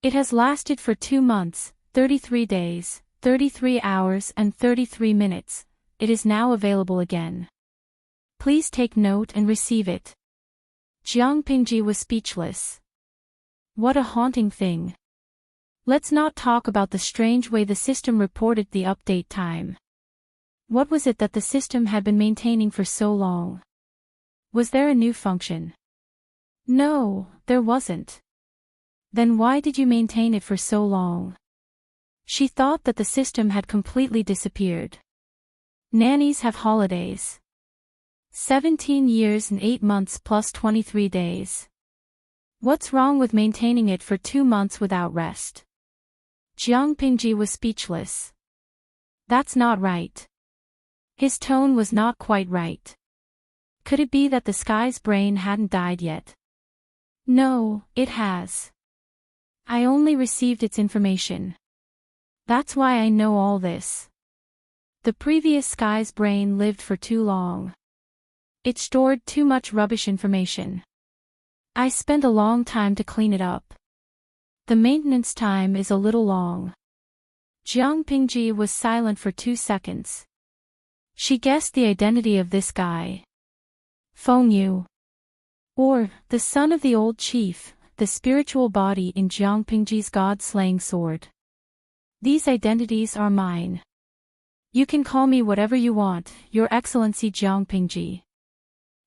It has lasted for 2 months, 33 days, 33 hours and 33 minutes. It is now available again. Please take note and receive it. Jiang Pingji was speechless. What a haunting thing. Let's not talk about the strange way the system reported the update time. What was it that the system had been maintaining for so long? Was there a new function? No, there wasn't. Then why did you maintain it for so long? She thought that the system had completely disappeared. Nannies have holidays. 17 years and 8 months plus 23 days. What's wrong with maintaining it for 2 months without rest? Jiang Pingji was speechless. That's not right. His tone was not quite right. Could it be that the sky's brain hadn't died yet? No, it has. I only received its information. That's why I know all this. The previous sky's brain lived for too long. It stored too much rubbish information. I spent a long time to clean it up. The maintenance time is a little long. Jiang Pingji was silent for 2 seconds. She guessed the identity of this guy. Feng Yu. Or, the son of the old chief, the spiritual body in Jiang Pingji's god-slaying sword. These identities are mine. You can call me whatever you want, Your Excellency Jiang Pingji.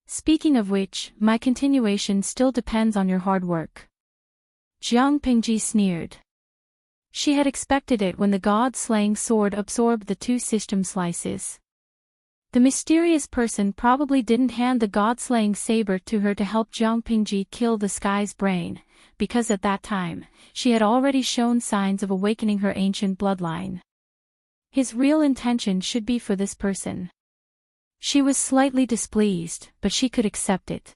Speaking of which, my continuation still depends on your hard work. Jiang Pingji sneered. She had expected it when the god-slaying sword absorbed the 2 system slices. The mysterious person probably didn't hand the god-slaying saber to her to help Jiang Pingji kill the sky's brain, because at that time, she had already shown signs of awakening her ancient bloodline. His real intention should be for this person. She was slightly displeased, but she could accept it.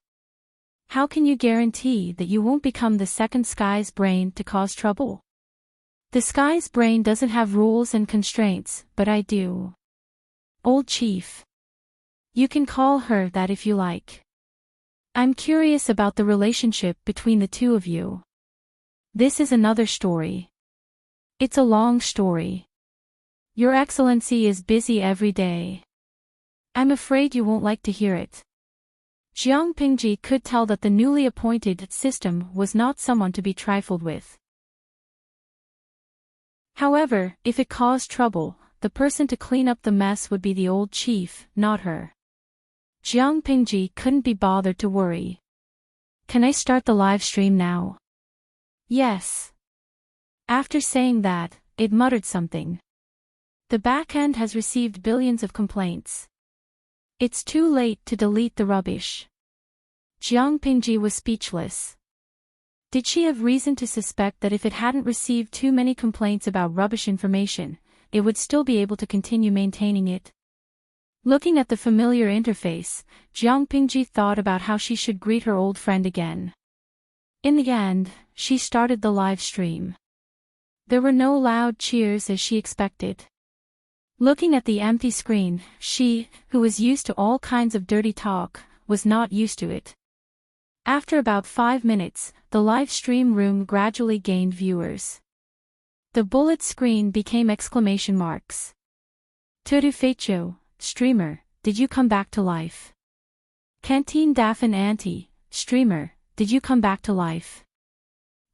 How can you guarantee that you won't become the second sky's brain to cause trouble? The sky's brain doesn't have rules and constraints, but I do. Old chief. You can call her that if you like. I'm curious about the relationship between the 2 of you. This is another story. It's a long story. Your Excellency is busy every day. I'm afraid you won't like to hear it. Jiang Pingji could tell that the newly appointed system was not someone to be trifled with. However, if it caused trouble, the person to clean up the mess would be the old chief, not her. Jiang Pingji couldn't be bothered to worry. Can I start the live stream now? Yes. After saying that, it muttered something. The backend has received billions of complaints. It's too late to delete the rubbish. Jiang Pingji was speechless. Did she have reason to suspect that if it hadn't received too many complaints about rubbish information, it would still be able to continue maintaining it? Looking at the familiar interface, Jiang Pingji thought about how she should greet her old friend again. In the end, she started the live stream. There were no loud cheers as she expected. Looking at the empty screen, she, who was used to all kinds of dirty talk, was not used to it. After about 5 minutes, the live stream room gradually gained viewers. The bullet screen became exclamation marks. Tudu Fecho, streamer, did you come back to life? Canteen Daffin Auntie, streamer, did you come back to life?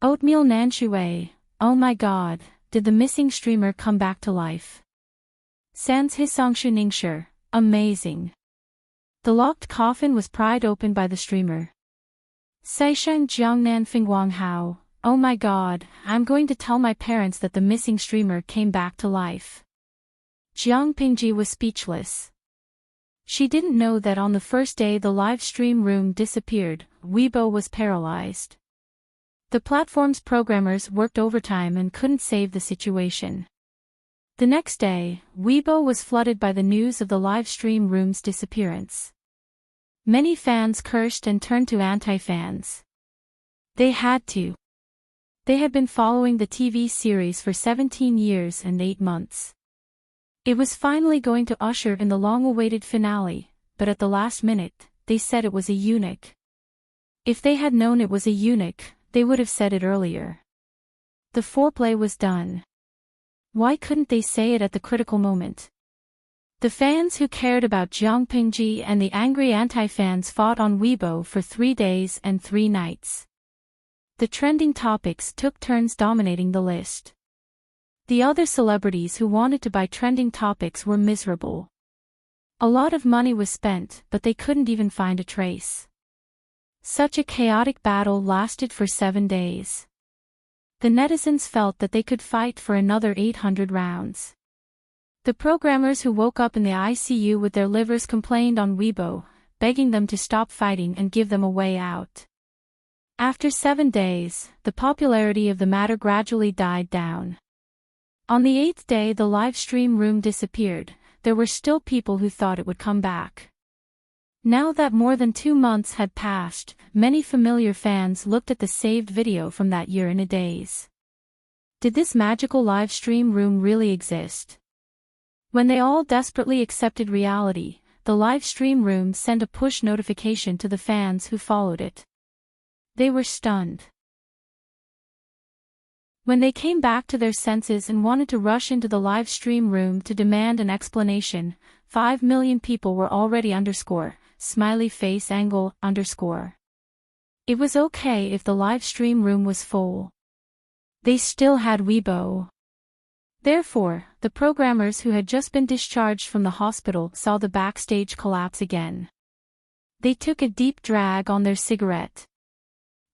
Oatmeal Nanshui, oh my god, did the missing streamer come back to life? Sans Hisongshu Ningshi, amazing. The locked coffin was pried open by the streamer. Saisheng Jiangnan Fingwang Hao, oh my god, I'm going to tell my parents that the missing streamer came back to life. Jiang Pingji was speechless. She didn't know that on the first day the live stream room disappeared, Weibo was paralyzed. The platform's programmers worked overtime and couldn't save the situation. The next day, Weibo was flooded by the news of the live stream room's disappearance. Many fans cursed and turned to anti-fans. They had to. They had been following the TV series for 17 years and 8 months. It was finally going to usher in the long-awaited finale, but at the last minute, they said it was a eunuch. If they had known it was a eunuch, they would have said it earlier. The foreplay was done. Why couldn't they say it at the critical moment? The fans who cared about Jiang Pingji and the angry anti-fans fought on Weibo for 3 days and 3 nights. The trending topics took turns dominating the list. The other celebrities who wanted to buy trending topics were miserable. A lot of money was spent, but they couldn't even find a trace. Such a chaotic battle lasted for 7 days. The netizens felt that they could fight for another 800 rounds. The programmers who woke up in the ICU with their livers complained on Weibo, begging them to stop fighting and give them a way out. After 7 days, the popularity of the matter gradually died down. On the 8th day the live stream room disappeared. There were still people who thought it would come back. Now that more than 2 months had passed, many familiar fans looked at the saved video from that year in a daze. Did this magical live stream room really exist? When they all desperately accepted reality, the live stream room sent a push notification to the fans who followed it. They were stunned. When they came back to their senses and wanted to rush into the live stream room to demand an explanation, 5 million people were already smiley face angle _. It was okay if the live stream room was full. They still had Weibo. Therefore, the programmers who had just been discharged from the hospital saw the backstage collapse again. They took a deep drag on their cigarette.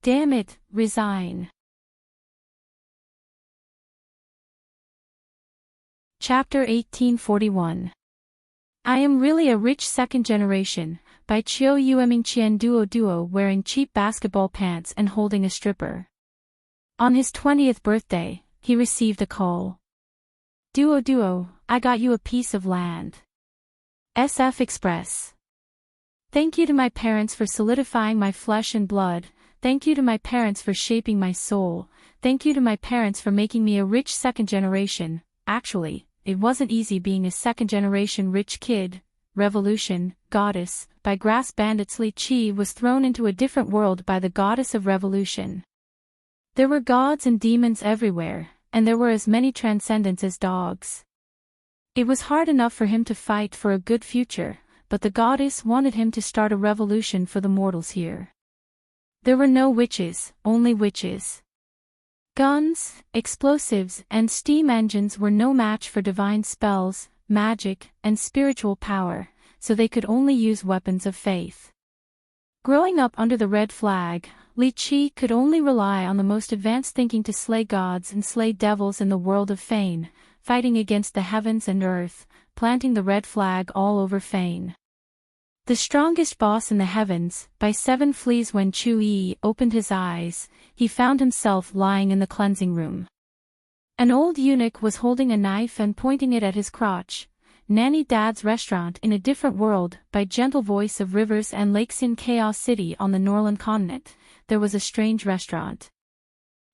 Damn it, resign. Chapter 1841. I Am Really a Rich Second Generation, by Chiu Yueming Qian Duo wearing cheap basketball pants and holding a stripper. On his 20th birthday, he received a call. Duo, I got you a piece of land. SF Express. Thank you to my parents for solidifying my flesh and blood, thank you to my parents for shaping my soul, thank you to my parents for making me a rich second generation. Actually, it wasn't easy being a second-generation rich kid. Revolution, goddess, by grass bandits. Li Qi was thrown into a different world by the goddess of revolution. There were gods and demons everywhere, and there were as many transcendents as dogs. It was hard enough for him to fight for a good future, but the goddess wanted him to start a revolution for the mortals here. There were no witches, only witches. Guns, explosives, and steam engines were no match for divine spells, magic, and spiritual power, so they could only use weapons of faith. Growing up under the red flag, Li Qi could only rely on the most advanced thinking to slay gods and slay devils in the world of Fane, fighting against the heavens and earth, planting the red flag all over Fane. The strongest boss in the heavens, by 7 fleas. When Chu Yi opened his eyes, he found himself lying in the cleansing room. An old eunuch was holding a knife and pointing it at his crotch. Nanny Dad's Restaurant in a Different World, by Gentle Voice of Rivers and Lakes. In Chaos City on the Norland continent, there was a strange restaurant.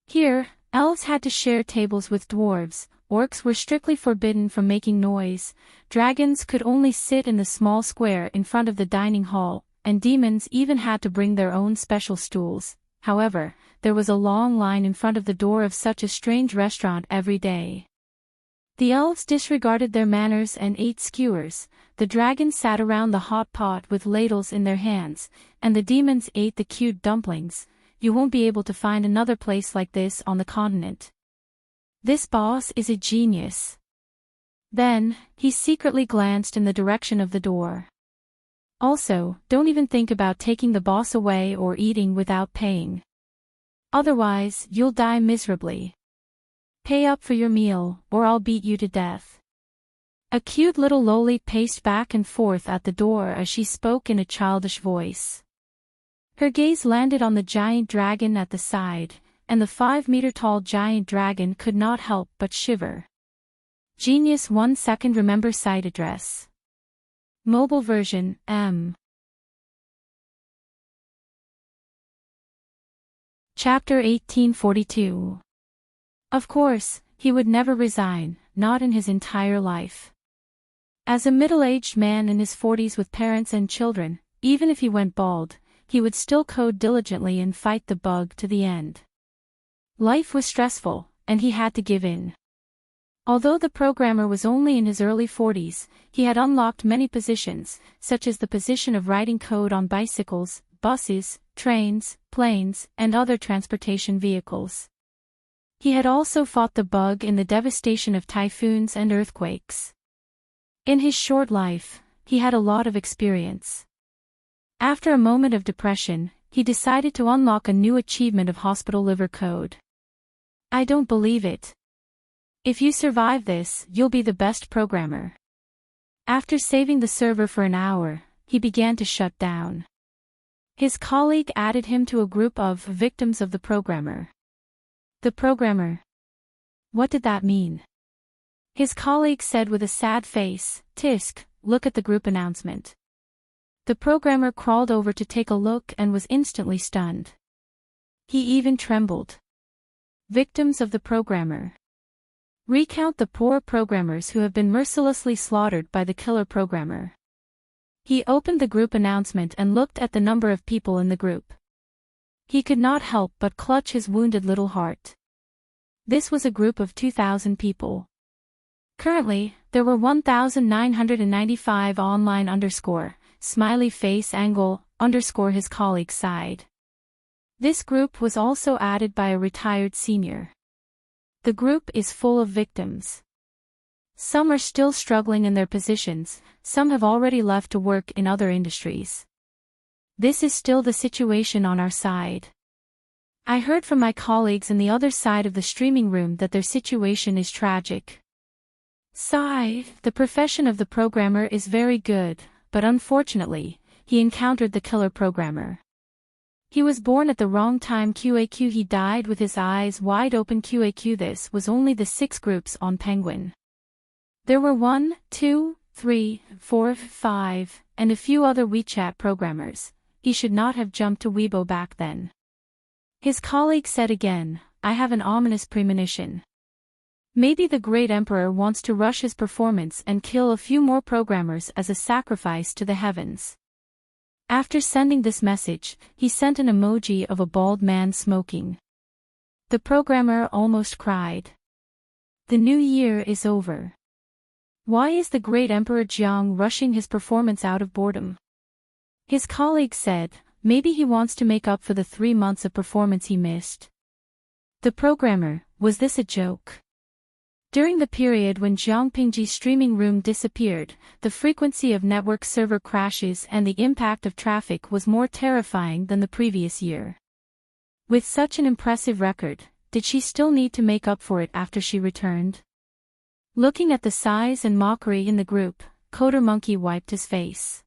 Here, elves had to share tables with dwarves, orcs were strictly forbidden from making noise, dragons could only sit in the small square in front of the dining hall, and demons even had to bring their own special stools. However, there was a long line in front of the door of such a strange restaurant every day. The elves disregarded their manners and ate skewers, the dragons sat around the hot pot with ladles in their hands, and the demons ate the cute dumplings. You won't be able to find another place like this on the continent. This boss is a genius. Then, he secretly glanced in the direction of the door. Also, don't even think about taking the boss away or eating without paying. Otherwise, you'll die miserably. Pay up for your meal, or I'll beat you to death. A cute little loli paced back and forth at the door as she spoke in a childish voice. Her gaze landed on the giant dragon at the side, and the 5-meter-tall giant dragon could not help but shiver. Genius. 1 second. Remember site address. Mobile version, M. Chapter 1842. Of course, he would never resign, not in his entire life. As a middle-aged man in his 40s with parents and children, even if he went bald, he would still code diligently and fight the bug to the end. Life was stressful, and he had to give in. Although the programmer was only in his early 40s, he had unlocked many positions, such as the position of writing code on bicycles, buses, trains, planes, and other transportation vehicles. He had also fought the bug in the devastation of typhoons and earthquakes. In his short life, he had a lot of experience. After a moment of depression, he decided to unlock a new achievement of hospital liver code. I don't believe it. If you survive this, you'll be the best programmer. After saving the server for an hour, he began to shut down. His colleague added him to a group of victims of the programmer. The programmer. What did that mean? His colleague said with a sad face, "Tisk, look at the group announcement." The programmer crawled over to take a look and was instantly stunned. He even trembled. Victims of the programmer. Recount the poor programmers who have been mercilessly slaughtered by the killer programmer. He opened the group announcement and looked at the number of people in the group. He could not help but clutch his wounded little heart. This was a group of 2,000 people. Currently, there were 1,995 online _ smiley face angle _ his colleague sighed. This group was also added by a retired senior. The group is full of victims. Some are still struggling in their positions, some have already left to work in other industries. This is still the situation on our side. I heard from my colleagues in the other side of the streaming room that their situation is tragic. Sigh, the profession of the programmer is very good, but unfortunately, he encountered the killer programmer. He was born at the wrong time. QAQ He died with his eyes wide open. QAQ This was only the 6 groups on Penguin. There were 1, 2, 3, 4, 5, and a few other WeChat programmers. He should not have jumped to Weibo back then. His colleague said again, I have an ominous premonition. Maybe the great emperor wants to rush his performance and kill a few more programmers as a sacrifice to the heavens. After sending this message, he sent an emoji of a bald man smoking. The programmer almost cried. The new year is over. Why is the great Emperor Jiang rushing his performance out of boredom? His colleague said, maybe he wants to make up for the 3 months of performance he missed. The programmer, was this a joke? During the period when Jiang Pingji's streaming room disappeared, the frequency of network server crashes and the impact of traffic was more terrifying than the previous year. With such an impressive record, did she still need to make up for it after she returned? Looking at the size and mockery in the group, Coder Monkey wiped his face.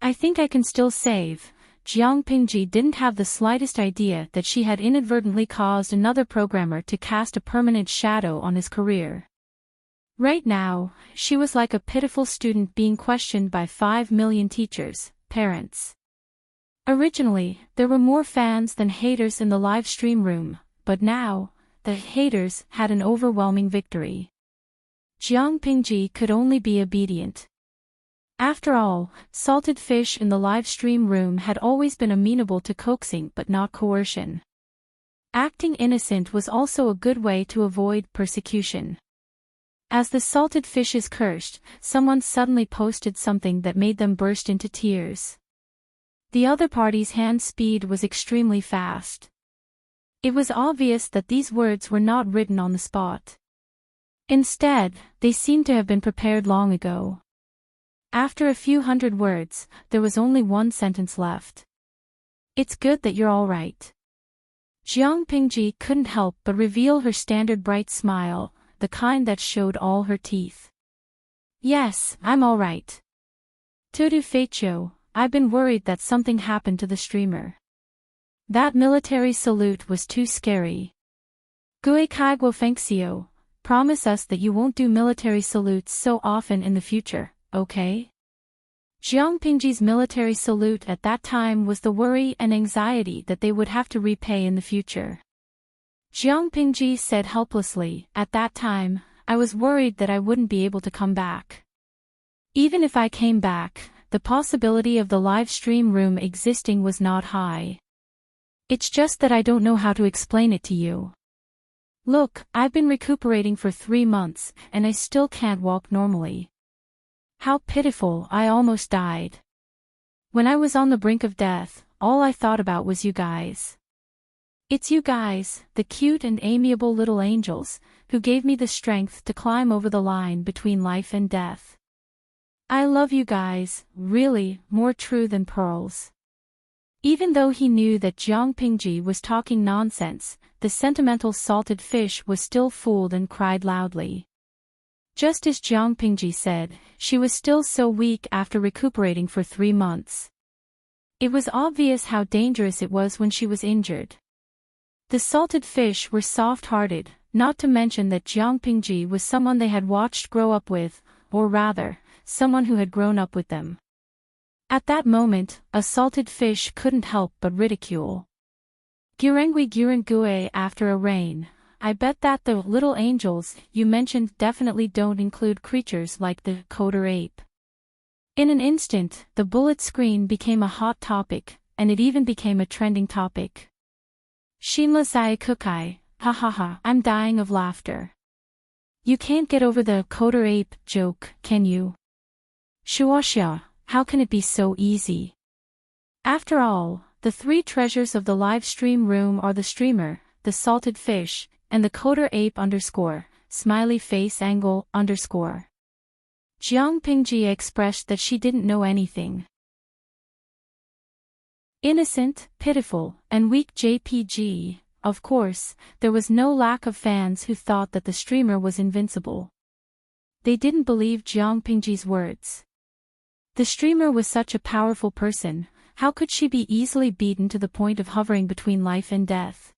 I think I can still save. Jiang Pingji didn't have the slightest idea that she had inadvertently caused another programmer to cast a permanent shadow on his career. Right now, she was like a pitiful student being questioned by 5 million teachers, parents. Originally, there were more fans than haters in the live stream room, but now, the haters had an overwhelming victory. Jiang Pingji could only be obedient. After all, salted fish in the live stream room had always been amenable to coaxing but not coercion. Acting innocent was also a good way to avoid persecution. As the salted fishes cursed, someone suddenly posted something that made them burst into tears. The other party's hand speed was extremely fast. It was obvious that these words were not written on the spot. Instead, they seemed to have been prepared long ago. After a few hundred words, there was only one sentence left. It's good that you're all right. Jiang Pingji couldn't help but reveal her standard bright smile, the kind that showed all her teeth. Yes, I'm all right. Tudu Feicho, I've been worried that something happened to the streamer. That military salute was too scary. Gue Kaiguo Fengxiu, promise us that you won't do military salutes so often in the future, okay? Jiang Pingji's military salute at that time was the worry and anxiety that they would have to repay in the future. Jiang Pingji said helplessly, at that time, I was worried that I wouldn't be able to come back. Even if I came back, the possibility of the live stream room existing was not high. It's just that I don't know how to explain it to you. Look, I've been recuperating for 3 months, and I still can't walk normally. How pitiful, I almost died. When I was on the brink of death, all I thought about was you guys. It's you guys, the cute and amiable little angels, who gave me the strength to climb over the line between life and death. I love you guys, really, more true than pearls. Even though he knew that Jiang Pingji was talking nonsense, the sentimental salted fish was still fooled and cried loudly. Just as Jiang Pingji said, she was still so weak after recuperating for 3 months. It was obvious how dangerous it was when she was injured. The salted fish were soft-hearted, not to mention that Jiang Pingji was someone they had watched grow up with, or rather, someone who had grown up with them. At that moment, a salted fish couldn't help but ridicule. Gurengui Gurengue after a rain, I bet that the little angels you mentioned definitely don't include creatures like the coder ape. In an instant, the bullet screen became a hot topic, and it even became a trending topic. Shinla sai kukai, ha ha ha, I'm dying of laughter. You can't get over the coder ape joke, can you? Shuoxia, how can it be so easy? After all, the three treasures of the live stream room are the streamer, the salted fish, and the coder ape _ smiley face angle _. Jiang Pingji expressed that she didn't know anything. Innocent, pitiful, and weak JPG. Of course, there was no lack of fans who thought that the streamer was invincible. They didn't believe Jiang Pingji's words. The streamer was such a powerful person, how could she be easily beaten to the point of hovering between life and death?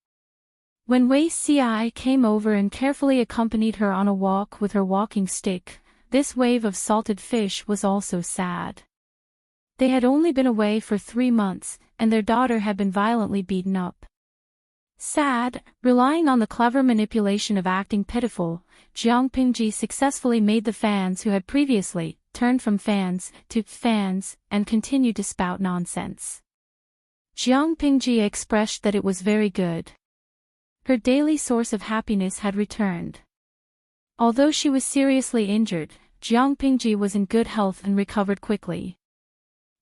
When Wei Ci came over and carefully accompanied her on a walk with her walking stick, this wave of salted fish was also sad. They had only been away for 3 months, and their daughter had been violently beaten up. Sad, relying on the clever manipulation of acting pitiful, Jiang Pingji successfully made the fans who had previously turned from fans to fans and continued to spout nonsense. Jiang Pingji expressed that it was very good. Her daily source of happiness had returned. Although she was seriously injured, Jiang Pingji was in good health and recovered quickly.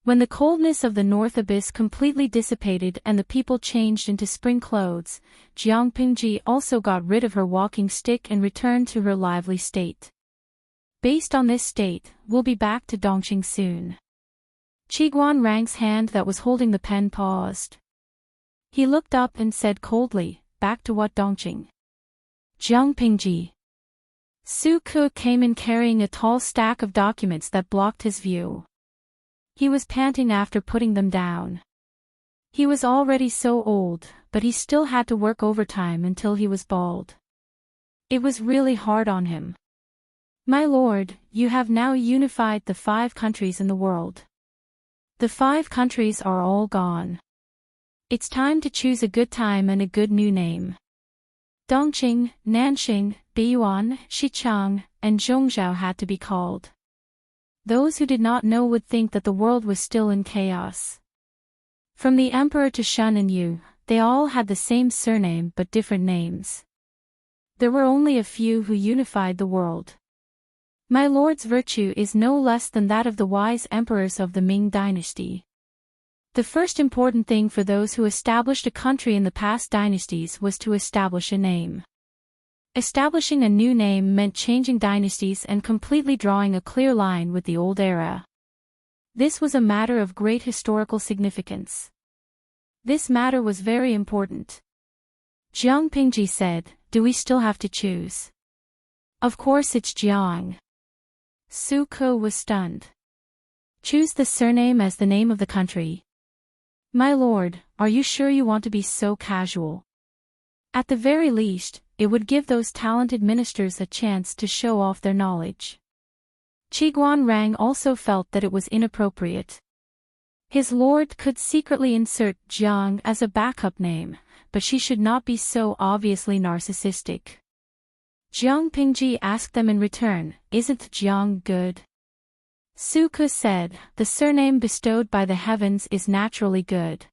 When the coldness of the North Abyss completely dissipated and the people changed into spring clothes, Jiang Pingji also got rid of her walking stick and returned to her lively state. Based on this state, we'll be back to Dongqing soon. Qiguan Rang's hand that was holding the pen paused. He looked up and said coldly, back to what Dongqing? Jiang Pingji. Su Ke came in carrying a tall stack of documents that blocked his view. He was panting after putting them down. He was already so old, but he still had to work overtime until he was bald. It was really hard on him. My lord, you have now unified the 5 countries in the world. The 5 countries are all gone. It's time to choose a good time and a good new name. Dongqing, Nanxing, Beiyuan, Xichang, and Zhongzhou had to be called. Those who did not know would think that the world was still in chaos. From the emperor to Shun and Yu, they all had the same surname but different names. There were only a few who unified the world. My lord's virtue is no less than that of the wise emperors of the Ming dynasty. The first important thing for those who established a country in the past dynasties was to establish a name. Establishing a new name meant changing dynasties and completely drawing a clear line with the old era. This was a matter of great historical significance. This matter was very important. Jiang Pingji said, do we still have to choose? Of course it's Jiang. Su Ke was stunned. Choose the surname as the name of the country. My lord, are you sure you want to be so casual? At the very least, it would give those talented ministers a chance to show off their knowledge. Qiguan Rang also felt that it was inappropriate. His lord could secretly insert Jiang as a backup name, but she should not be so obviously narcissistic. Jiang Pingji asked them in return, isn't Jiang good? Su Ke said, the surname bestowed by the heavens is naturally good.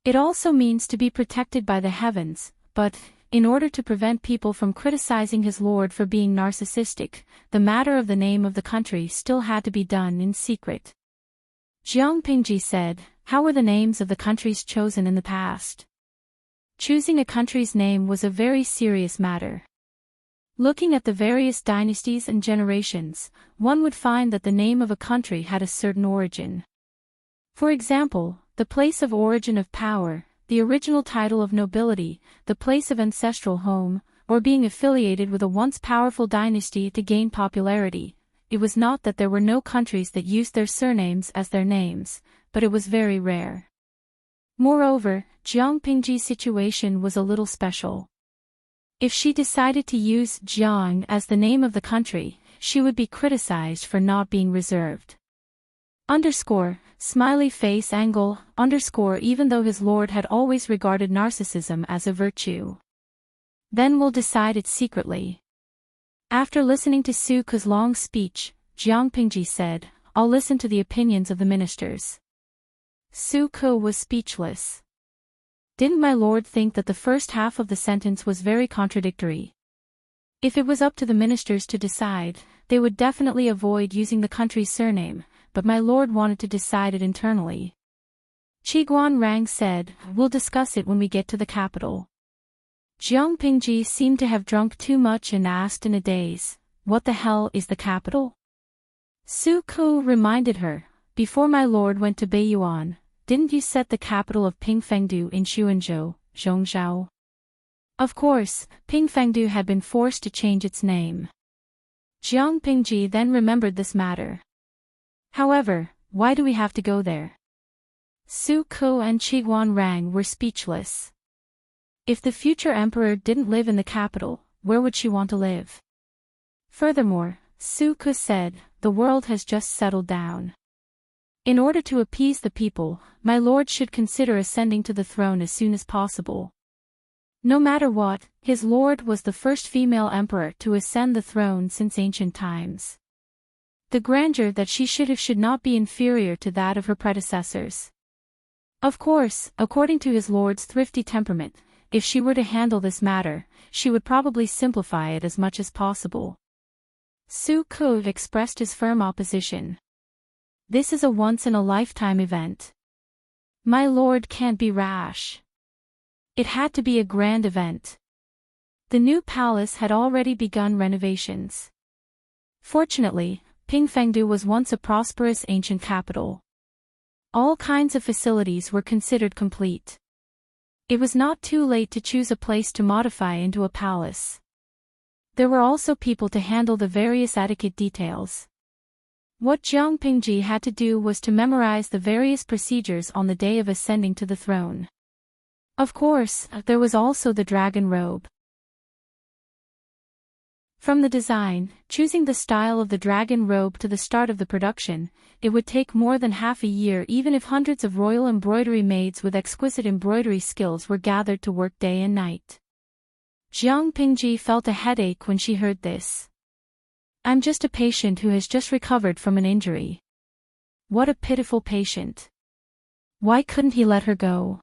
It also means to be protected by the heavens, but, in order to prevent people from criticizing his lord for being narcissistic, the matter of the name of the country still had to be done in secret. Jiang Pingji said, how were the names of the countries chosen in the past? Choosing a country's name was a very serious matter. Looking at the various dynasties and generations, one would find that the name of a country had a certain origin. For example, the place of origin of power, the original title of nobility, the place of ancestral home, or being affiliated with a once powerful dynasty to gain popularity. It was not that there were no countries that used their surnames as their names, but it was very rare. Moreover, Jiang Pingji's situation was a little special. If she decided to use Jiang as the name of the country, she would be criticized for not being reserved. Smiley face angle, even though his lord had always regarded narcissism as a virtue. Then we'll decide it secretly. After listening to Su Ke's long speech, Jiang Pingji said, I'll listen to the opinions of the ministers. Su Ke was speechless. Didn't my lord think that the first half of the sentence was very contradictory? If it was up to the ministers to decide, they would definitely avoid using the country's surname, but my lord wanted to decide it internally. Qiguan Rang said, "We'll discuss it when we get to the capital." Jiang Pingji seemed to have drunk too much and asked in a daze, "What the hell is the capital?" Su Ku reminded her, "Before my lord went to Beiyuan, didn't you set the capital of Pingfengdu in Xuanzhou, Zhongzhou?" Of course, Pingfengdu had been forced to change its name. Jiang Pingji then remembered this matter. "However, why do we have to go there?" Su Ku and Qiguan Rang were speechless. If the future emperor didn't live in the capital, where would she want to live? Furthermore, Su Ku said, "The world has just settled down. In order to appease the people, my lord should consider ascending to the throne as soon as possible." No matter what, his lord was the first female emperor to ascend the throne since ancient times. The grandeur that she should not be inferior to that of her predecessors. Of course, according to his lord's thrifty temperament, if she were to handle this matter, she would probably simplify it as much as possible. Su Ku expressed his firm opposition. "This is a once-in-a-lifetime event. My lord can't be rash. It had to be a grand event." The new palace had already begun renovations. Fortunately, Pingfengdu was once a prosperous ancient capital. All kinds of facilities were considered complete. It was not too late to choose a place to modify into a palace. There were also people to handle the various etiquette details. What Jiang Pingji had to do was to memorize the various procedures on the day of ascending to the throne. Of course, there was also the dragon robe. From the design, choosing the style of the dragon robe to the start of the production, it would take more than half a year even if hundreds of royal embroidery maids with exquisite embroidery skills were gathered to work day and night. Jiang Pingji felt a headache when she heard this. "I'm just a patient who has just recovered from an injury." What a pitiful patient. Why couldn't he let her go?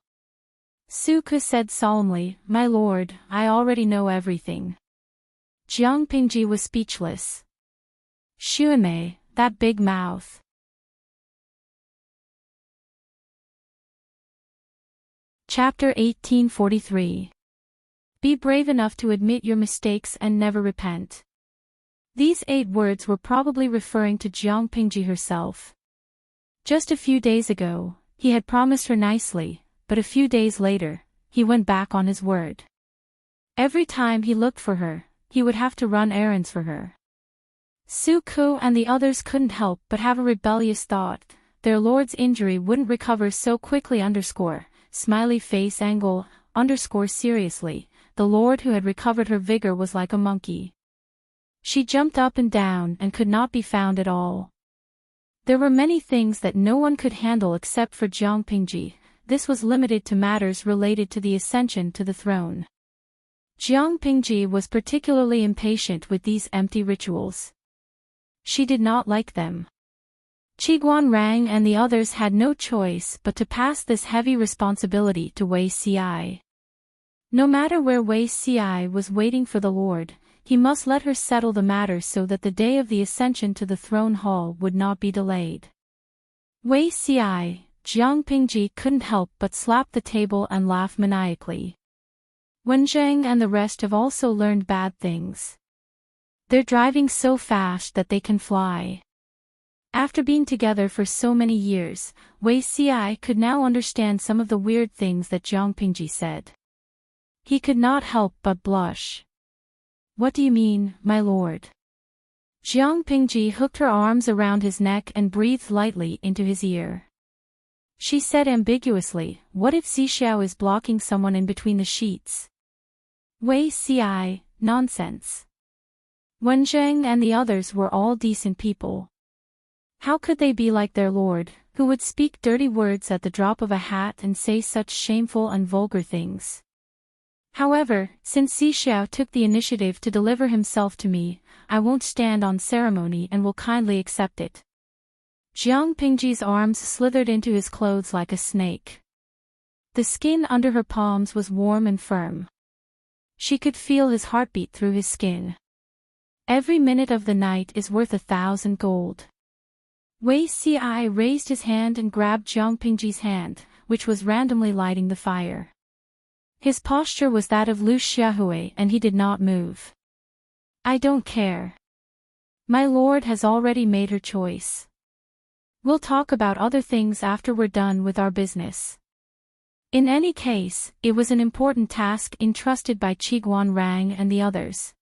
Su Ku said solemnly, "My lord, I already know everything." Jiang Pingji was speechless. Xuemei, that big mouth. Chapter 1843. Be brave enough to admit your mistakes and never repent. These 8 words were probably referring to Jiang Pingji herself. Just a few days ago, he had promised her nicely, but a few days later, he went back on his word. Every time he looked for her, he would have to run errands for her. Su Ku and the others couldn't help but have a rebellious thought. Their lord's injury wouldn't recover so quickly. Smiley face angle, seriously, the lord who had recovered her vigor was like a monkey. She jumped up and down and could not be found at all. There were many things that no one could handle except for Jiang Pingji. This was limited to matters related to the ascension to the throne. Jiang Pingji was particularly impatient with these empty rituals. She did not like them. Qiguan Rang and the others had no choice but to pass this heavy responsibility to Wei Ci. No matter where Wei Ci was waiting for the Lord, he must let her settle the matter so that the day of the ascension to the throne hall would not be delayed. Wei Ci, Jiang Pingji couldn't help but slap the table and laugh maniacally. Wenzheng and the rest have also learned bad things. They're driving so fast that they can fly. After being together for so many years, Wei Ci could now understand some of the weird things that Jiang Pingji said. He could not help but blush. "What do you mean, my lord?" Jiang Pingji hooked her arms around his neck and breathed lightly into his ear. She said ambiguously, "What if Xixiao is blocking someone in between the sheets?" Wei Ci, nonsense. Wenzheng and the others were all decent people. How could they be like their lord, who would speak dirty words at the drop of a hat and say such shameful and vulgar things? However, since Xixiao took the initiative to deliver himself to me, I won't stand on ceremony and will kindly accept it. Jiang Pingji's arms slithered into his clothes like a snake. The skin under her palms was warm and firm. She could feel his heartbeat through his skin. Every minute of the night is worth 1,000 gold. Wei Si raised his hand and grabbed Jiang Pingji's hand, which was randomly lighting the fire. His posture was that of Lu Xiaohui and he did not move. I don't care. My lord has already made her choice. We'll talk about other things after we're done with our business. In any case, it was an important task entrusted by Qiguan Rang and the others.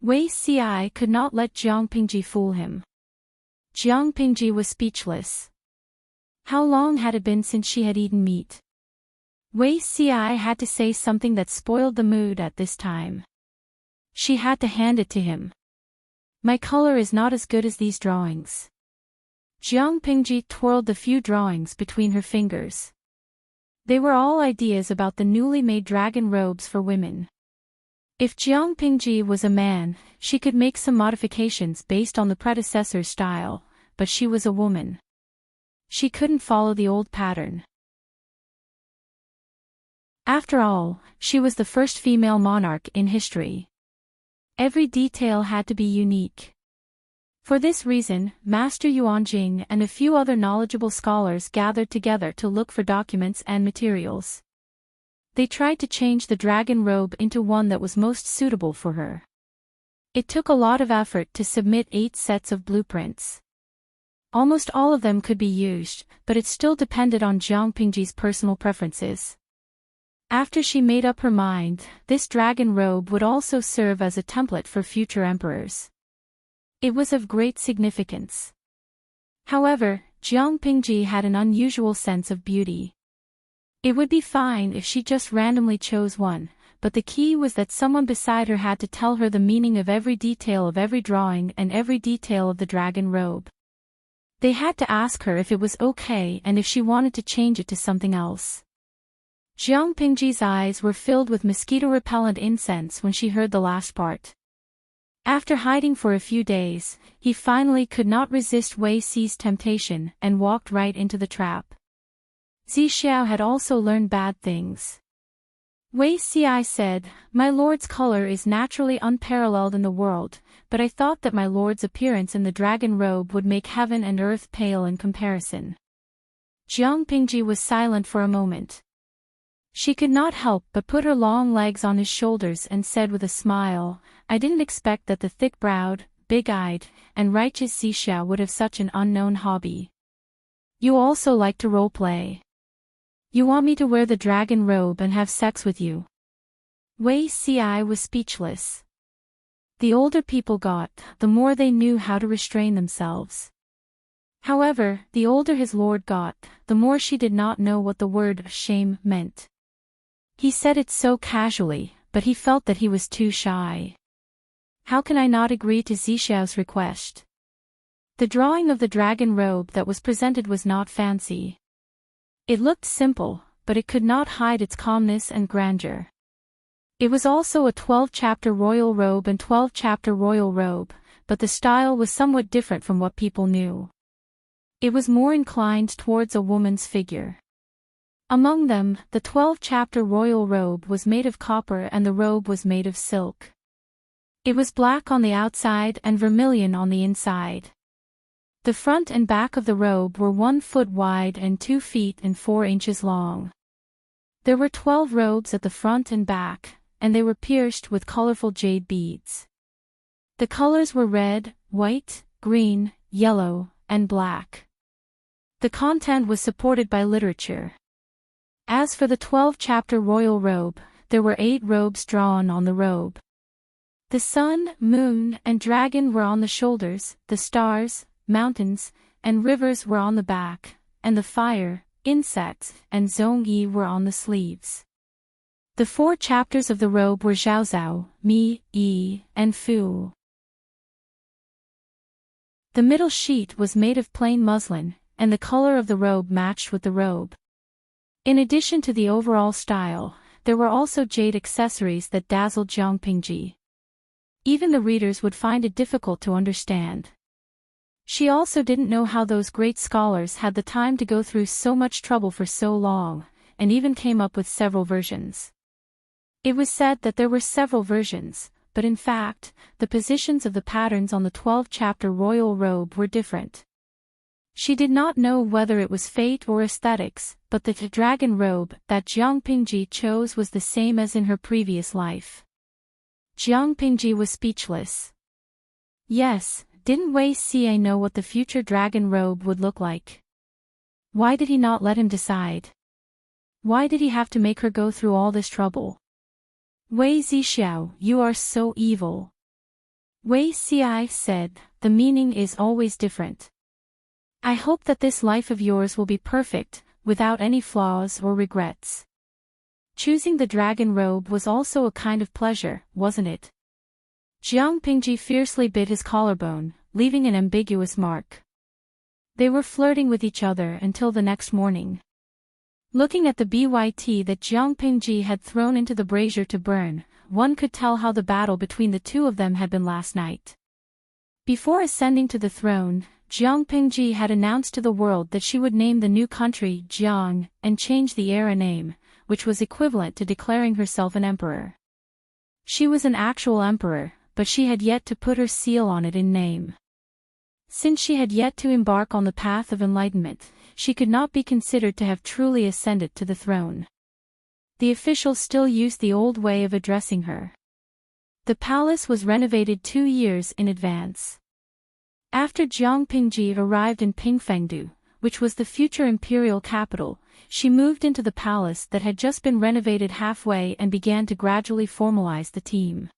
Wei Si could not let Jiang Pingji fool him. Jiang Pingji was speechless. How long had it been since she had eaten meat? Wei Si had to say something that spoiled the mood at this time. She had to hand it to him. My color is not as good as these drawings. Jiang Pingji twirled the few drawings between her fingers. They were all ideas about the newly made dragon robes for women. If Jiang Pingji was a man, she could make some modifications based on the predecessor's style, but she was a woman. She couldn't follow the old pattern. After all, she was the first female monarch in history. Every detail had to be unique. For this reason, Master Yuanjing and a few other knowledgeable scholars gathered together to look for documents and materials. They tried to change the dragon robe into one that was most suitable for her. It took a lot of effort to submit 8 sets of blueprints. Almost all of them could be used, but it still depended on Jiang Pingji's personal preferences. After she made up her mind, this dragon robe would also serve as a template for future emperors. It was of great significance. However, Jiang Pingji had an unusual sense of beauty. It would be fine if she just randomly chose one, but the key was that someone beside her had to tell her the meaning of every detail of every drawing and every detail of the dragon robe. They had to ask her if it was okay and if she wanted to change it to something else. Jiang Pingji's eyes were filled with mosquito-repellent incense when she heard the last part. After hiding for a few days, he finally could not resist Wei Si's temptation and walked right into the trap. Zixiao had also learned bad things. Wei Si said, "My lord's color is naturally unparalleled in the world, but I thought that my lord's appearance in the dragon robe would make heaven and earth pale in comparison." Jiang Pingji was silent for a moment. She could not help but put her long legs on his shoulders and said with a smile, "I didn't expect that the thick-browed, big-eyed, and righteous Zixiao would have such an unknown hobby. You also like to role-play. You want me to wear the dragon robe and have sex with you?" Wei Si was speechless. The older people got, the more they knew how to restrain themselves. However, the older his lord got, the more she did not know what the word shame meant. He said it so casually, but he felt that he was too shy. How can I not agree to Zixiao's request? The drawing of the dragon robe that was presented was not fancy. It looked simple, but it could not hide its calmness and grandeur. It was also a 12-chapter royal robe and 12-chapter royal robe, but the style was somewhat different from what people knew. It was more inclined towards a woman's figure. Among them, the 12-chapter royal robe was made of copper and the robe was made of silk. It was black on the outside and vermilion on the inside. The front and back of the robe were 1 foot wide and 2 feet and 4 inches long. There were 12 robes at the front and back, and they were pierced with colorful jade beads. The colors were red, white, green, yellow, and black. The content was supported by literature. As for the 12-chapter royal robe, there were 8 robes drawn on the robe. The sun, moon, and dragon were on the shoulders, the stars, mountains, and rivers were on the back, and the fire, insects, and zhongyi were on the sleeves. The 4 chapters of the robe were Zhaozhao, Mi, Yi, and Fu. The middle sheet was made of plain muslin, and the color of the robe matched with the robe. In addition to the overall style, there were also jade accessories that dazzled Jiang Pingji. Even the readers would find it difficult to understand. She also didn't know how those great scholars had the time to go through so much trouble for so long, and even came up with several versions. It was said that there were several versions, but in fact, the positions of the patterns on the 12-chapter royal robe were different. She did not know whether it was fate or aesthetics, but the dragon robe that Jiang Pingji chose was the same as in her previous life. Jiang Pingji was speechless. Yes, didn't Wei Xie know what the future dragon robe would look like? Why did he not let him decide? Why did he have to make her go through all this trouble? Wei Zixiao, you are so evil. Wei Xie said, the meaning is always different. I hope that this life of yours will be perfect, without any flaws or regrets. Choosing the dragon robe was also a kind of pleasure, wasn't it? Jiang Pingji fiercely bit his collarbone, leaving an ambiguous mark. They were flirting with each other until the next morning. Looking at the byt that Jiang Pingji had thrown into the brazier to burn, one could tell how the battle between the two of them had been last night. Before ascending to the throne, Jiang Pingji had announced to the world that she would name the new country Jiang, and change the era name, which was equivalent to declaring herself an emperor. She was an actual emperor, but she had yet to put her seal on it in name. Since she had yet to embark on the path of enlightenment, she could not be considered to have truly ascended to the throne. The officials still used the old way of addressing her. The palace was renovated 2 years in advance. After Jiang Pingji arrived in Pingfengdu, which was the future imperial capital, she moved into the palace that had just been renovated halfway and began to gradually formalize the team.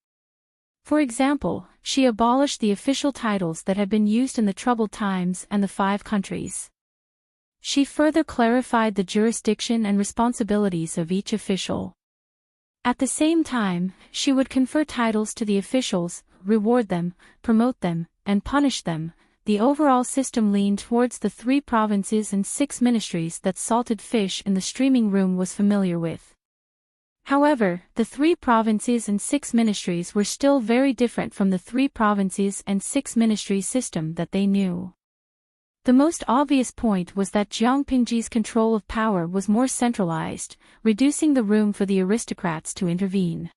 For example, she abolished the official titles that had been used in the troubled times and the 5 countries. She further clarified the jurisdiction and responsibilities of each official. At the same time, she would confer titles to the officials, reward them, promote them, and punish them. The overall system leaned towards the 3 provinces and 6 ministries that Salted Fish in the streaming room was familiar with. However, the 3 provinces and 6 ministries were still very different from the 3 provinces and 6 ministries system that they knew. The most obvious point was that Jiang Pingji's control of power was more centralized, reducing the room for the aristocrats to intervene.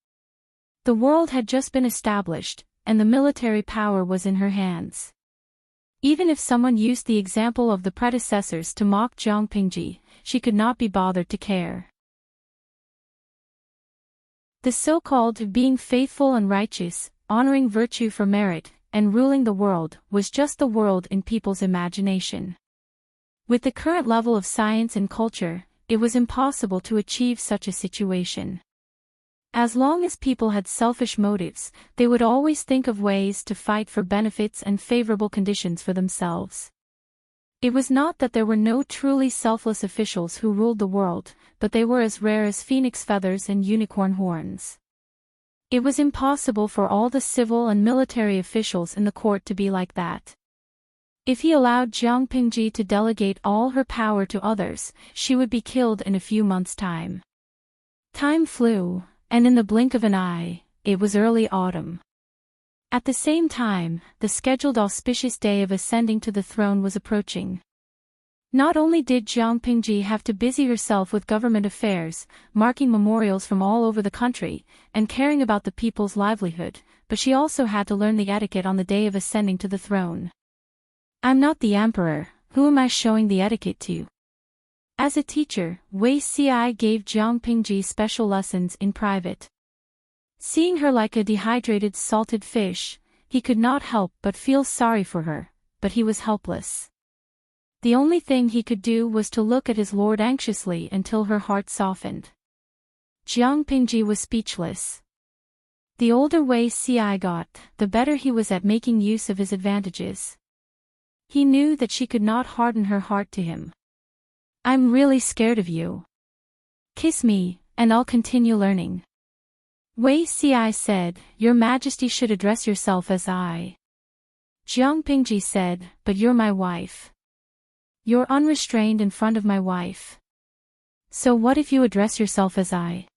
The world had just been established, and the military power was in her hands. Even if someone used the example of the predecessors to mock Jiang Pingji, she could not be bothered to care. The so-called being faithful and righteous, honoring virtue for merit, and ruling the world, was just the world in people's imagination. With the current level of science and culture, it was impossible to achieve such a situation. As long as people had selfish motives, they would always think of ways to fight for benefits and favorable conditions for themselves. It was not that there were no truly selfless officials who ruled the world, but they were as rare as phoenix feathers and unicorn horns. It was impossible for all the civil and military officials in the court to be like that. If he allowed Jiang Pingji to delegate all her power to others, she would be killed in a few months' time. Time flew, and in the blink of an eye, it was early autumn. At the same time, the scheduled auspicious day of ascending to the throne was approaching. Not only did Jiang Pingji have to busy herself with government affairs, marking memorials from all over the country, and caring about the people's livelihood, but she also had to learn the etiquette on the day of ascending to the throne. I'm not the emperor, who am I showing the etiquette to? As a teacher, Wei Xie gave Jiang Pingji special lessons in private. Seeing her like a dehydrated salted fish, he could not help but feel sorry for her, but he was helpless. The only thing he could do was to look at his lord anxiously until her heart softened. Jiang Pingji was speechless. The older Wei Xie got, the better he was at making use of his advantages. He knew that she could not harden her heart to him. I'm really scared of you. Kiss me, and I'll continue learning. Wei Xie said, Your Majesty should address yourself as I. Jiang Pingji said, But you're my wife. You're unrestrained in front of my wife. So what if you address yourself as I?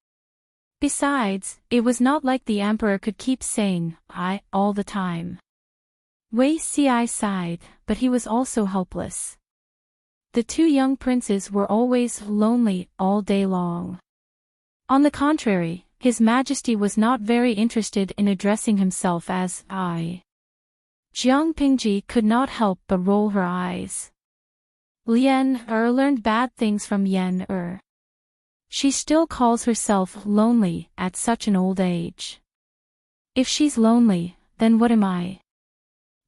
Besides, it was not like the emperor could keep saying, I, all the time. Wei Xie sighed, but he was also helpless. The two young princes were always lonely all day long. On the contrary, His Majesty was not very interested in addressing himself as I. Jiang Pingji could not help but roll her eyes. Lian learned bad things from Yan. She still calls herself lonely at such an old age. If she's lonely, then what am I?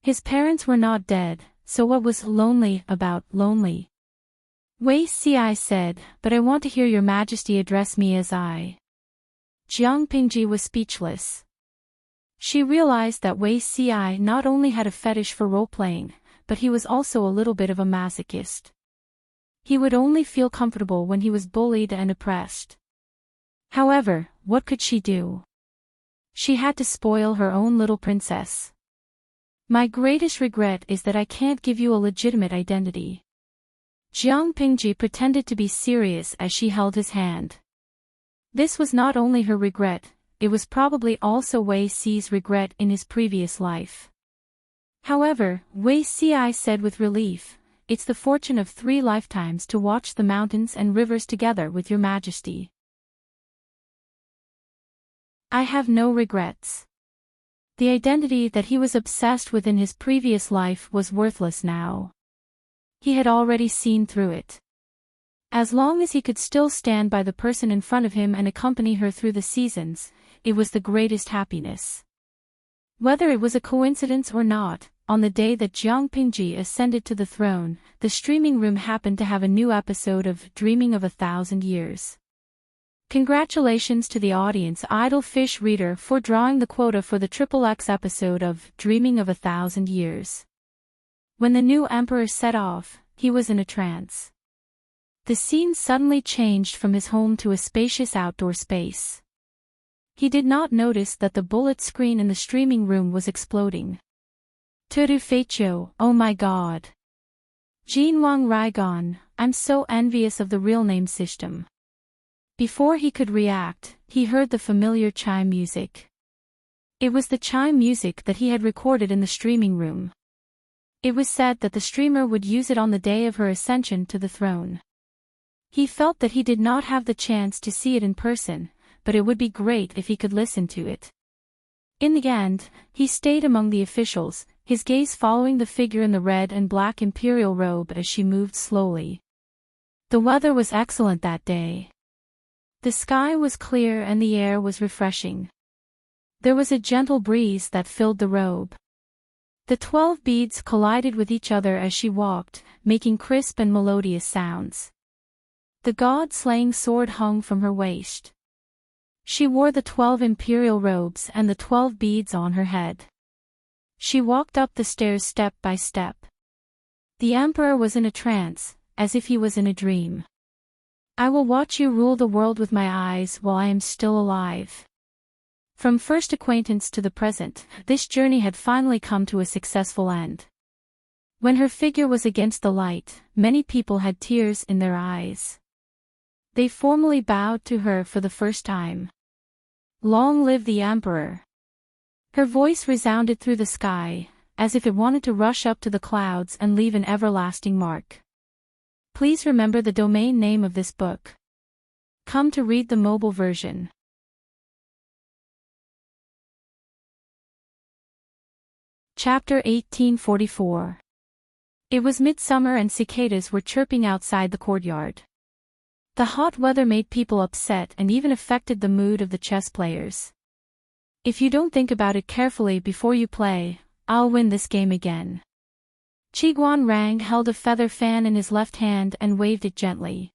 His parents were not dead, so what was lonely about lonely? Wei Ci said, but I want to hear your Majesty address me as I. Jiang Pingji was speechless. She realized that Wei Ci not only had a fetish for role-playing, but he was also a little bit of a masochist. He would only feel comfortable when he was bullied and oppressed. However, what could she do? She had to spoil her own little princess. My greatest regret is that I can't give you a legitimate identity. Jiang Pingji pretended to be serious as she held his hand. This was not only her regret, it was probably also Wei Ci's regret in his previous life. However, Wei Ci said with relief, it's the fortune of 3 lifetimes to watch the mountains and rivers together with your Majesty. I have no regrets. The identity that he was obsessed with in his previous life was worthless now. He had already seen through it. As long as he could still stand by the person in front of him and accompany her through the seasons, it was the greatest happiness. Whether it was a coincidence or not, on the day that Jiang Pingji ascended to the throne, the streaming room happened to have a new episode of Dreaming of 1,000 Years. Congratulations to the audience Idle Fish reader for drawing the quota for the XXX episode of Dreaming of 1,000 Years. When the new emperor set off, he was in a trance. The scene suddenly changed from his home to a spacious outdoor space. He did not notice that the bullet screen in the streaming room was exploding. Tudu Feicho, oh my god. Jinwang Raigon, I'm so envious of the real name system. Before he could react, he heard the familiar chime music. It was the chime music that he had recorded in the streaming room. It was said that the streamer would use it on the day of her ascension to the throne. He felt that he did not have the chance to see it in person, but it would be great if he could listen to it. In the end, he stayed among the officials, his gaze following the figure in the red and black imperial robe as she moved slowly. The weather was excellent that day. The sky was clear and the air was refreshing. There was a gentle breeze that filled the robe. The 12 beads collided with each other as she walked, making crisp and melodious sounds. The god-slaying sword hung from her waist. She wore the 12 imperial robes and the 12 beads on her head. She walked up the stairs step by step. The emperor was in a trance, as if he was in a dream. I will watch you rule the world with my eyes while I am still alive. From first acquaintance to the present, this journey had finally come to a successful end. When her figure was against the light, many people had tears in their eyes. They formally bowed to her for the first time. Long live the emperor! Her voice resounded through the sky, as if it wanted to rush up to the clouds and leave an everlasting mark. Please remember the domain name of this book. Come to read the mobile version. Chapter 1844. It was midsummer and cicadas were chirping outside the courtyard. The hot weather made people upset and even affected the mood of the chess players. If you don't think about it carefully before you play, I'll win this game again. Qiguan Rang held a feather fan in his left hand and waved it gently.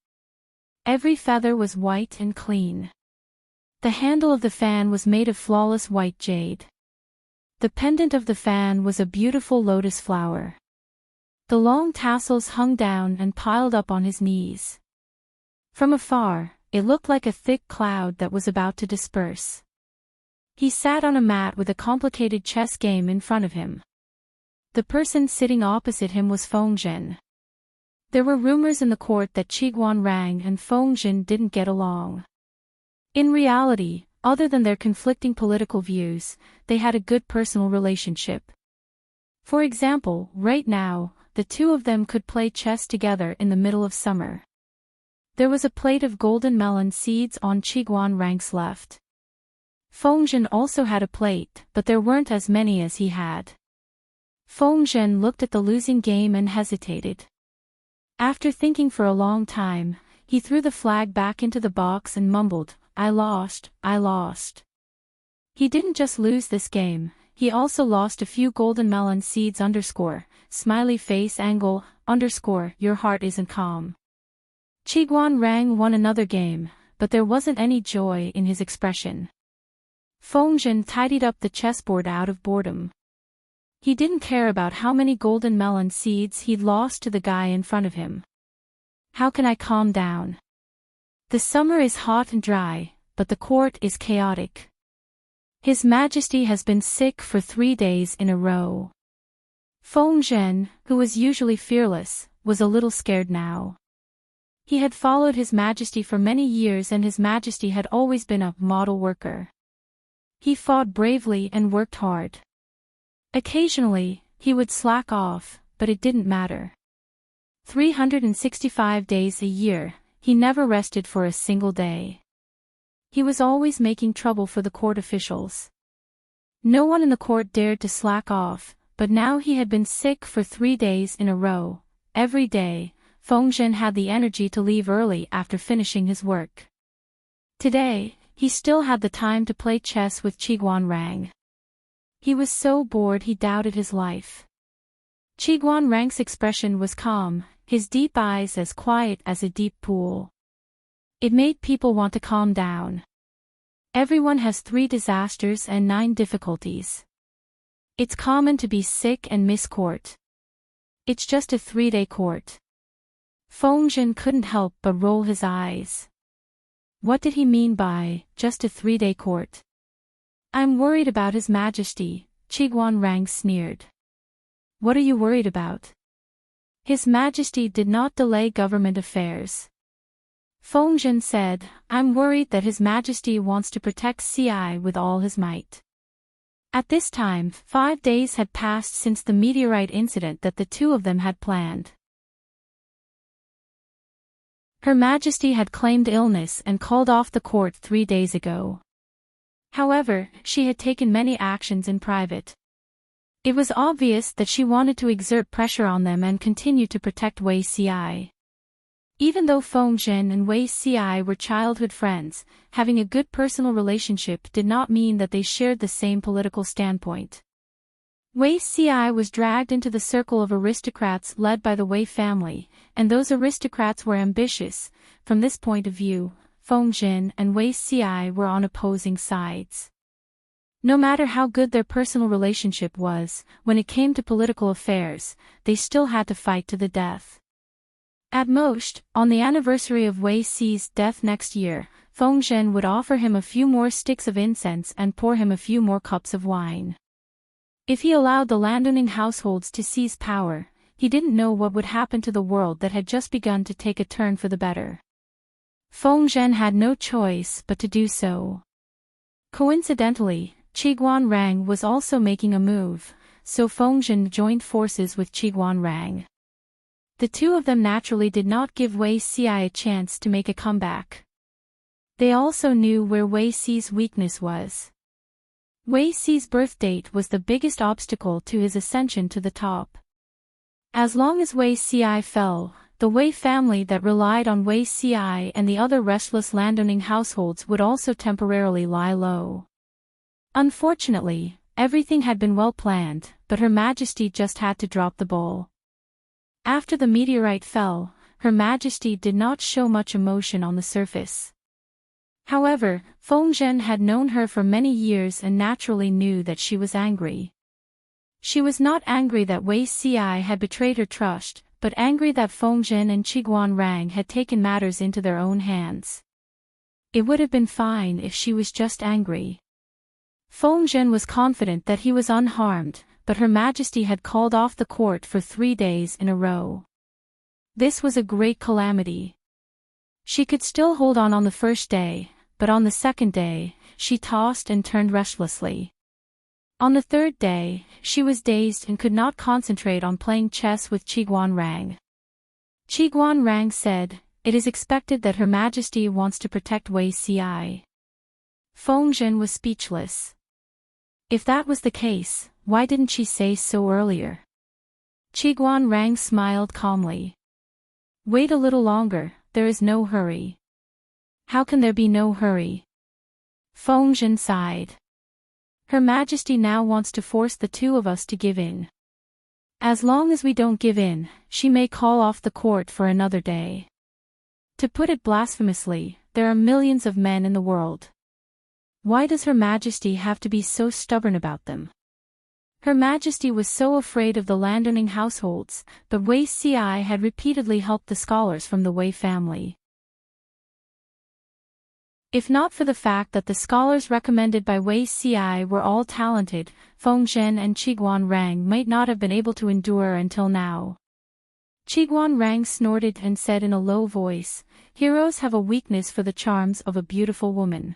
Every feather was white and clean. The handle of the fan was made of flawless white jade. The pendant of the fan was a beautiful lotus flower. The long tassels hung down and piled up on his knees. From afar, it looked like a thick cloud that was about to disperse. He sat on a mat with a complicated chess game in front of him. The person sitting opposite him was Fengzhen. There were rumors in the court that Qiguan Rang and Fengzhen didn't get along. In reality, other than their conflicting political views, they had a good personal relationship. For example, right now, the two of them could play chess together in the middle of summer. There was a plate of golden melon seeds on Qiguan Rang's left. Fengzhen also had a plate, but there weren't as many as he had. Fengzhen looked at the losing game and hesitated. After thinking for a long time, he threw the flag back into the box and mumbled, "I lost, I lost." He didn't just lose this game, he also lost a few golden melon seeds smiley face angle, your heart isn't calm. Qiguan Rang won another game, but there wasn't any joy in his expression. Fengzhen tidied up the chessboard out of boredom. He didn't care about how many golden melon seeds he'd lost to the guy in front of him. How can I calm down? The summer is hot and dry, but the court is chaotic. His Majesty has been sick for 3 days in a row. Fengzhen, who was usually fearless, was a little scared now. He had followed His Majesty for many years and His Majesty had always been a model worker. He fought bravely and worked hard. Occasionally, he would slack off, but it didn't matter. 365 days a year, he never rested for a single day. He was always making trouble for the court officials. No one in the court dared to slack off, but now he had been sick for 3 days in a row. Every day, Fengzhen had the energy to leave early after finishing his work. Today, he still had the time to play chess with Qiguan Rang. He was so bored he doubted his life. Qiguan Rang's expression was calm, his deep eyes as quiet as a deep pool. It made people want to calm down. Everyone has 3 disasters and 9 difficulties. It's common to be sick and miss court. It's just a 3-day court. Fengzhen couldn't help but roll his eyes. What did he mean by, just a 3-day court? I'm worried about His Majesty, Qiguan Rang sneered. What are you worried about? His Majesty did not delay government affairs. Fengzhen said, I'm worried that His Majesty wants to protect CI with all his might. At this time, 5 days had passed since the meteorite incident that the two of them had planned. Her Majesty had claimed illness and called off the court 3 days ago. However, she had taken many actions in private. It was obvious that she wanted to exert pressure on them and continue to protect Wei Ci. Even though Fengzhen and Wei Ci were childhood friends, having a good personal relationship did not mean that they shared the same political standpoint. Wei Ci was dragged into the circle of aristocrats led by the Wei family, and those aristocrats were ambitious. From this point of view, Fengzhen and Wei Ci were on opposing sides. No matter how good their personal relationship was, when it came to political affairs, they still had to fight to the death. At most, on the anniversary of Wei Ci's death next year, Fengzhen would offer him a few more sticks of incense and pour him a few more cups of wine. If he allowed the landowning households to seize power, he didn't know what would happen to the world that had just begun to take a turn for the better. Fengzhen had no choice but to do so. Coincidentally, Qiguan Rang was also making a move, so Fengzhen joined forces with Qiguan Rang. The two of them naturally did not give Wei Ci a chance to make a comeback. They also knew where Wei Ci's weakness was. Wei Ci's birth date was the biggest obstacle to his ascension to the top. As long as Wei Ci fell, the Wei family that relied on Wei Ci and the other restless landowning households would also temporarily lie low. Unfortunately, everything had been well planned, but Her Majesty just had to drop the ball. After the meteorite fell, Her Majesty did not show much emotion on the surface. However, Fengzhen had known her for many years and naturally knew that she was angry. She was not angry that Wei Ci had betrayed her trust, but angry that Fengzhen and Qiguan Rang had taken matters into their own hands. It would have been fine if she was just angry. Fengzhen was confident that he was unharmed, but Her Majesty had called off the court for 3 days in a row. This was a great calamity. She could still hold on the first day, but on the second day, she tossed and turned restlessly. On the third day, she was dazed and could not concentrate on playing chess with Qiguanrang. Qiguanrang said, "It is expected that Her Majesty wants to protect Wei Ci." Fengzhen was speechless. If that was the case, why didn't she say so earlier? Qiguanrang smiled calmly. "Wait a little longer, there is no hurry." "How can there be no hurry?" Fengzhen sighed. "Her Majesty now wants to force the two of us to give in. As long as we don't give in, she may call off the court for another day. To put it blasphemously, there are millions of men in the world. Why does Her Majesty have to be so stubborn about them?" Her Majesty was so afraid of the landowning households, but Wei Ci had repeatedly helped the scholars from the Wei family. If not for the fact that the scholars recommended by Wei Ci were all talented, Fengzhen and Qiguanrang might not have been able to endure until now. Qiguanrang snorted and said in a low voice, "Heroes have a weakness for the charms of a beautiful woman.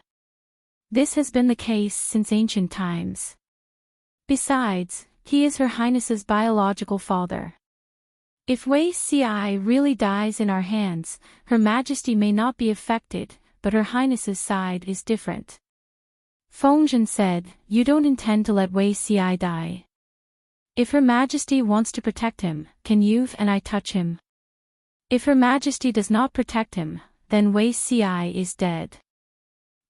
This has been the case since ancient times. Besides, he is Her Highness's biological father. If Wei Ci really dies in our hands, Her Majesty may not be affected, but Her Highness's side is different." Fengzhen said, "You don't intend to let Wei Ci die. If Her Majesty wants to protect him, can you and I touch him? If Her Majesty does not protect him, then Wei Ci is dead.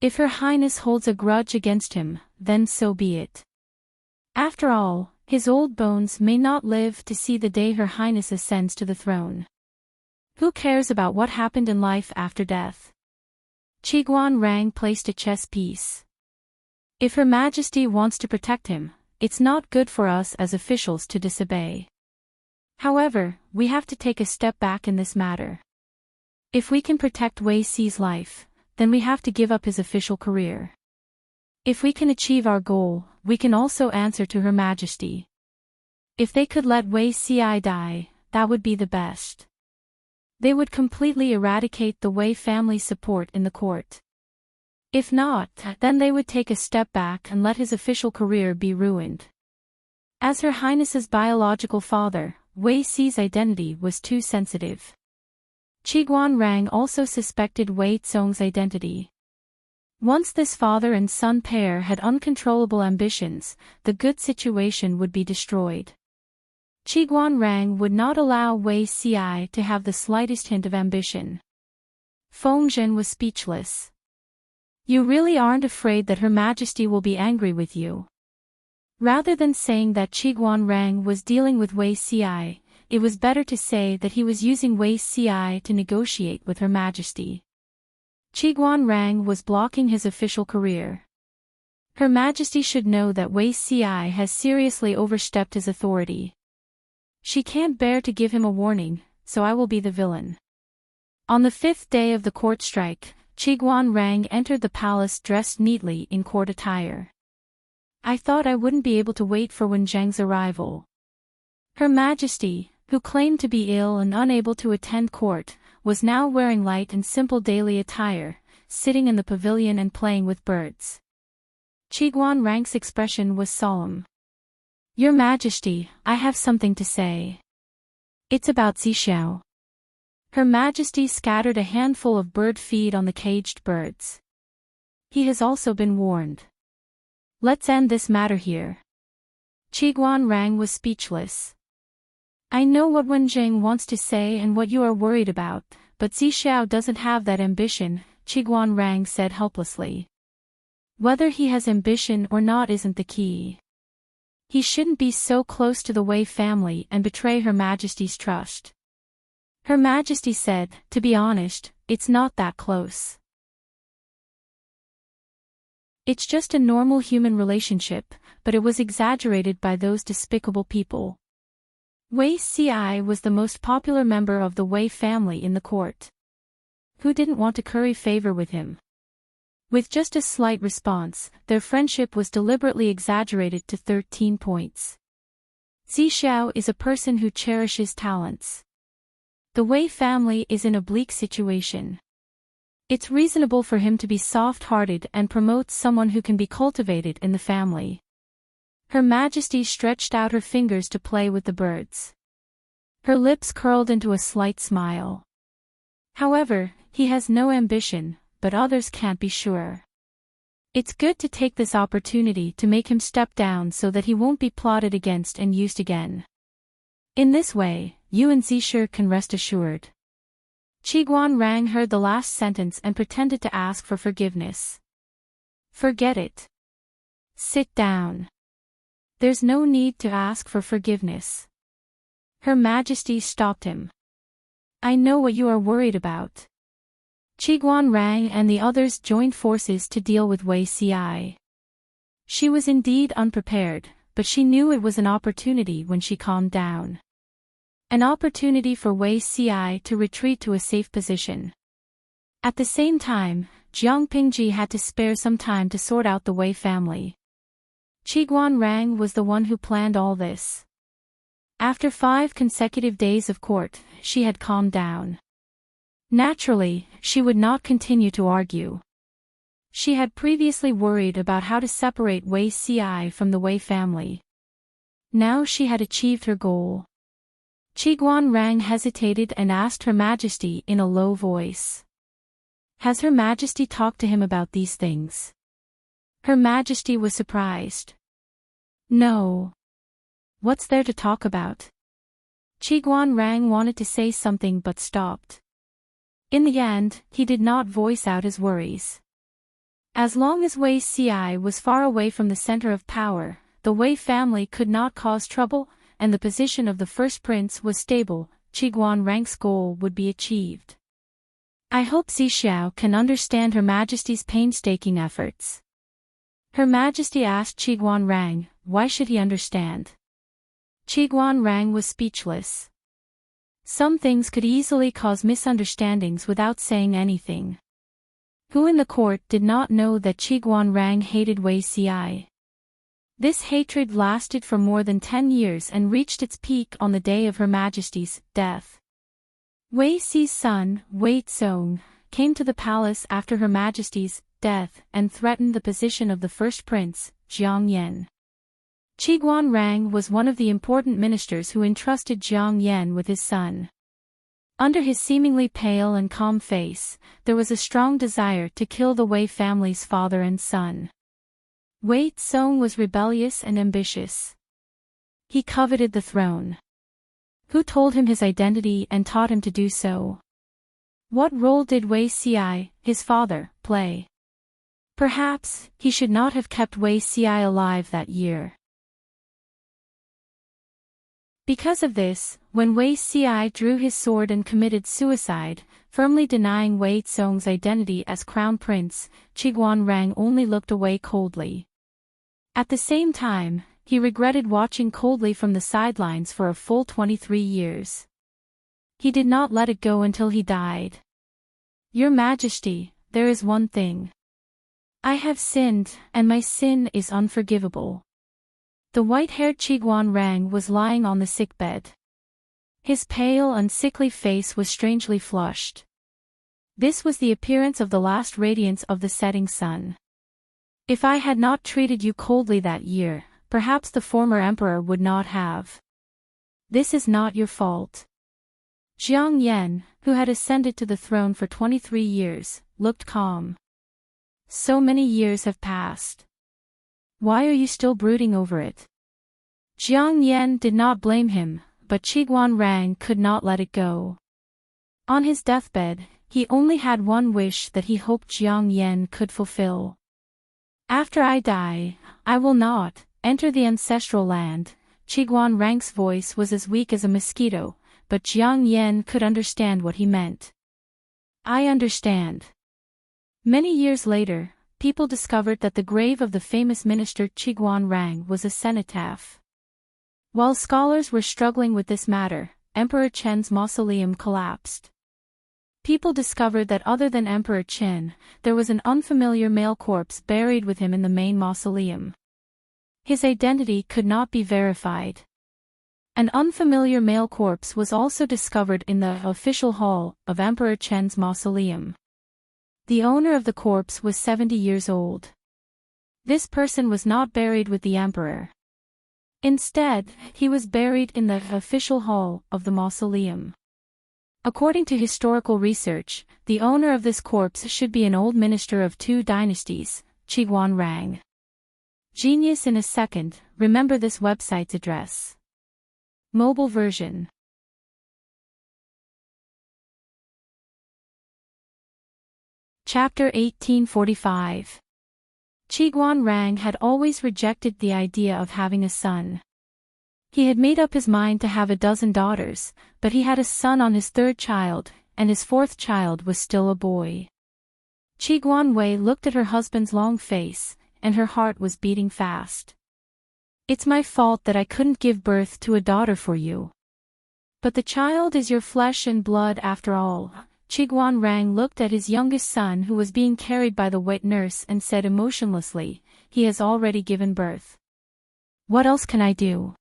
If Her Highness holds a grudge against him, then so be it. After all, his old bones may not live to see the day Her Highness ascends to the throne. Who cares about what happened in life after death?" Qiguanrang placed a chess piece. "If Her Majesty wants to protect him, it's not good for us as officials to disobey. However, we have to take a step back in this matter. If we can protect Wei Ci's life, then we have to give up his official career. If we can achieve our goal, we can also answer to Her Majesty. If they could let Wei Ci die, that would be the best. They would completely eradicate the Wei family's support in the court. If not, then they would take a step back and let his official career be ruined. As Her Highness's biological father, Wei Ci's identity was too sensitive." Qiguanrang also suspected Wei Zong's identity. Once this father and son pair had uncontrollable ambitions, the good situation would be destroyed. Qiguanrang would not allow Wei Ci to have the slightest hint of ambition. Fengzhen was speechless. "You really aren't afraid that Her Majesty will be angry with you?" Rather than saying that Qiguanrang was dealing with Wei Ci, it was better to say that he was using Wei Ci to negotiate with Her Majesty. Qiguanrang was blocking his official career. Her Majesty should know that Wei Ci has seriously overstepped his authority. She can't bear to give him a warning, so I will be the villain. On the 5th day of the court strike, Qiguanrang entered the palace dressed neatly in court attire. "I thought I wouldn't be able to wait for Wen Zheng's arrival." Her Majesty, who claimed to be ill and unable to attend court, was now wearing light and simple daily attire, sitting in the pavilion and playing with birds. Qiguanrang's expression was solemn. "Your Majesty, I have something to say. It's about Zixiao." Her Majesty scattered a handful of bird feed on the caged birds. "He has also been warned. Let's end this matter here." Qiguanrang was speechless. "I know what Wen Zheng wants to say and what you are worried about, but Zixiao doesn't have that ambition," Qiguanrang said helplessly. "Whether he has ambition or not isn't the key. He shouldn't be so close to the Wei family and betray Her Majesty's trust." Her Majesty said, "To be honest, it's not that close. It's just a normal human relationship, but it was exaggerated by those despicable people." Wei Ci was the most popular member of the Wei family in the court. Who didn't want to curry favor with him? With just a slight response, their friendship was deliberately exaggerated to 13 points. Zixiao is a person who cherishes talents. The Wei family is in a bleak situation. It's reasonable for him to be soft-hearted and promote someone who can be cultivated in the family. Her Majesty stretched out her fingers to play with the birds. Her lips curled into a slight smile. However, he has no ambition, but others can't be sure. It's good to take this opportunity to make him step down so that he won't be plotted against and used again. In this way, you and Zisher can rest assured. Qiguanrang heard the last sentence and pretended to ask for forgiveness. Forget it. Sit down. There's no need to ask for forgiveness. Her Majesty stopped him. I know what you are worried about. Qiguanrang and the others joined forces to deal with Wei Xi. She was indeed unprepared, but she knew it was an opportunity when she calmed down. An opportunity for Wei Xi to retreat to a safe position. At the same time, Jiang Pingji had to spare some time to sort out the Wei family. Qiguanrang was the one who planned all this. After 5 consecutive days of court, she had calmed down. Naturally, she would not continue to argue. She had previously worried about how to separate Wei Xi from the Wei family. Now she had achieved her goal. Qiguanrang hesitated and asked Her Majesty in a low voice. Has Her Majesty talked to him about these things? Her Majesty was surprised. No. What's there to talk about? Qiguanrang wanted to say something but stopped. In the end, he did not voice out his worries. As long as Wei Xi was far away from the center of power, the Wei family could not cause trouble, and the position of the first prince was stable. Qiguanrang's goal would be achieved. I hope Zixiao can understand Her Majesty's painstaking efforts. Her Majesty asked Qiguanrang, why should he understand? Qiguanrang was speechless. Some things could easily cause misunderstandings without saying anything. Who in the court did not know that Qiguanrang hated Wei Xi? This hatred lasted for more than 10 years and reached its peak on the day of Her Majesty's death. Wei Xi's son, Wei Tsong, came to the palace after Her Majesty's death and threatened the position of the first prince, Jiang Yan. Qiguanrang was one of the important ministers who entrusted Jiang Yan with his son. Under his seemingly pale and calm face, there was a strong desire to kill the Wei family's father and son. Wei Tsong was rebellious and ambitious. He coveted the throne. Who told him his identity and taught him to do so? What role did Wei Xi, his father, play? Perhaps he should not have kept Wei Xi alive that year. Because of this, when Wei Xi drew his sword and committed suicide, firmly denying Wei Tsong's identity as crown prince, Qiguanrang only looked away coldly. At the same time, he regretted watching coldly from the sidelines for a full 23 years. He did not let it go until he died. Your Majesty, there is one thing. I have sinned, and my sin is unforgivable. The white-haired Qiguanrang was lying on the sickbed. His pale and sickly face was strangely flushed. This was the appearance of the last radiance of the setting sun. If I had not treated you coldly that year, perhaps the former emperor would not have. This is not your fault. Jiang Yan, who had ascended to the throne for 23 years, looked calm. So many years have passed. Why are you still brooding over it? Jiang Yan did not blame him, but Qiguanrang could not let it go. On his deathbed, he only had one wish that he hoped Jiang Yan could fulfill. After I die, I will not enter the ancestral land. Qiguanrang's voice was as weak as a mosquito, but Jiang Yan could understand what he meant. I understand. Many years later, people discovered that the grave of the famous minister Qiguanrang was a cenotaph. While scholars were struggling with this matter, Emperor Chen's mausoleum collapsed. People discovered that other than Emperor Chen, there was an unfamiliar male corpse buried with him in the main mausoleum. His identity could not be verified. An unfamiliar male corpse was also discovered in the official hall of Emperor Chen's mausoleum. The owner of the corpse was 70 years old. This person was not buried with the emperor. Instead, he was buried in the official hall of the mausoleum. According to historical research, the owner of this corpse should be an old minister of 2 dynasties, Chiguanrang. Genius in a second, remember this website's address. Mobile version. Chapter 1845. Chiguanrang had always rejected the idea of having a son. He had made up his mind to have a dozen daughters, but he had a son on his 3rd child, and his 4th child was still a boy. Chiguanwei looked at her husband's long face, and her heart was beating fast. "It's my fault that I couldn't give birth to a daughter for you. But the child is your flesh and blood after all." Chiguanrang looked at his youngest son who was being carried by the wet nurse and said emotionlessly, "He has already given birth. What else can I do?"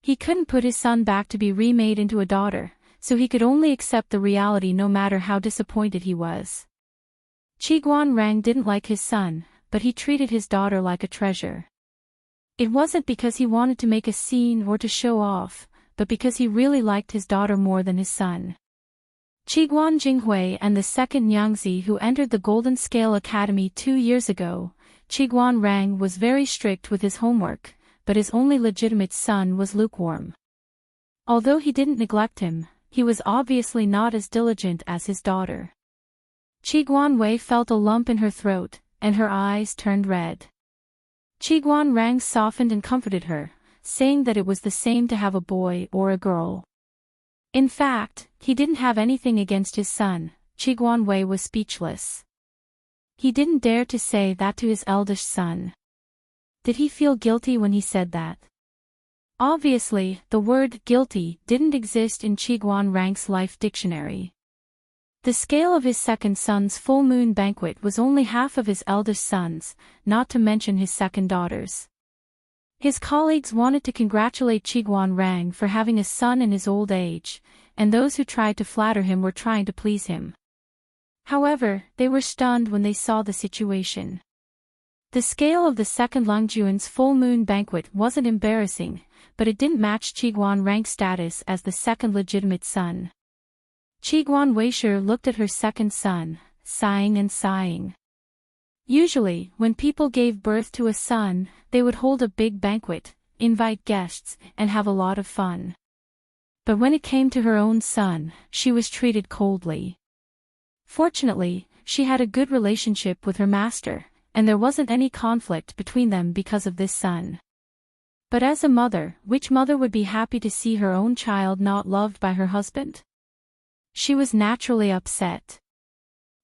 He couldn't put his son back to be remade into a daughter, so he could only accept the reality no matter how disappointed he was. Chiguanrang didn't like his son, but he treated his daughter like a treasure. It wasn't because he wanted to make a scene or to show off, but because he really liked his daughter more than his son. Chiguan Jinghui and the 2nd Nyangzi who entered the Golden Scale Academy 2 years ago. Chiguanrang was very strict with his homework, but his only legitimate son was lukewarm. Although he didn't neglect him, he was obviously not as diligent as his daughter. Chiguanwei felt a lump in her throat, and her eyes turned red. Chiguanrang softened and comforted her, saying that it was the same to have a boy or a girl. In fact, he didn't have anything against his son. Chiguanwei was speechless. He didn't dare to say that to his eldest son. Did he feel guilty when he said that? Obviously, the word guilty didn't exist in Chiguanrang's life dictionary. The scale of his 2nd son's full moon banquet was only half of his eldest son's, not to mention his 2nd daughter's. His colleagues wanted to congratulate Chiguanrang for having a son in his old age, and those who tried to flatter him were trying to please him. However, they were stunned when they saw the situation. The scale of the 2nd Lungjuan's full moon banquet wasn't embarrassing, but it didn't match Chiguanrang's status as the 2nd legitimate son. Chiguan Weisher looked at her 2nd son, sighing and sighing. Usually, when people gave birth to a son, they would hold a big banquet, invite guests, and have a lot of fun. But when it came to her own son, she was treated coldly. Fortunately, she had a good relationship with her master, and there wasn't any conflict between them because of this son. But as a mother, which mother would be happy to see her own child not loved by her husband? She was naturally upset.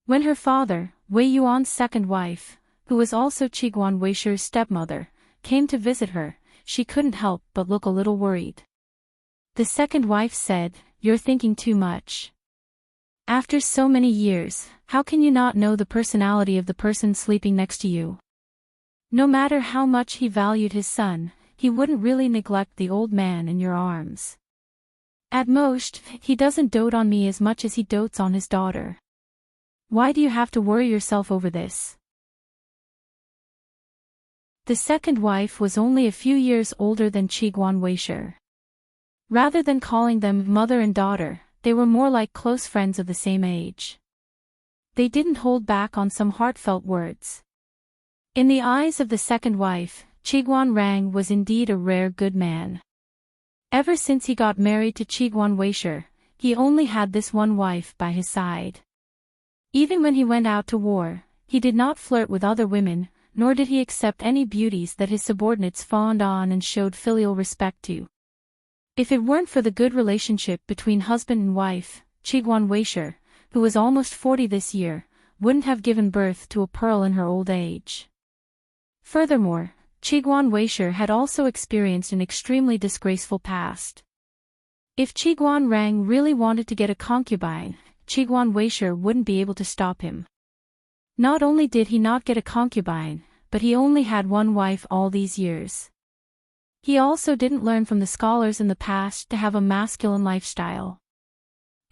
When her father, Wei Yuan's 2nd wife, who was also Chiguan Weisher's stepmother, came to visit her, she couldn't help but look a little worried. The 2nd wife said, "You're thinking too much. After so many years, how can you not know the personality of the person sleeping next to you?" No matter how much he valued his son, he wouldn't really neglect the old man in your arms. At most, he doesn't dote on me as much as he dotes on his daughter. Why do you have to worry yourself over this? The 2nd wife was only a few years older than Chiguan Weisher. Rather than calling them mother and daughter, they were more like close friends of the same age. They didn't hold back on some heartfelt words. In the eyes of the 2nd wife, Chiguanrang was indeed a rare good man. Ever since he got married to Chiguan Weisher, he only had this one wife by his side. Even when he went out to war, he did not flirt with other women, nor did he accept any beauties that his subordinates fawned on and showed filial respect to. If it weren't for the good relationship between husband and wife, Chiguan Weisher, who was almost 40 this year, wouldn't have given birth to a pearl in her old age. Furthermore, Chiguan Weisher had also experienced an extremely disgraceful past. If Chiguanrang really wanted to get a concubine, Chiguan Weisher wouldn't be able to stop him. Not only did he not get a concubine, but he only had one wife all these years. He also didn't learn from the scholars in the past to have a masculine lifestyle.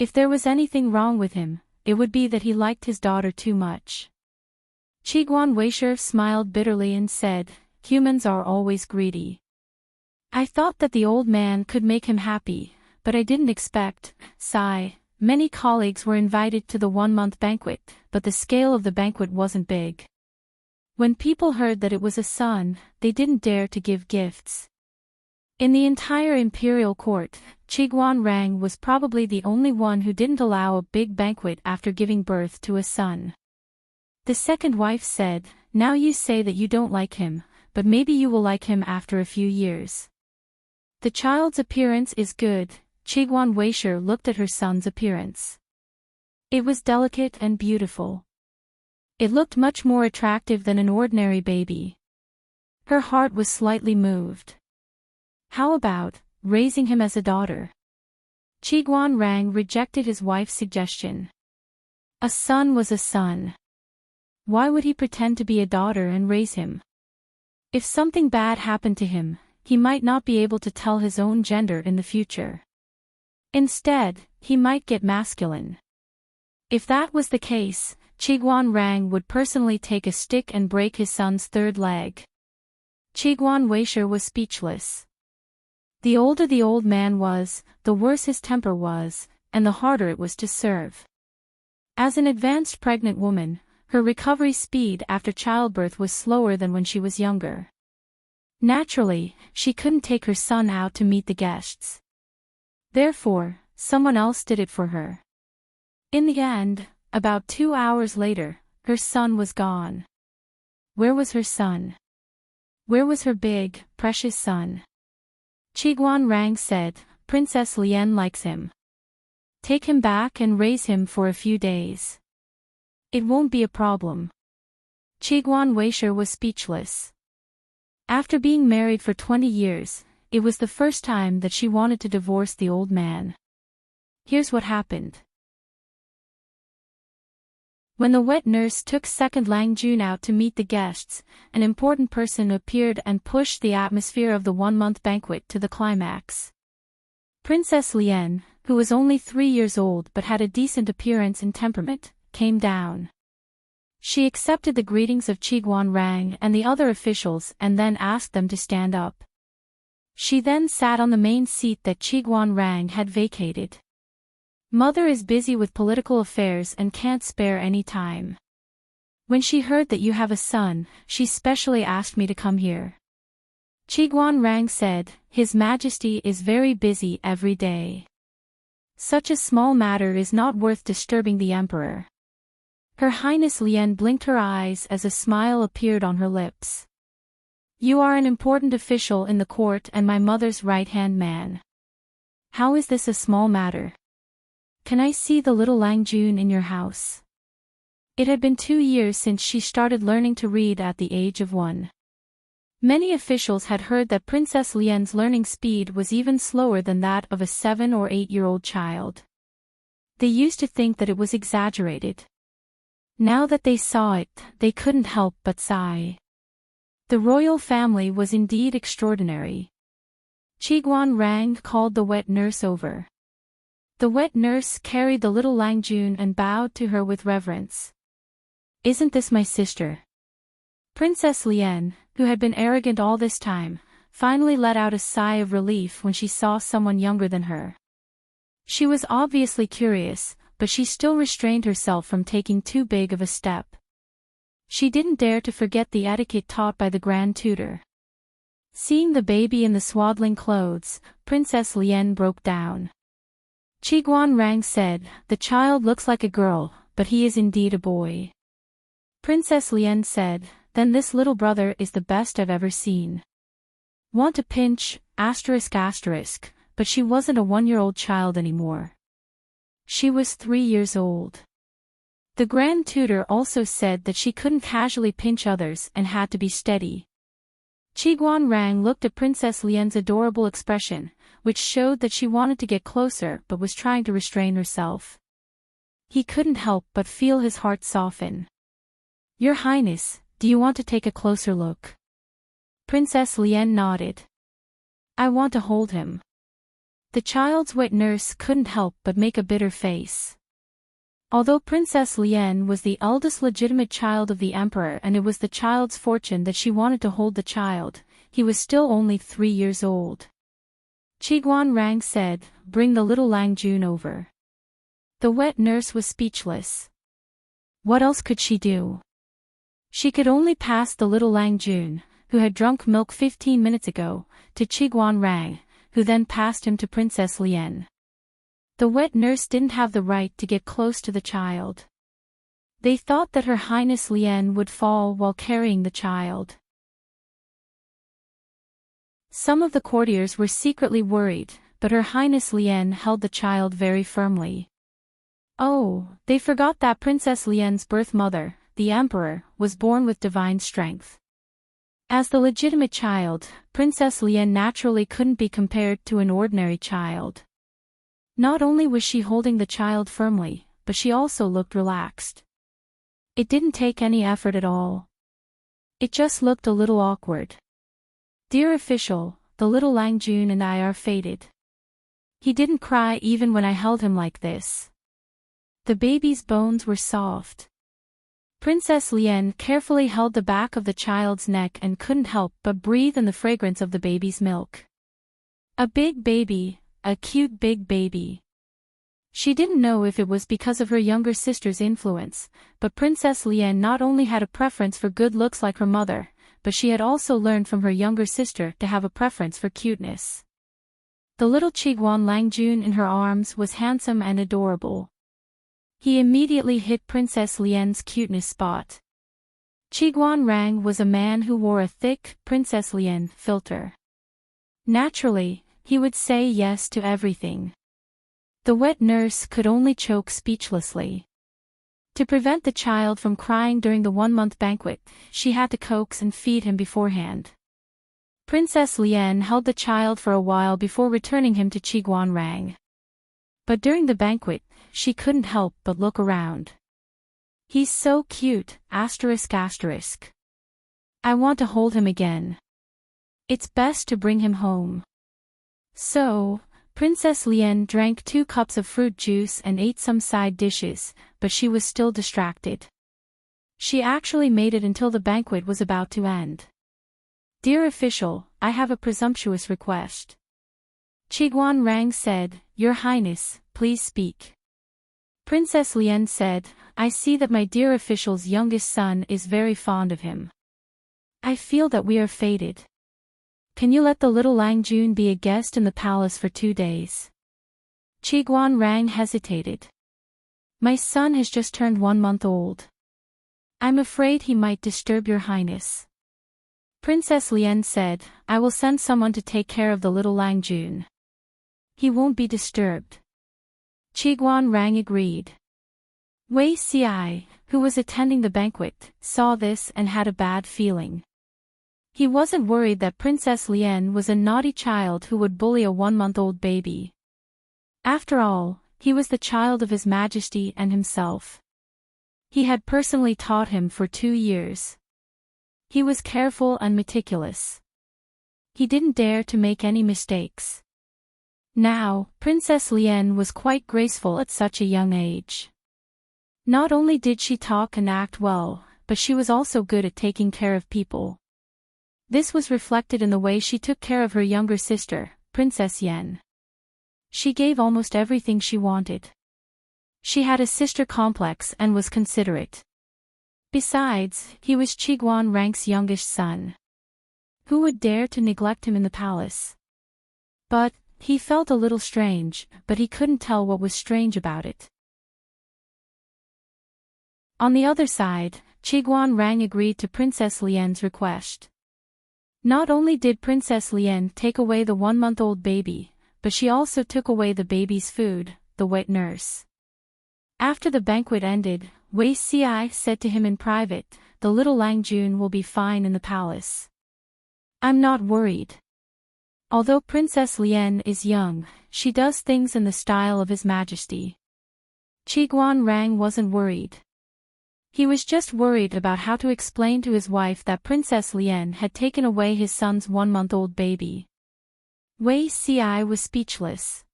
If there was anything wrong with him, it would be that he liked his daughter too much. Chiguan Weisher smiled bitterly and said, "Humans are always greedy. I thought that the old man could make him happy, but I didn't expect, sigh. Many colleagues were invited to the one-month banquet, but the scale of the banquet wasn't big. When people heard that it was a son, they didn't dare to give gifts. In the entire imperial court, Chiguanrang was probably the only one who didn't allow a big banquet after giving birth to a son. The second wife said, "Now you say that you don't like him, but maybe you will like him after a few years." The child's appearance is good. Chiguan Weisher looked at her son's appearance. It was delicate and beautiful. It looked much more attractive than an ordinary baby. Her heart was slightly moved. How about raising him as a daughter? Chiguanrang rejected his wife's suggestion. A son was a son. Why would he pretend to be a daughter and raise him? If something bad happened to him, he might not be able to tell his own gender in the future. Instead, he might get masculine. If that was the case, Chiguanrang would personally take a stick and break his son's third leg. Chiguan Weisher was speechless. The older the old man was, the worse his temper was, and the harder it was to serve. As an advanced pregnant woman, her recovery speed after childbirth was slower than when she was younger. Naturally, she couldn't take her son out to meet the guests. Therefore, someone else did it for her. In the end, about 2 hours later, her son was gone. Where was her son? Where was her big, precious son? Chiguanrang said, "Princess Lian likes him. Take him back and raise him for a few days. It won't be a problem." Chiguan Weisher was speechless. After being married for 20 years, it was the first time that she wanted to divorce the old man. Here's what happened. When the wet nurse took second Lang Jun out to meet the guests, an important person appeared and pushed the atmosphere of the one-month banquet to the climax. Princess Lian, who was only 3 years old but had a decent appearance and temperament, came down. She accepted the greetings of Chiguanrang and the other officials and then asked them to stand up. She then sat on the main seat that Chiguanrang had vacated. Mother is busy with political affairs and can't spare any time. When she heard that you have a son, she specially asked me to come here. Chiguanrang said, "His Majesty is very busy every day. Such a small matter is not worth disturbing the Emperor." Her Highness Lian blinked her eyes as a smile appeared on her lips. "You are an important official in the court and my mother's right-hand man. How is this a small matter? Can I see the little Lang Jun in your house?" It had been 2 years since she started learning to read at the age of 1. Many officials had heard that Princess Lian's learning speed was even slower than that of a 7 or 8-year-old child. They used to think that it was exaggerated. Now that they saw it, they couldn't help but sigh. The royal family was indeed extraordinary. Chiguanrang called the wet nurse over. The wet nurse carried the little Lang Jun and bowed to her with reverence. "Isn't this my sister?" Princess Lian, who had been arrogant all this time, finally let out a sigh of relief when she saw someone younger than her. She was obviously curious, but she still restrained herself from taking too big of a step. She didn't dare to forget the etiquette taught by the Grand Tutor. Seeing the baby in the swaddling clothes, Princess Lian broke down. Chiguanrang said, "The child looks like a girl, but he is indeed a boy." Princess Lian said, "Then this little brother is the best I've ever seen." Want to pinch, ***, but she wasn't a 1-year-old child anymore. She was 3 years old. The Grand Tutor also said that she couldn't casually pinch others and had to be steady. Chiguanrang looked at Princess Lian's adorable expression, which showed that she wanted to get closer but was trying to restrain herself. He couldn't help but feel his heart soften. "Your Highness, do you want to take a closer look?" Princess Lian nodded. "I want to hold him." The child's wet nurse couldn't help but make a bitter face. Although Princess Lian was the eldest legitimate child of the Emperor and it was the child's fortune that she wanted to hold the child, he was still only 3 years old. Qiguan Rang said, "Bring the little Lang Jun over." The wet nurse was speechless. What else could she do? She could only pass the little Lang Jun, who had drunk milk 15 minutes ago, to Qiguan Rang, who then passed him to Princess Lien. The wet nurse didn't have the right to get close to the child. They thought that Her Highness Lien would fall while carrying the child. Some of the courtiers were secretly worried, but Her Highness Lien held the child very firmly. Oh, they forgot that Princess Lien's birth mother, the Emperor, was born with divine strength. As the legitimate child, Princess Lien naturally couldn't be compared to an ordinary child. Not only was she holding the child firmly, but she also looked relaxed. It didn't take any effort at all. It just looked a little awkward. "Dear official, the little Lang Jun and I are fated. He didn't cry even when I held him like this." The baby's bones were soft. Princess Lien carefully held the back of the child's neck and couldn't help but breathe in the fragrance of the baby's milk. A big baby, a cute big baby. She didn't know if it was because of her younger sister's influence, but Princess Lien not only had a preference for good looks like her mother, but she had also learned from her younger sister to have a preference for cuteness. The little Qiguan Lang Jun in her arms was handsome and adorable. He immediately hit Princess Lien's cuteness spot. Qiguan Rang was a man who wore a thick, Princess Lien filter. Naturally, he would say yes to everything. The wet nurse could only choke speechlessly. To prevent the child from crying during the 1-month banquet, she had to coax and feed him beforehand. Princess Lien held the child for a while before returning him to Qiguan Rang. But during the banquet, she couldn't help but look around. "He's so cute, ***. I want to hold him again. It's best to bring him home." So, Princess Lien drank 2 cups of fruit juice and ate some side dishes, but she was still distracted. She actually made it until the banquet was about to end. "Dear official, I have a presumptuous request." Qiguan Rang said, "Your Highness, please speak." Princess Lien said, "I see that my dear official's youngest son is very fond of him. I feel that we are fated. Can you let the little Lang Jun be a guest in the palace for 2 days?" Qiguan Rang hesitated. "My son has just turned 1 month old. I'm afraid he might disturb your highness." Princess Lien said, "I will send someone to take care of the little Lang Jun. He won't be disturbed." Qiguan Rang agreed. Wei Xiai, who was attending the banquet, saw this and had a bad feeling. He wasn't worried that Princess Lien was a naughty child who would bully a 1-month-old baby. After all, he was the child of His Majesty and himself. He had personally taught him for 2 years. He was careful and meticulous. He didn't dare to make any mistakes. Now, Princess Lien was quite graceful at such a young age. Not only did she talk and act well, but she was also good at taking care of people. This was reflected in the way she took care of her younger sister, Princess Yen. She gave almost everything she wanted. She had a sister complex and was considerate. Besides, he was Qiguan Rang's youngest son. Who would dare to neglect him in the palace? But, he felt a little strange, but he couldn't tell what was strange about it. On the other side, Qiguan Rang agreed to Princess Lien's request. Not only did Princess Lien take away the 1-month-old baby, but she also took away the baby's food, the wet nurse. After the banquet ended, Wei Xiai said to him in private, "The little Lang Jun will be fine in the palace. I'm not worried. Although Princess Lien is young, she does things in the style of His Majesty." Qiguan Rang wasn't worried. He was just worried about how to explain to his wife that Princess Lien had taken away his son's 1-month-old baby. Wei Xiai was speechless.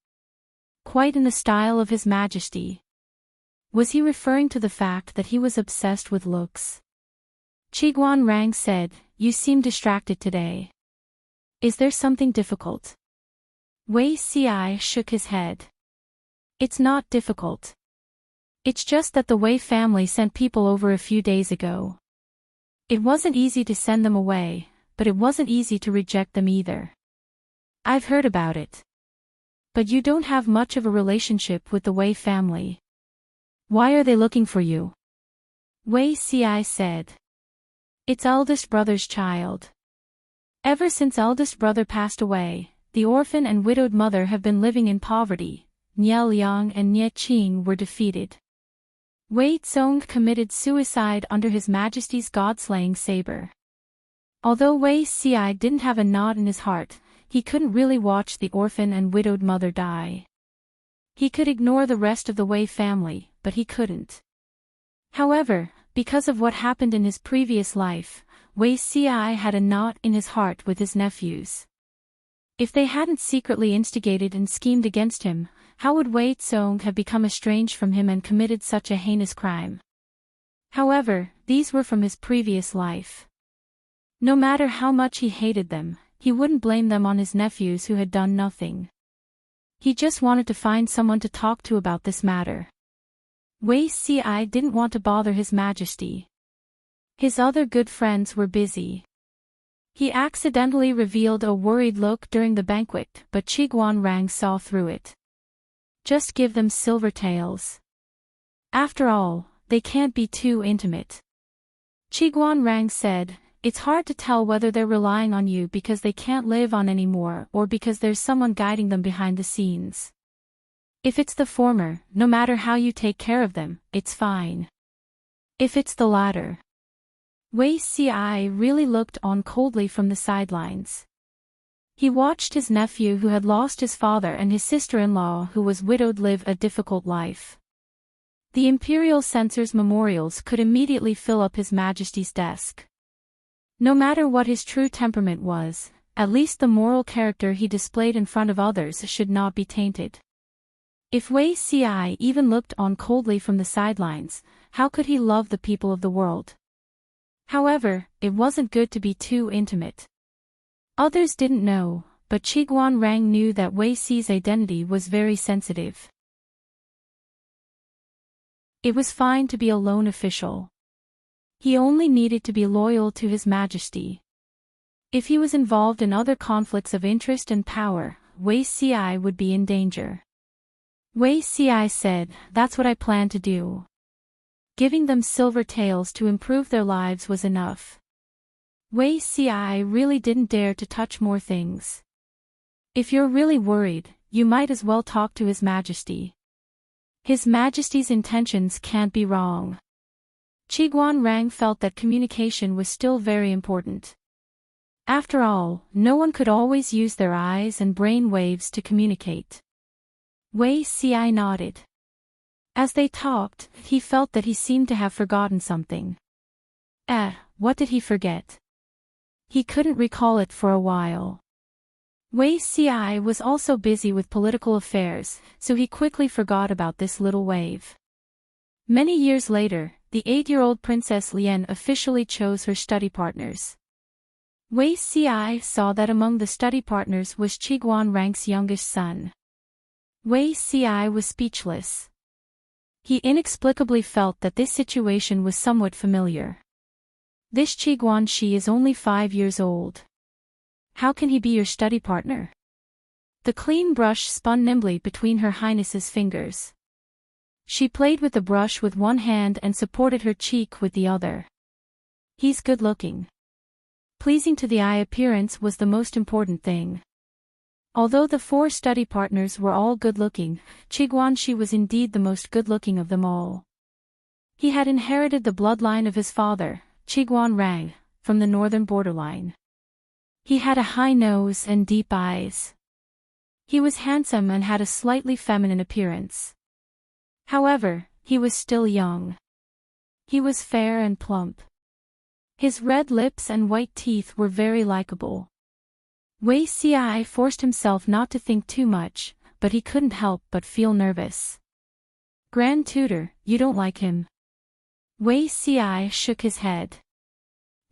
Quite in the style of His Majesty. Was he referring to the fact that he was obsessed with looks? Qiguan Rang said, "You seem distracted today. Is there something difficult? Wei Ci shook his head. It's not difficult. It's just that the Wei family sent people over a few days ago. It wasn't easy to send them away, but it wasn't easy to reject them either. I've heard about it. But you don't have much of a relationship with the Wei family. Why are they looking for you? Wei Ci said. It's eldest brother's child. Ever since eldest brother passed away, the orphan and widowed mother have been living in poverty. Nie Liang and Nie Qing were defeated. Wei Zong committed suicide under His Majesty's god-slaying saber. Although Wei Ci didn't have a knot in his heart, he couldn't really watch the orphan and widowed mother die. He could ignore the rest of the Wei family, but he couldn't. However, because of what happened in his previous life, Wei Ci had a knot in his heart with his nephews. If they hadn't secretly instigated and schemed against him, how would Wei Zong have become estranged from him and committed such a heinous crime? However, these were from his previous life. No matter how much he hated them, he wouldn't blame them on his nephews who had done nothing. He just wanted to find someone to talk to about this matter. Wei Ci didn't want to bother His Majesty. His other good friends were busy. He accidentally revealed a worried look during the banquet, but Qiguan Rang saw through it. Just give them silver tails. After all, they can't be too intimate. Qiguan Rang said, it's hard to tell whether they're relying on you because they can't live on anymore or because there's someone guiding them behind the scenes. If it's the former, no matter how you take care of them, it's fine. If it's the latter. Wei Ci really looked on coldly from the sidelines. He watched his nephew who had lost his father and his sister-in-law who was widowed live a difficult life. The imperial censor's memorials could immediately fill up His Majesty's desk. No matter what his true temperament was, at least the moral character he displayed in front of others should not be tainted. If Wei Ci even looked on coldly from the sidelines, how could he love the people of the world? However, it wasn't good to be too intimate. Others didn't know, but Qiguan Rang knew that Wei Ci's identity was very sensitive. It was fine to be a lone official. He only needed to be loyal to His Majesty. If he was involved in other conflicts of interest and power, Wei Ci would be in danger. Wei Ci said, that's what I plan to do. Giving them silver tails to improve their lives was enough. Wei Ci really didn't dare to touch more things. If you're really worried, you might as well talk to His Majesty. His Majesty's intentions can't be wrong. Qiguan Rang felt that communication was still very important. After all, no one could always use their eyes and brain waves to communicate. Wei Ci nodded. As they talked, he felt that he seemed to have forgotten something. What did he forget? He couldn't recall it for a while. Wei Ci was also busy with political affairs, so he quickly forgot about this little wave. Many years later, the 8-year-old Princess Lian officially chose her study partners. Wei Ci saw that among the study partners was Qiguan Rang's youngest son. Wei Ci was speechless. He inexplicably felt that this situation was somewhat familiar. This Qiguan Shi is only 5 years old. How can he be your study partner? The clean brush spun nimbly between Her Highness's fingers. She played with the brush with one hand and supported her cheek with the other. He's good-looking. Pleasing to the eye appearance was the most important thing. Although the 4 study partners were all good-looking, Qiguan Shi was indeed the most good-looking of them all. He had inherited the bloodline of his father, Qiguan Rang, from the northern borderline. He had a high nose and deep eyes. He was handsome and had a slightly feminine appearance. However, he was still young. He was fair and plump. His red lips and white teeth were very likable. Wei Ci forced himself not to think too much, but he couldn't help but feel nervous. Grand Tutor, you don't like him? Wei Ci shook his head.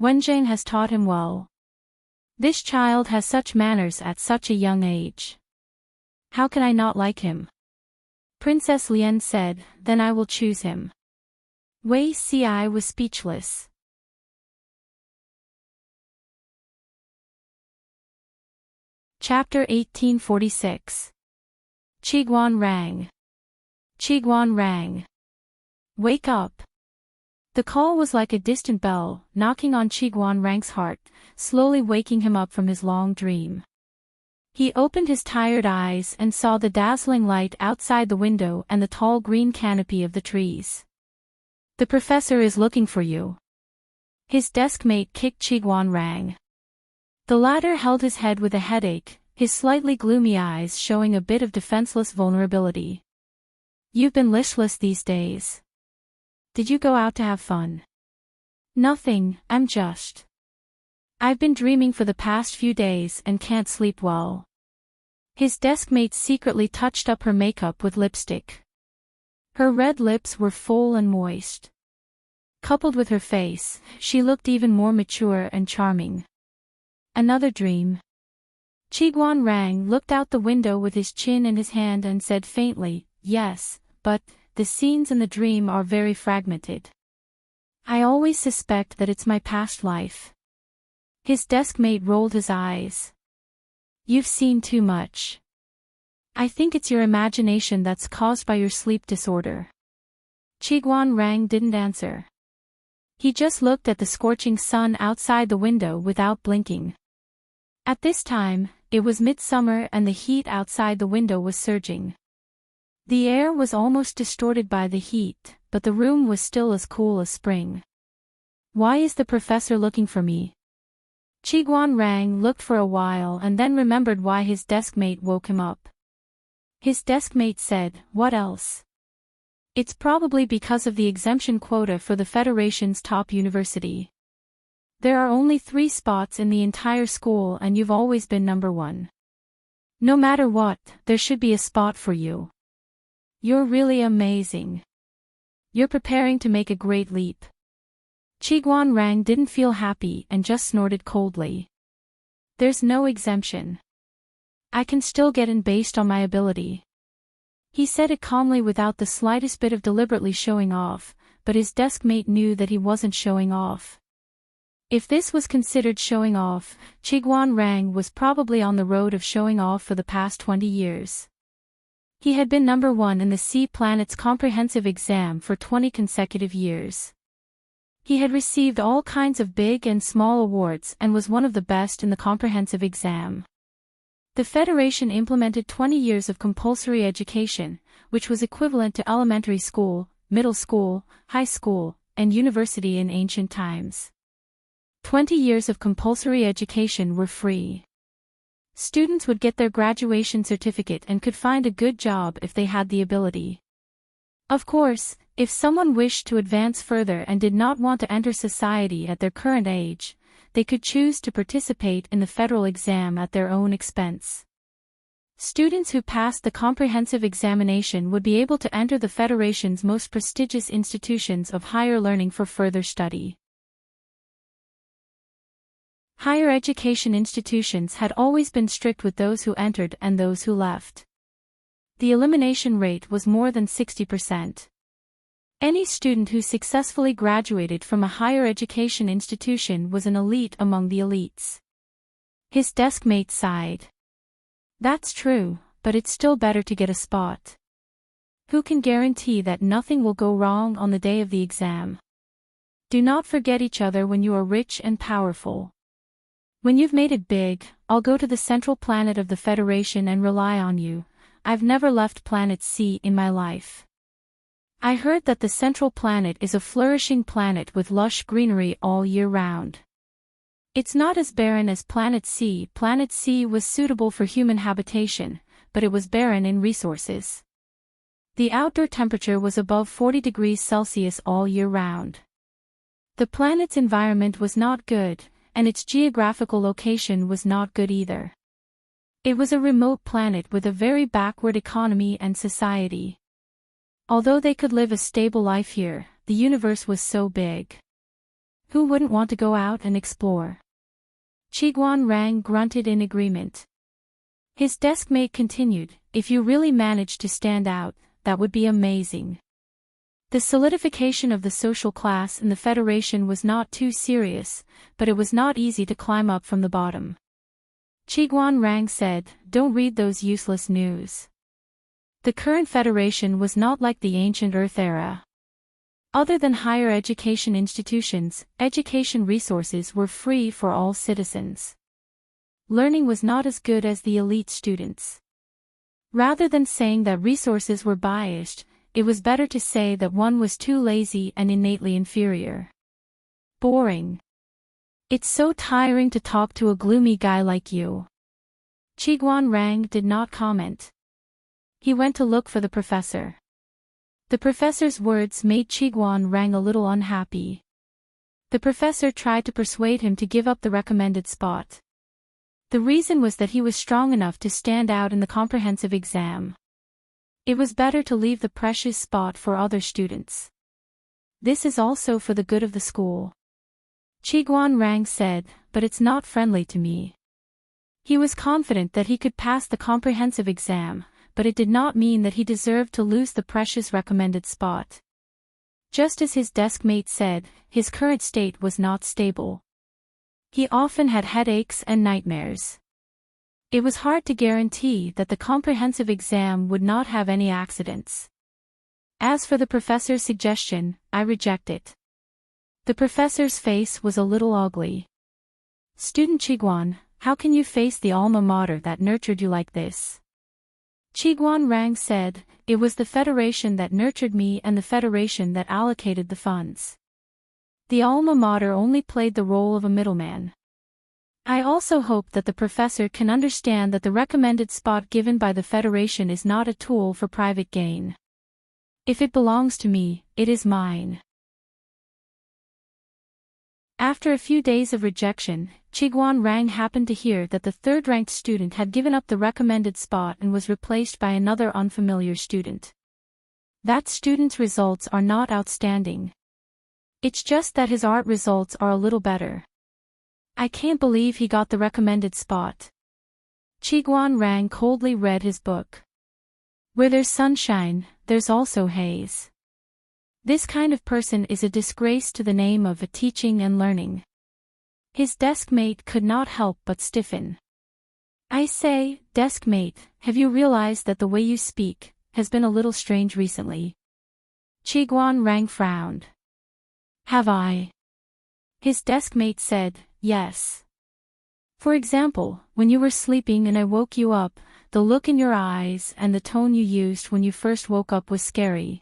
Wenjing has taught him well. This child has such manners at such a young age. How can I not like him? Princess Lien said, then I will choose him. Wei Ci was speechless. Chapter 1846. Qiguan rang. Qiguan rang. Wake up. The call was like a distant bell, knocking on Qiguan Rang's heart, slowly waking him up from his long dream. He opened his tired eyes and saw the dazzling light outside the window and the tall green canopy of the trees. The professor is looking for you. His desk mate kicked Qiguan Rang. The latter held his head with a headache, his slightly gloomy eyes showing a bit of defenseless vulnerability. You've been listless these days. Did you go out to have fun? Nothing, I've been dreaming for the past few days and can't sleep well. His desk mate secretly touched up her makeup with lipstick. Her red lips were full and moist. Coupled with her face, she looked even more mature and charming. Another dream. Qiguan Rang looked out the window with his chin in his hand and said faintly, yes, but the scenes in the dream are very fragmented. I always suspect that it's my past life. His desk mate rolled his eyes. You've seen too much. I think it's your imagination that's caused by your sleep disorder. Qiguan Rang didn't answer. He just looked at the scorching sun outside the window without blinking. At this time, it was midsummer and the heat outside the window was surging. The air was almost distorted by the heat, but the room was still as cool as spring. Why is the professor looking for me? Qiguan Rang looked for a while and then remembered why his desk mate woke him up. His desk mate said, what else? It's probably because of the exemption quota for the Federation's top university. There are only 3 spots in the entire school and you've always been number 1. No matter what, there should be a spot for you. You're really amazing. You're preparing to make a great leap. Qiguan Rang didn't feel happy and just snorted coldly. There's no exemption. I can still get in based on my ability. He said it calmly without the slightest bit of deliberately showing off, but his desk mate knew that he wasn't showing off. If this was considered showing off, Qiguan Rang was probably on the road of showing off for the past 20 years. He had been number 1 in the Sea Planet's comprehensive exam for 20 consecutive years. He had received all kinds of big and small awards and was one of the best in the comprehensive exam. The Federation implemented 20 years of compulsory education, which was equivalent to elementary school, middle school, high school, and university in ancient times. 20 years of compulsory education were free. Students would get their graduation certificate and could find a good job if they had the ability. Of course, if someone wished to advance further and did not want to enter society at their current age, they could choose to participate in the federal exam at their own expense. Students who passed the comprehensive examination would be able to enter the Federation's most prestigious institutions of higher learning for further study. Higher education institutions had always been strict with those who entered and those who left. The elimination rate was more than 60%. Any student who successfully graduated from a higher education institution was an elite among the elites. His desk mate sighed. That's true, but it's still better to get a spot. Who can guarantee that nothing will go wrong on the day of the exam? Do not forget each other when you are rich and powerful. When you've made it big, I'll go to the central planet of the Federation and rely on you. I've never left planet C in my life. I heard that the central planet is a flourishing planet with lush greenery all year round. It's not as barren as planet C. Planet C was suitable for human habitation, but it was barren in resources. The outdoor temperature was above 40 degrees Celsius all year round. The planet's environment was not good, and its geographical location was not good either. It was a remote planet with a very backward economy and society. Although they could live a stable life here, the universe was so big. Who wouldn't want to go out and explore? Chiguan Rang grunted in agreement. His deskmate continued, if you really manage to stand out, that would be amazing. The solidification of the social class in the Federation was not too serious, but it was not easy to climb up from the bottom. Chiguan Rang said, don't read those useless news. The current Federation was not like the ancient Earth era. Other than higher education institutions, education resources were free for all citizens. Learning was not as good as the elite students. Rather than saying that resources were biased, it was better to say that one was too lazy and innately inferior. Boring. It's so tiring to talk to a gloomy guy like you. Chiguan Rang did not comment. He went to look for the professor. The professor's words made Chiguan Rang a little unhappy. The professor tried to persuade him to give up the recommended spot. The reason was that he was strong enough to stand out in the comprehensive exam. It was better to leave the precious spot for other students. This is also for the good of the school. Chiguan Rang said, but it's not friendly to me. He was confident that he could pass the comprehensive exam, but it did not mean that he deserved to lose the precious recommended spot. Just as his deskmate said, his current state was not stable. He often had headaches and nightmares. It was hard to guarantee that the comprehensive exam would not have any accidents. As for the professor's suggestion, I reject it. The professor's face was a little ugly. Student Chiguan, how can you face the alma mater that nurtured you like this? Chiguan Rang said, it was the Federation that nurtured me and the Federation that allocated the funds. The alma mater only played the role of a middleman. I also hope that the professor can understand that the recommended spot given by the Federation is not a tool for private gain. If it belongs to me, it is mine. After a few days of rejection, Chiguan Rang happened to hear that the third-ranked student had given up the recommended spot and was replaced by another unfamiliar student. That student's results are not outstanding. It's just that his art results are a little better. I can't believe he got the recommended spot. Chiguan Rang coldly read his book. Where there's sunshine, there's also haze. This kind of person is a disgrace to the name of teaching and learning. His deskmate could not help but stiffen. I say, deskmate, have you realized that the way you speak has been a little strange recently? Chiguan Rang frowned. Have I? His deskmate said, yes. For example, when you were sleeping and I woke you up, the look in your eyes and the tone you used when you first woke up was scary.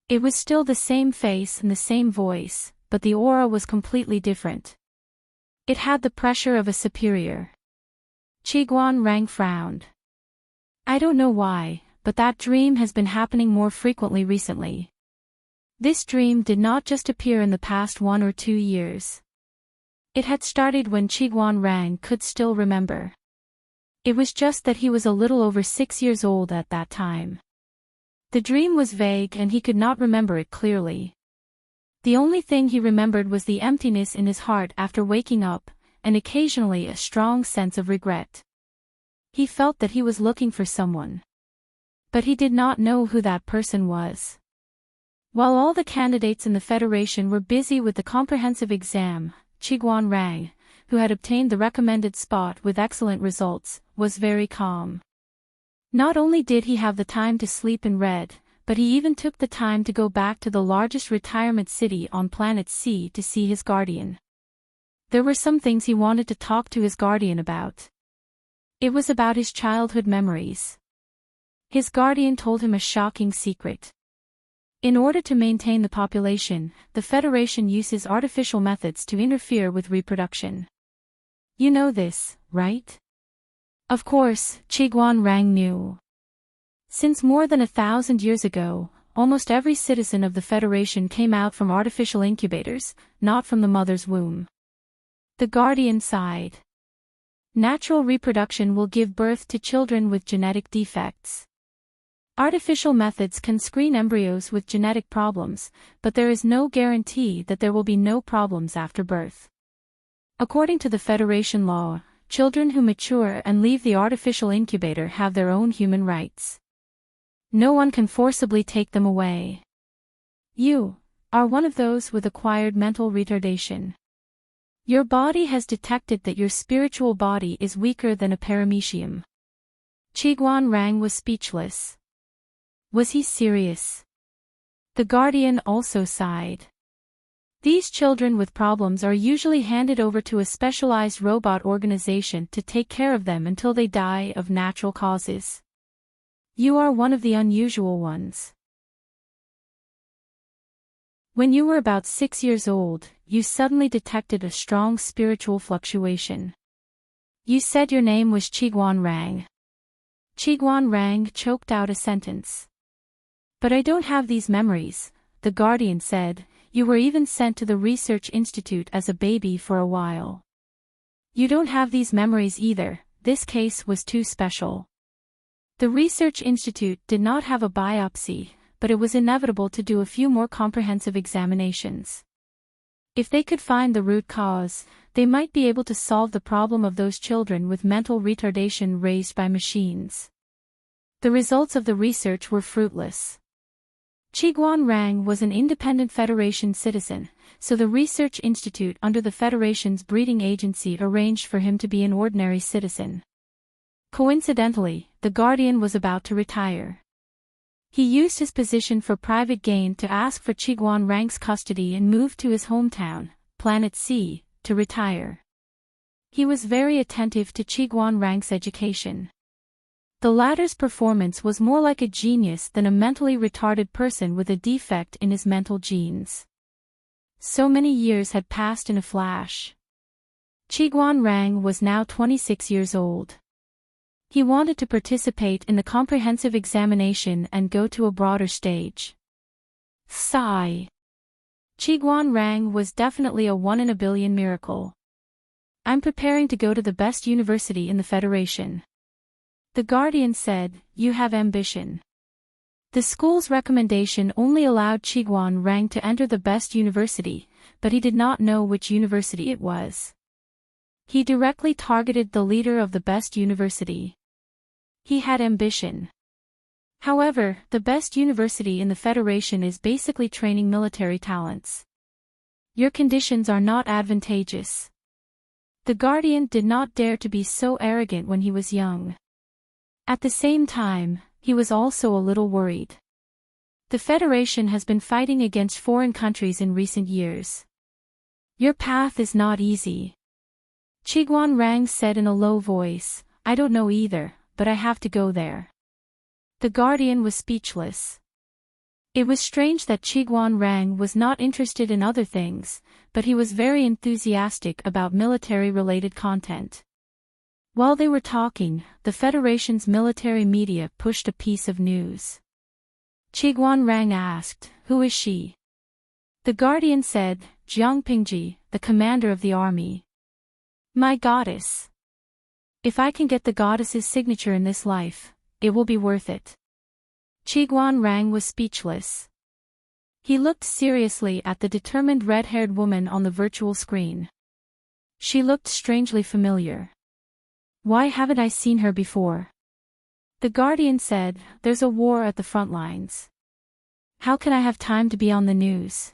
It was still the same face and the same voice, but the aura was completely different. It had the pressure of a superior. Chiguan Rang frowned. I don't know why, but that dream has been happening more frequently recently. This dream did not just appear in the past 1 or 2 years. It had started when Chiguan Rang could still remember. It was just that he was a little over 6 years old at that time. The dream was vague and he could not remember it clearly. The only thing he remembered was the emptiness in his heart after waking up, and occasionally a strong sense of regret. He felt that he was looking for someone. But he did not know who that person was. While all the candidates in the Federation were busy with the comprehensive exam, Chiguan Rang, who had obtained the recommended spot with excellent results, was very calm. Not only did he have the time to sleep and read, but he even took the time to go back to the largest retirement city on planet C to see his guardian. There were some things he wanted to talk to his guardian about. It was about his childhood memories. His guardian told him a shocking secret. In order to maintain the population, the Federation uses artificial methods to interfere with reproduction. You know this, right? Of course, Chiguan Rang knew. Since more than 1,000 years ago, almost every citizen of the Federation came out from artificial incubators, not from the mother's womb. The guardian sighed. Natural reproduction will give birth to children with genetic defects. Artificial methods can screen embryos with genetic problems, but there is no guarantee that there will be no problems after birth. According to the Federation law, children who mature and leave the artificial incubator have their own human rights. No one can forcibly take them away. You are one of those with acquired mental retardation. Your body has detected that your spiritual body is weaker than a paramecium. Qiguan Rang was speechless. Was he serious? The guardian also sighed. These children with problems are usually handed over to a specialized robot organization to take care of them until they die of natural causes. You are one of the unusual ones. When you were about 6 years old, you suddenly detected a strong spiritual fluctuation. You said your name was Qiguan Rang. Qiguan Rang choked out a sentence. But I don't have these memories, the guardian said. You were even sent to the research institute as a baby for a while. You don't have these memories either. This case was too special. The research institute did not have a biopsy, but it was inevitable to do a few more comprehensive examinations. If they could find the root cause, they might be able to solve the problem of those children with mental retardation raised by machines. The results of the research were fruitless. Qiguan Rang was an independent Federation citizen, so the research institute under the Federation's breeding agency arranged for him to be an ordinary citizen. Coincidentally, the guardian was about to retire. He used his position for private gain to ask for Qiguan Rang's custody and moved to his hometown, Planet C, to retire. He was very attentive to Qiguan Rang's education. The latter's performance was more like a genius than a mentally retarded person with a defect in his mental genes. So many years had passed in a flash. Qiguan Rang was now 26 years old. He wanted to participate in the comprehensive examination and go to a broader stage. Sigh. Qiguan Rang was definitely a 1 in a billion miracle. I'm preparing to go to the best university in the Federation. The guardian said, you have ambition. The school's recommendation only allowed Qiguan Rang to enter the best university, but he did not know which university it was. He directly targeted the leader of the best university. He had ambition. However, the best university in the Federation is basically training military talents. Your conditions are not advantageous. The guardian did not dare to be so arrogant when he was young. At the same time, he was also a little worried. The Federation has been fighting against foreign countries in recent years. Your path is not easy. Qiguan Rang said in a low voice, I don't know either, but I have to go there. The guardian was speechless. It was strange that Qiguan Rang was not interested in other things, but he was very enthusiastic about military-related content. While they were talking, the Federation's military media pushed a piece of news. Qiguan Rang asked, who is she? The guardian said, Jiangpingji, the commander of the army. My goddess. If I can get the goddess's signature in this life, it will be worth it. Qiguan Rang was speechless. He looked seriously at the determined red-haired woman on the virtual screen. She looked strangely familiar. Why haven't I seen her before? The guardian said, there's a war at the front lines. How can I have time to be on the news?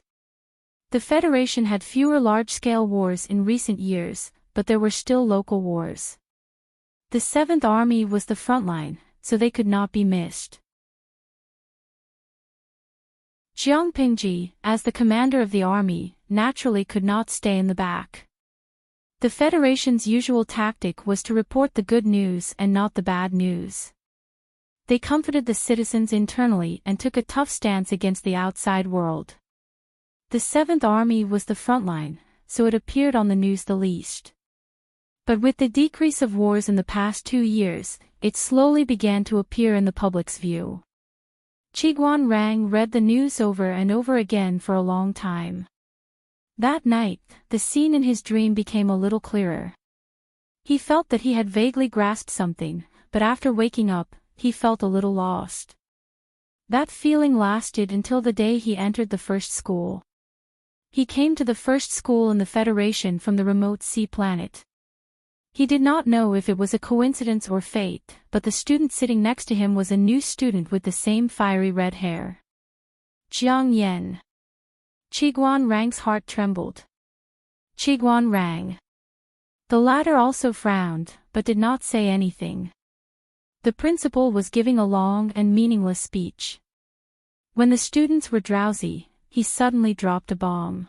The Federation had fewer large-scale wars in recent years, but there were still local wars. The 7th Army was the front line, so they could not be missed. Jiangpingji, as the commander of the army, naturally could not stay in the back. The Federation's usual tactic was to report the good news and not the bad news. They comforted the citizens internally and took a tough stance against the outside world. The 7th Army was the front line, so it appeared on the news the least. But with the decrease of wars in the past 2 years, it slowly began to appear in the public's view. Qiguan Rang read the news over and over again for a long time. That night, the scene in his dream became a little clearer. He felt that he had vaguely grasped something, but after waking up, he felt a little lost. That feeling lasted until the day he entered the first school. He came to the first school in the Federation from the remote sea planet. He did not know if it was a coincidence or fate, but the student sitting next to him was a new student with the same fiery red hair. Jiang Yen. Qiguan Rang's heart trembled. Qiguan Rang. The latter also frowned, but did not say anything. The principal was giving a long and meaningless speech. When the students were drowsy, he suddenly dropped a bomb.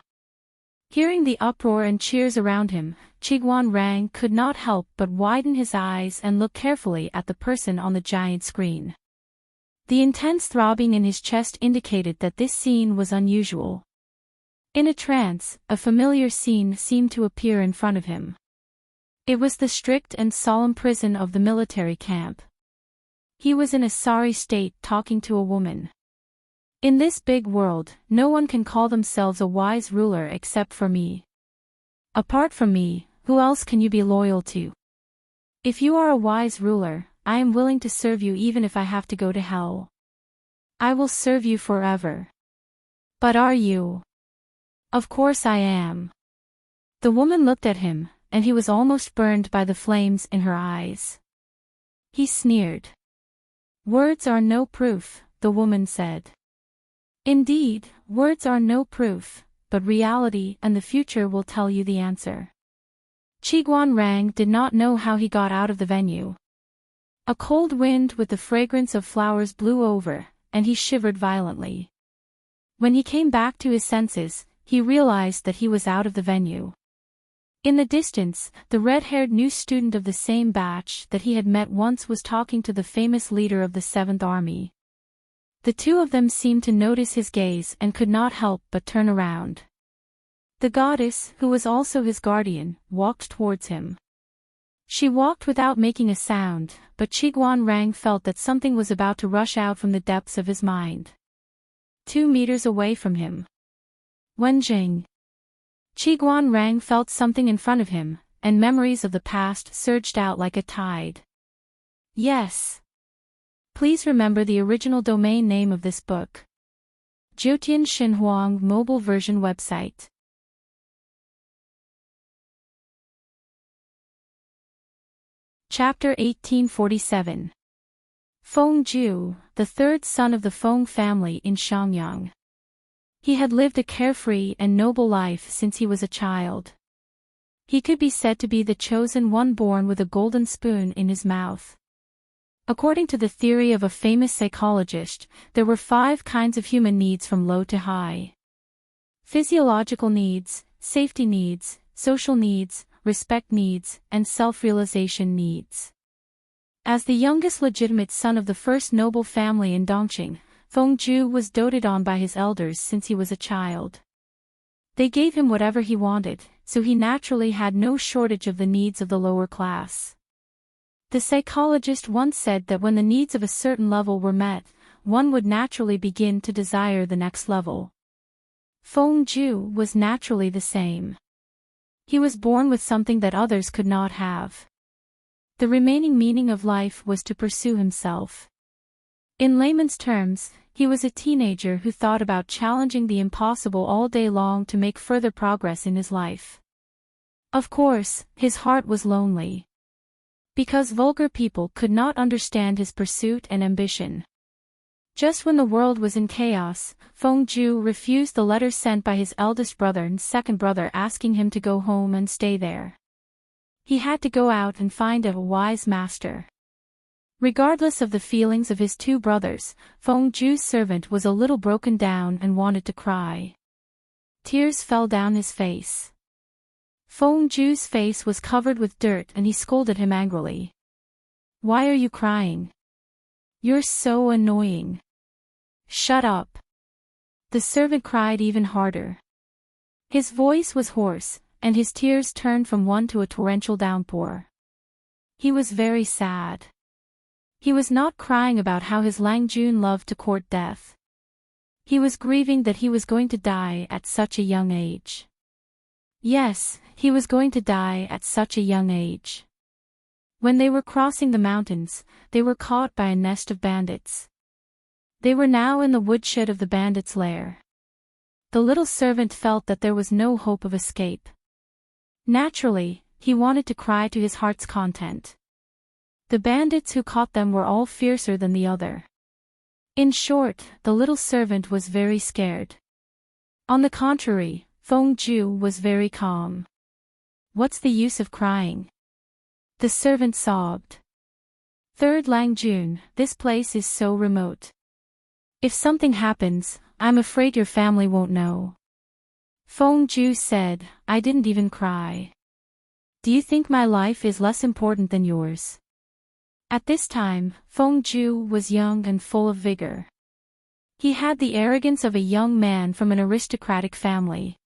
Hearing the uproar and cheers around him, Qiguan Rang could not help but widen his eyes and look carefully at the person on the giant screen. The intense throbbing in his chest indicated that this scene was unusual. In a trance, a familiar scene seemed to appear in front of him. It was the strict and solemn prison of the military camp. He was in a sorry state talking to a woman. In this big world, no one can call themselves a wise ruler except for me. Apart from me, who else can you be loyal to? If you are a wise ruler, I am willing to serve you even if I have to go to hell. I will serve you forever. But are you? Of course I am. The woman looked at him, and he was almost burned by the flames in her eyes. He sneered. Words are no proof, the woman said. Indeed, words are no proof, but reality and the future will tell you the answer. Qiguan Rang did not know how he got out of the venue. A cold wind with the fragrance of flowers blew over, and he shivered violently. When he came back to his senses, he realized that he was out of the venue. In the distance, the red-haired new student of the same batch that he had met once was talking to the famous leader of the 7th Army. The two of them seemed to notice his gaze and could not help but turn around. The goddess, who was also his guardian, walked towards him. She walked without making a sound, but Qiguan Rang felt that something was about to rush out from the depths of his mind. 2 meters away from him. Wenjing. Qiguan Rang felt something in front of him, and memories of the past surged out like a tide. Yes. Please remember the original domain name of this book. Jiutian Xinhuang mobile version website. Chapter 1847. Feng Ju, the third son of the Feng family in Xiangyang. He had lived a carefree and noble life since he was a child. He could be said to be the chosen one born with a golden spoon in his mouth. According to the theory of a famous psychologist, there were 5 kinds of human needs from low to high. Physiological needs, safety needs, social needs, respect needs, and self-realization needs. As the youngest legitimate son of the first noble family in Dongqing, Feng Ju was doted on by his elders since he was a child. They gave him whatever he wanted, so he naturally had no shortage of the needs of the lower class. The psychologist once said that when the needs of a certain level were met, one would naturally begin to desire the next level. Feng Ju was naturally the same. He was born with something that others could not have. The remaining meaning of life was to pursue himself. In layman's terms, he was a teenager who thought about challenging the impossible all day long to make further progress in his life. Of course, his heart was lonely. Because vulgar people could not understand his pursuit and ambition. Just when the world was in chaos, Feng Ju refused the letter sent by his eldest brother and second brother asking him to go home and stay there. He had to go out and find a wise master. Regardless of the feelings of his 2 brothers, Feng Ju's servant was a little broken down and wanted to cry. Tears fell down his face. Feng Ju's face was covered with dirt and he scolded him angrily. Why are you crying? You're so annoying. Shut up. The servant cried even harder. His voice was hoarse, and his tears turned from one to a torrential downpour. He was very sad. He was not crying about how his Lang Jun loved to court death. He was grieving that he was going to die at such a young age. Yes, he was going to die at such a young age. When they were crossing the mountains, they were caught by a nest of bandits. They were now in the woodshed of the bandits' lair. The little servant felt that there was no hope of escape. Naturally, he wanted to cry to his heart's content. The bandits who caught them were all fiercer than the other. In short, the little servant was very scared. On the contrary, Feng Ju was very calm. "What's the use of crying?" the servant sobbed. "Third Lang Jun, this place is so remote. If something happens, I'm afraid your family won't know." Feng Ju said, "I didn't even cry. Do you think my life is less important than yours?" At this time, Feng Ju was young and full of vigor. He had the arrogance of a young man from an aristocratic family.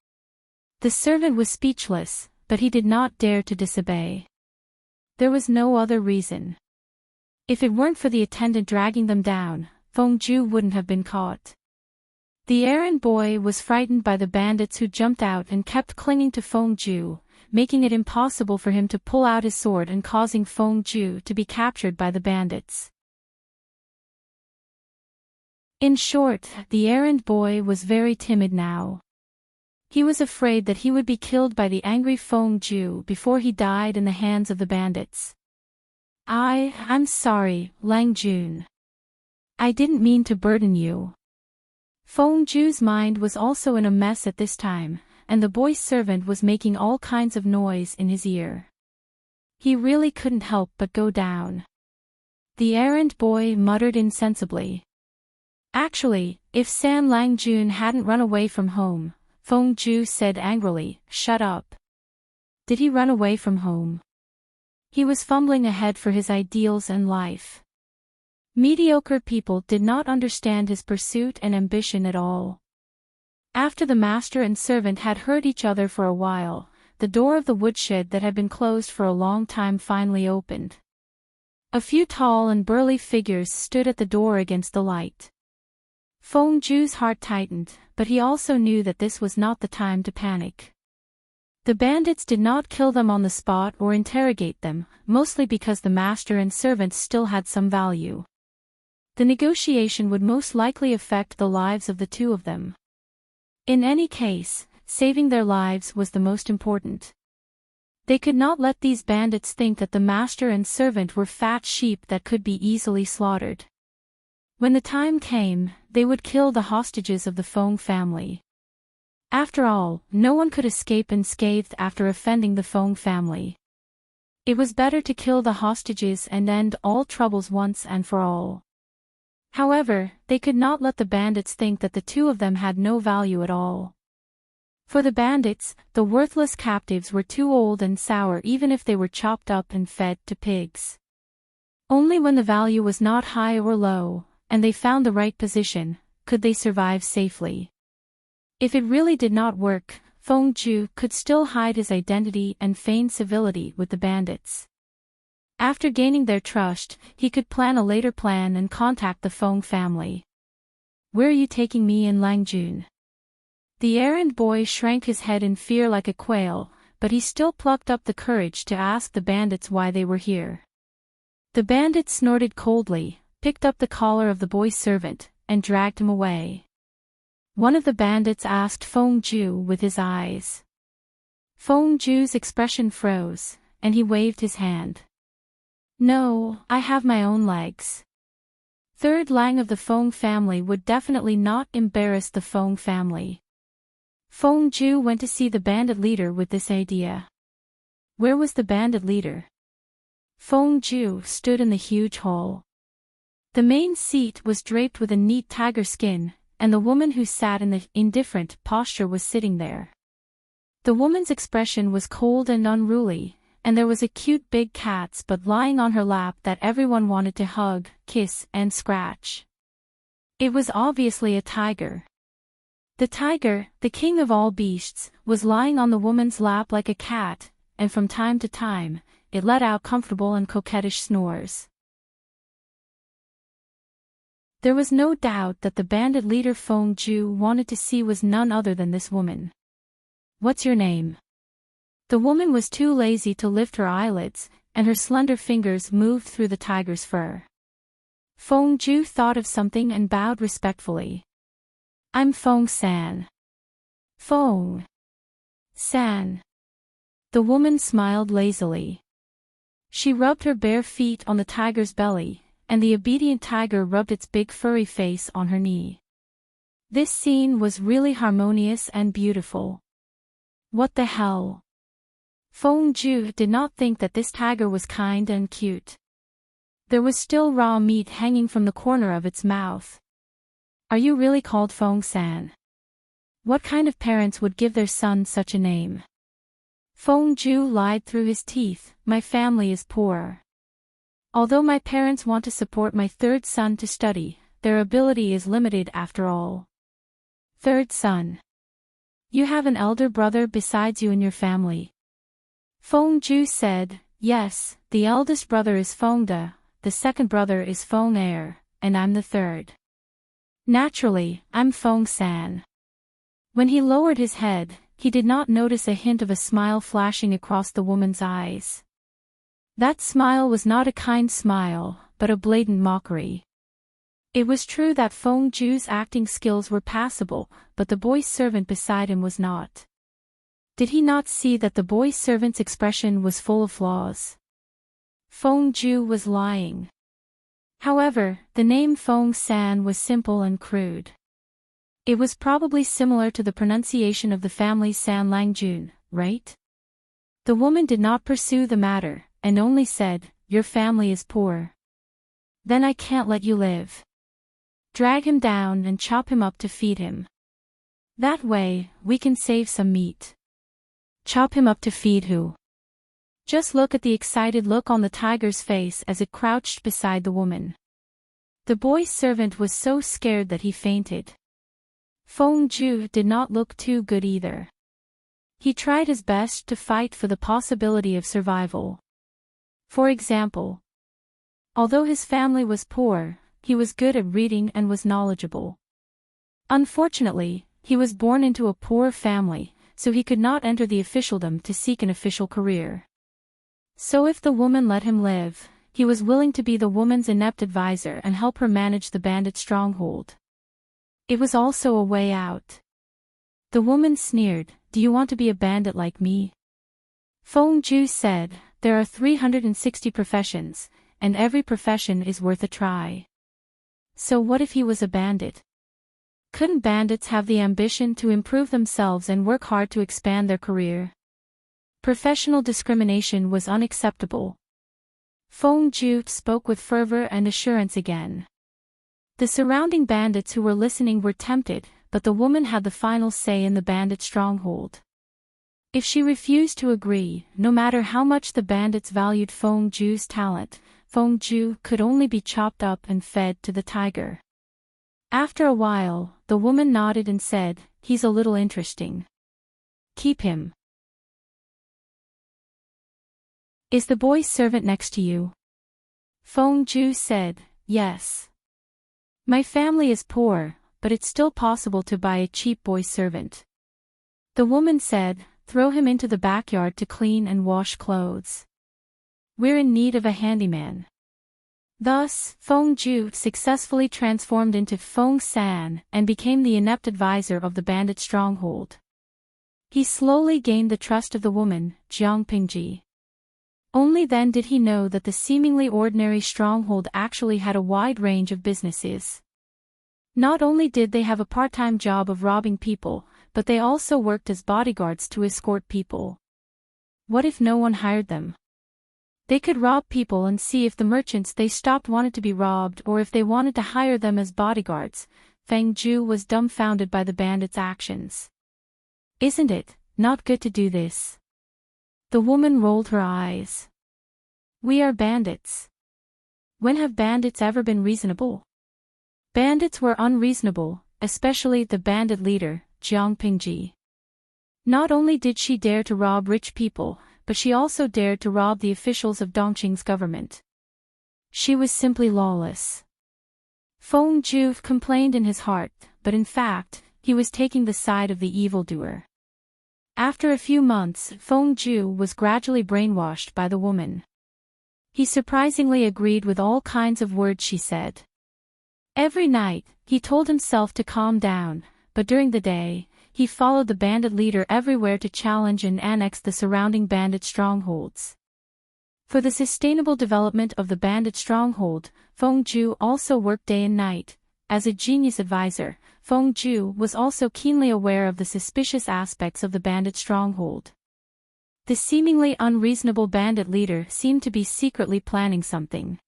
The servant was speechless, but he did not dare to disobey. There was no other reason. If it weren't for the attendant dragging them down, Feng Ju wouldn't have been caught. The errand boy was frightened by the bandits who jumped out and kept clinging to Feng Ju, making it impossible for him to pull out his sword and causing Feng Ju to be captured by the bandits. In short, the errand boy was very timid now. He was afraid that he would be killed by the angry Feng Ju before he died in the hands of the bandits. I'm sorry, Lang Jun. I didn't mean to burden you." Feng Ju's mind was also in a mess at this time, and the boy servant was making all kinds of noise in his ear. He really couldn't help but go down. The errand boy muttered insensibly. "Actually, if San Lang Jun hadn't run away from home," Feng Ju said angrily, "Shut up. Did he run away from home?" He was fumbling ahead for his ideals and life. Mediocre people did not understand his pursuit and ambition at all. After the master and servant had heard each other for a while, the door of the woodshed that had been closed for a long time finally opened. A few tall and burly figures stood at the door against the light. Feng Ju's heart tightened, but he also knew that this was not the time to panic. The bandits did not kill them on the spot or interrogate them, mostly because the master and servant still had some value. The negotiation would most likely affect the lives of the two of them. In any case, saving their lives was the most important. They could not let these bandits think that the master and servant were fat sheep that could be easily slaughtered. When the time came, they would kill the hostages of the Feng family. After all, no one could escape unscathed after offending the Feng family. It was better to kill the hostages and end all troubles once and for all. However, they could not let the bandits think that the two of them had no value at all. For the bandits, the worthless captives were too old and sour even if they were chopped up and fed to pigs. Only when the value was not high or low, and they found the right position, could they survive safely. If it really did not work, Feng Ju could still hide his identity and feign civility with the bandits. After gaining their trust, he could plan a later plan and contact the Feng family. "Where are you taking me in Langjun?" The errand boy shrank his head in fear like a quail, but he still plucked up the courage to ask the bandits why they were here. The bandits snorted coldly, picked up the collar of the boy's servant, and dragged him away. One of the bandits asked Feng Ju with his eyes. Feng Ju's expression froze, and he waved his hand. "No, I have my own legs." Third Lang of the Feng family would definitely not embarrass the Feng family. Feng Ju went to see the bandit leader with this idea. Where was the bandit leader? Feng Ju stood in the huge hall. The main seat was draped with a neat tiger skin, and the woman who sat in the indifferent posture was sitting there. The woman's expression was cold and unruly, and there was a cute big cat's butt lying on her lap that everyone wanted to hug, kiss, and scratch. It was obviously a tiger. The tiger, the king of all beasts, was lying on the woman's lap like a cat, and from time to time, it let out comfortable and coquettish snores. There was no doubt that the bandit leader Feng Ju wanted to see was none other than this woman. "What's your name?" The woman was too lazy to lift her eyelids, and her slender fingers moved through the tiger's fur. Feng Ju thought of something and bowed respectfully. "I'm Feng San." Fong San. The woman smiled lazily. She rubbed her bare feet on the tiger's belly, and the obedient tiger rubbed its big furry face on her knee. This scene was really harmonious and beautiful. What the hell? Feng Ju did not think that this tiger was kind and cute. There was still raw meat hanging from the corner of its mouth. Are you really called Feng San? What kind of parents would give their son such a name? Feng Ju lied through his teeth. My family is poor. Although my parents want to support my third son to study, their ability is limited after all. Third son. You have an elder brother besides you in your family? Feng Ju said, yes, the eldest brother is Feng De, the second brother is Feng Er, and I'm the third. Naturally, I'm Feng San. When he lowered his head, he did not notice a hint of a smile flashing across the woman's eyes. That smile was not a kind smile, but a blatant mockery. It was true that Feng Ju's acting skills were passable, but the boy servant beside him was not. Did he not see that the boy servant's expression was full of flaws? Feng Ju was lying. However, the name Feng San was simple and crude. It was probably similar to the pronunciation of the family San Lang Jun, right? The woman did not pursue the matter, and only said, your family is poor. Then I can't let you live. Drag him down and chop him up to feed him. That way, we can save some meat. Chop him up to feed who? Just look at the excited look on the tiger's face as it crouched beside the woman. The boy's servant was so scared that he fainted. Feng Ju did not look too good either. He tried his best to fight for the possibility of survival. For example, although his family was poor, he was good at reading and was knowledgeable. Unfortunately, he was born into a poor family, so he could not enter the officialdom to seek an official career. So if the woman let him live, he was willing to be the woman's inept advisor and help her manage the bandit stronghold. It was also a way out. The woman sneered, do you want to be a bandit like me? Feng Ju said, there are 360 professions, and every profession is worth a try. So what if he was a bandit? Couldn't bandits have the ambition to improve themselves and work hard to expand their career? Professional discrimination was unacceptable. Feng Ju spoke with fervor and assurance again. The surrounding bandits who were listening were tempted, but the woman had the final say in the bandit stronghold. If she refused to agree, no matter how much the bandits valued Feng Ju's talent, Feng Ju could only be chopped up and fed to the tiger. After a while, the woman nodded and said, he's a little interesting. Keep him. Is the boy servant next to you? Feng Ju said, yes. My family is poor, but it's still possible to buy a cheap boy servant. The woman said, throw him into the backyard to clean and wash clothes. We're in need of a handyman. Thus, Feng Ju successfully transformed into Feng San and became the inept advisor of the bandit stronghold. He slowly gained the trust of the woman, Jiang Pingji. Only then did he know that the seemingly ordinary stronghold actually had a wide range of businesses. Not only did they have a part-time job of robbing people, but they also worked as bodyguards to escort people. What if no one hired them? They could rob people and see if the merchants they stopped wanted to be robbed or if they wanted to hire them as bodyguards. Feng Ju was dumbfounded by the bandits' actions. Isn't it not good to do this? The woman rolled her eyes. We are bandits. When have bandits ever been reasonable? Bandits were unreasonable, especially the bandit leader, Jiang Pingji. Not only did she dare to rob rich people, but she also dared to rob the officials of Dongqing's government. She was simply lawless. Feng Ju complained in his heart, but in fact, he was taking the side of the evildoer. After a few months, Feng Ju was gradually brainwashed by the woman. He surprisingly agreed with all kinds of words she said. Every night, he told himself to calm down, but during the day, he followed the bandit leader everywhere to challenge and annex the surrounding bandit strongholds. For the sustainable development of the bandit stronghold, Feng Zhu also worked day and night. As a genius advisor, Feng Zhu was also keenly aware of the suspicious aspects of the bandit stronghold. The seemingly unreasonable bandit leader seemed to be secretly planning something.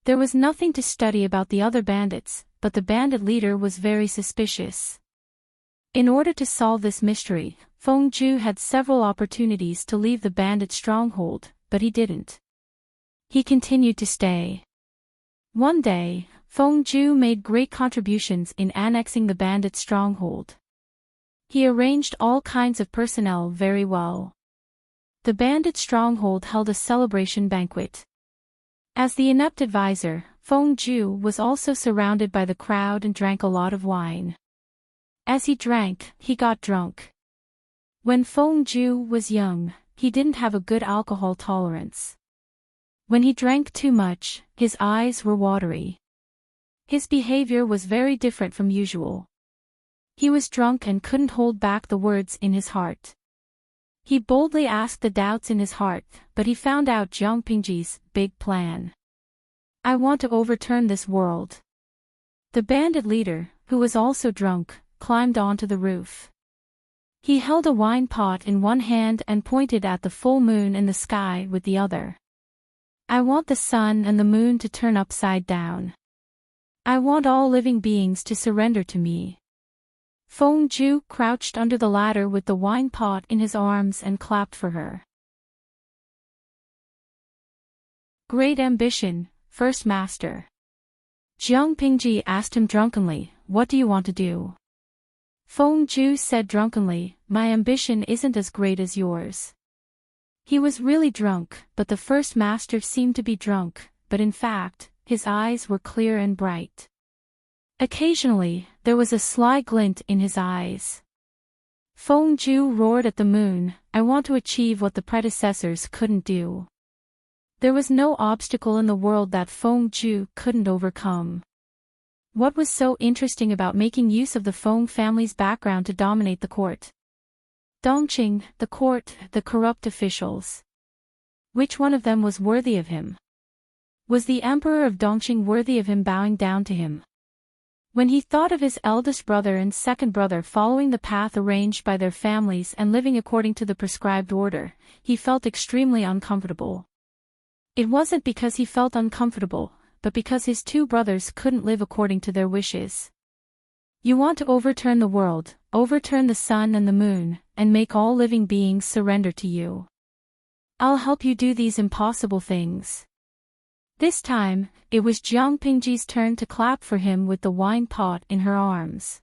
There was nothing to study about the other bandits, but the bandit leader was very suspicious. In order to solve this mystery, Feng Zhu had several opportunities to leave the bandit stronghold, but he didn't. He continued to stay. One day, Feng Zhu made great contributions in annexing the bandit stronghold. He arranged all kinds of personnel very well. The bandit stronghold held a celebration banquet. As the inept advisor, Feng Zhu was also surrounded by the crowd and drank a lot of wine. As he drank, he got drunk. When Feng Zhu was young, he didn't have a good alcohol tolerance. When he drank too much, his eyes were watery. His behavior was very different from usual. He was drunk and couldn't hold back the words in his heart. He boldly asked the doubts in his heart, but he found out Jiang Pingji's big plan. I want to overturn this world. The bandit leader, who was also drunk, climbed onto the roof. He held a wine pot in one hand and pointed at the full moon in the sky with the other. I want the sun and the moon to turn upside down. I want all living beings to surrender to me. Feng Zhu crouched under the ladder with the wine pot in his arms and clapped for her. Great ambition, First Master. Jiang Pingji asked him drunkenly, what do you want to do? Feng Zhu said drunkenly, my ambition isn't as great as yours. He was really drunk, but the First Master seemed to be drunk, but in fact, his eyes were clear and bright. Occasionally, there was a sly glint in his eyes. Feng Zhu roared at the moon, I want to achieve what the predecessors couldn't do. There was no obstacle in the world that Feng Zhu couldn't overcome. What was so interesting about making use of the Feng family's background to dominate the court? Dongqing, the court, the corrupt officials. Which one of them was worthy of him? Was the emperor of Dongqing worthy of him bowing down to him? When he thought of his eldest brother and second brother following the path arranged by their families and living according to the prescribed order, he felt extremely uncomfortable. It wasn't because he felt uncomfortable, but because his two brothers couldn't live according to their wishes. You want to overturn the world, overturn the sun and the moon, and make all living beings surrender to you. I'll help you do these impossible things. This time, it was Jiang Pingji's turn to clap for him with the wine pot in her arms.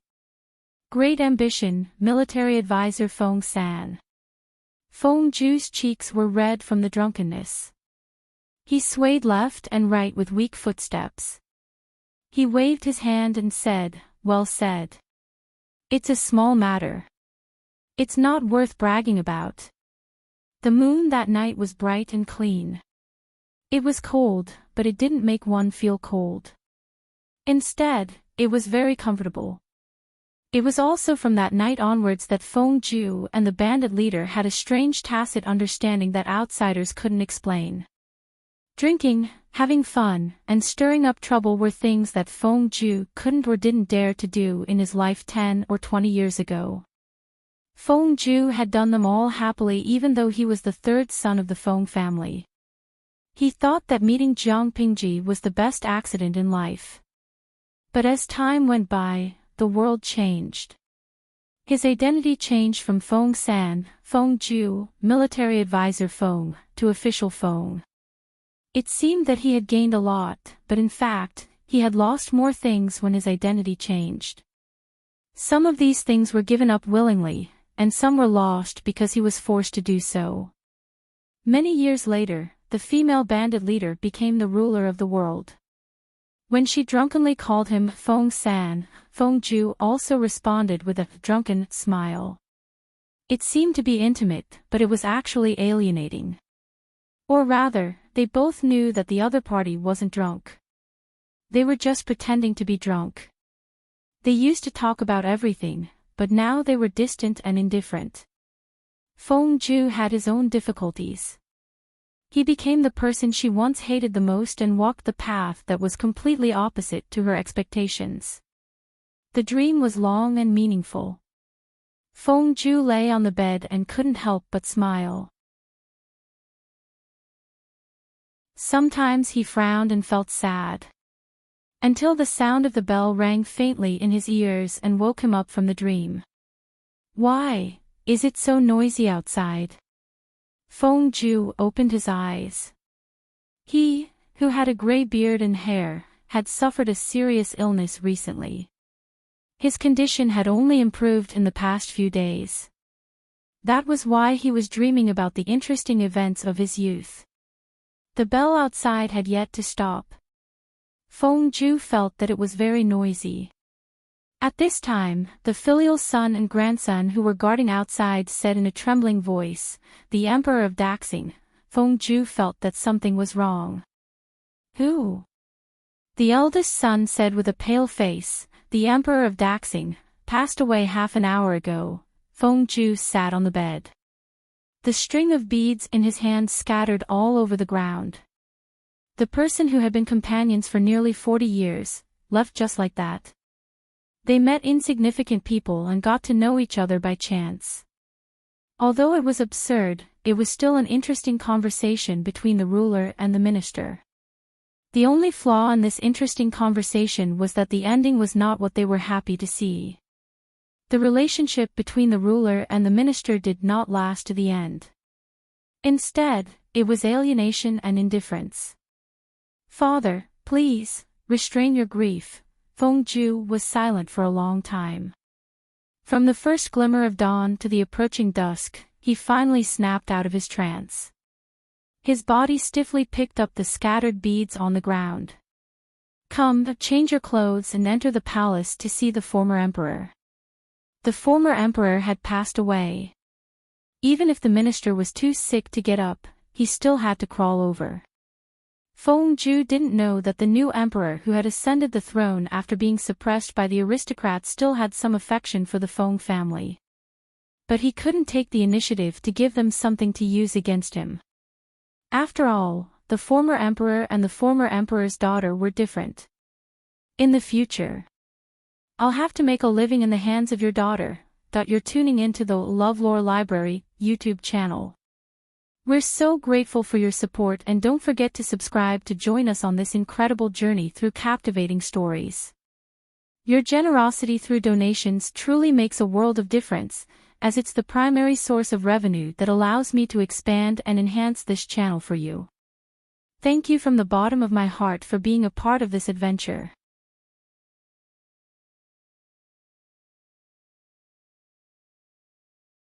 Great ambition, military advisor Feng San. Feng Zhu's cheeks were red from the drunkenness. He swayed left and right with weak footsteps. He waved his hand and said, well said. It's a small matter. It's not worth bragging about. The moon that night was bright and clean. It was cold, but it didn't make one feel cold. Instead, it was very comfortable. It was also from that night onwards that Feng Zhu and the bandit leader had a strange tacit understanding that outsiders couldn't explain. Drinking, having fun, and stirring up trouble were things that Feng Zhu couldn't or didn't dare to do in his life 10 or 20 years ago. Feng Zhu had done them all happily even though he was the third son of the Feng family. He thought that meeting Jiang Pingji was the best accident in life. But as time went by, the world changed. His identity changed from Feng San, Feng Zhu, military advisor Feng, to official Feng. It seemed that he had gained a lot, but in fact, he had lost more things when his identity changed. Some of these things were given up willingly, and some were lost because he was forced to do so. Many years later, the female bandit leader became the ruler of the world. When she drunkenly called him Feng San, Feng Zhu also responded with a drunken smile. It seemed to be intimate, but it was actually alienating. Or rather, they both knew that the other party wasn't drunk. They were just pretending to be drunk. They used to talk about everything, but now they were distant and indifferent. Feng Zhu had his own difficulties. He became the person she once hated the most and walked the path that was completely opposite to her expectations. The dream was long and meaningful. Feng Zhu lay on the bed and couldn't help but smile. Sometimes he frowned and felt sad. Until the sound of the bell rang faintly in his ears and woke him up from the dream. Why is it so noisy outside? Feng Zhu opened his eyes. He, who had a gray beard and hair, had suffered a serious illness recently. His condition had only improved in the past few days. That was why he was dreaming about the interesting events of his youth. The bell outside had yet to stop. Feng Zhu felt that it was very noisy. At this time, the filial son and grandson who were guarding outside said in a trembling voice, "The Emperor of Daxing." Feng Zhu felt that something was wrong. "Who?" The eldest son said with a pale face, "The Emperor of Daxing passed away half an hour ago." Feng Zhu sat on the bed. The string of beads in his hand scattered all over the ground. The person who had been companions for nearly 40 years, left just like that. They met insignificant people and got to know each other by chance. Although it was absurd, it was still an interesting conversation between the ruler and the minister. The only flaw in this interesting conversation was that the ending was not what they were happy to see. The relationship between the ruler and the minister did not last to the end. Instead, it was alienation and indifference. "Father, please, restrain your grief." Feng Zhu was silent for a long time. From the first glimmer of dawn to the approaching dusk, he finally snapped out of his trance. His body stiffly picked up the scattered beads on the ground. "Come, change your clothes and enter the palace to see the former emperor." The former emperor had passed away. Even if the minister was too sick to get up, he still had to crawl over. Feng Zhu didn't know that the new emperor who had ascended the throne after being suppressed by the aristocrats still had some affection for the Feng family. But he couldn't take the initiative to give them something to use against him. After all, the former emperor and the former emperor's daughter were different. In the future, "I'll have to make a living in the hands of your daughter." You're tuning into the LoveLore Library YouTube channel. We're so grateful for your support, and don't forget to subscribe to join us on this incredible journey through captivating stories. Your generosity through donations truly makes a world of difference, as it's the primary source of revenue that allows me to expand and enhance this channel for you. Thank you from the bottom of my heart for being a part of this adventure.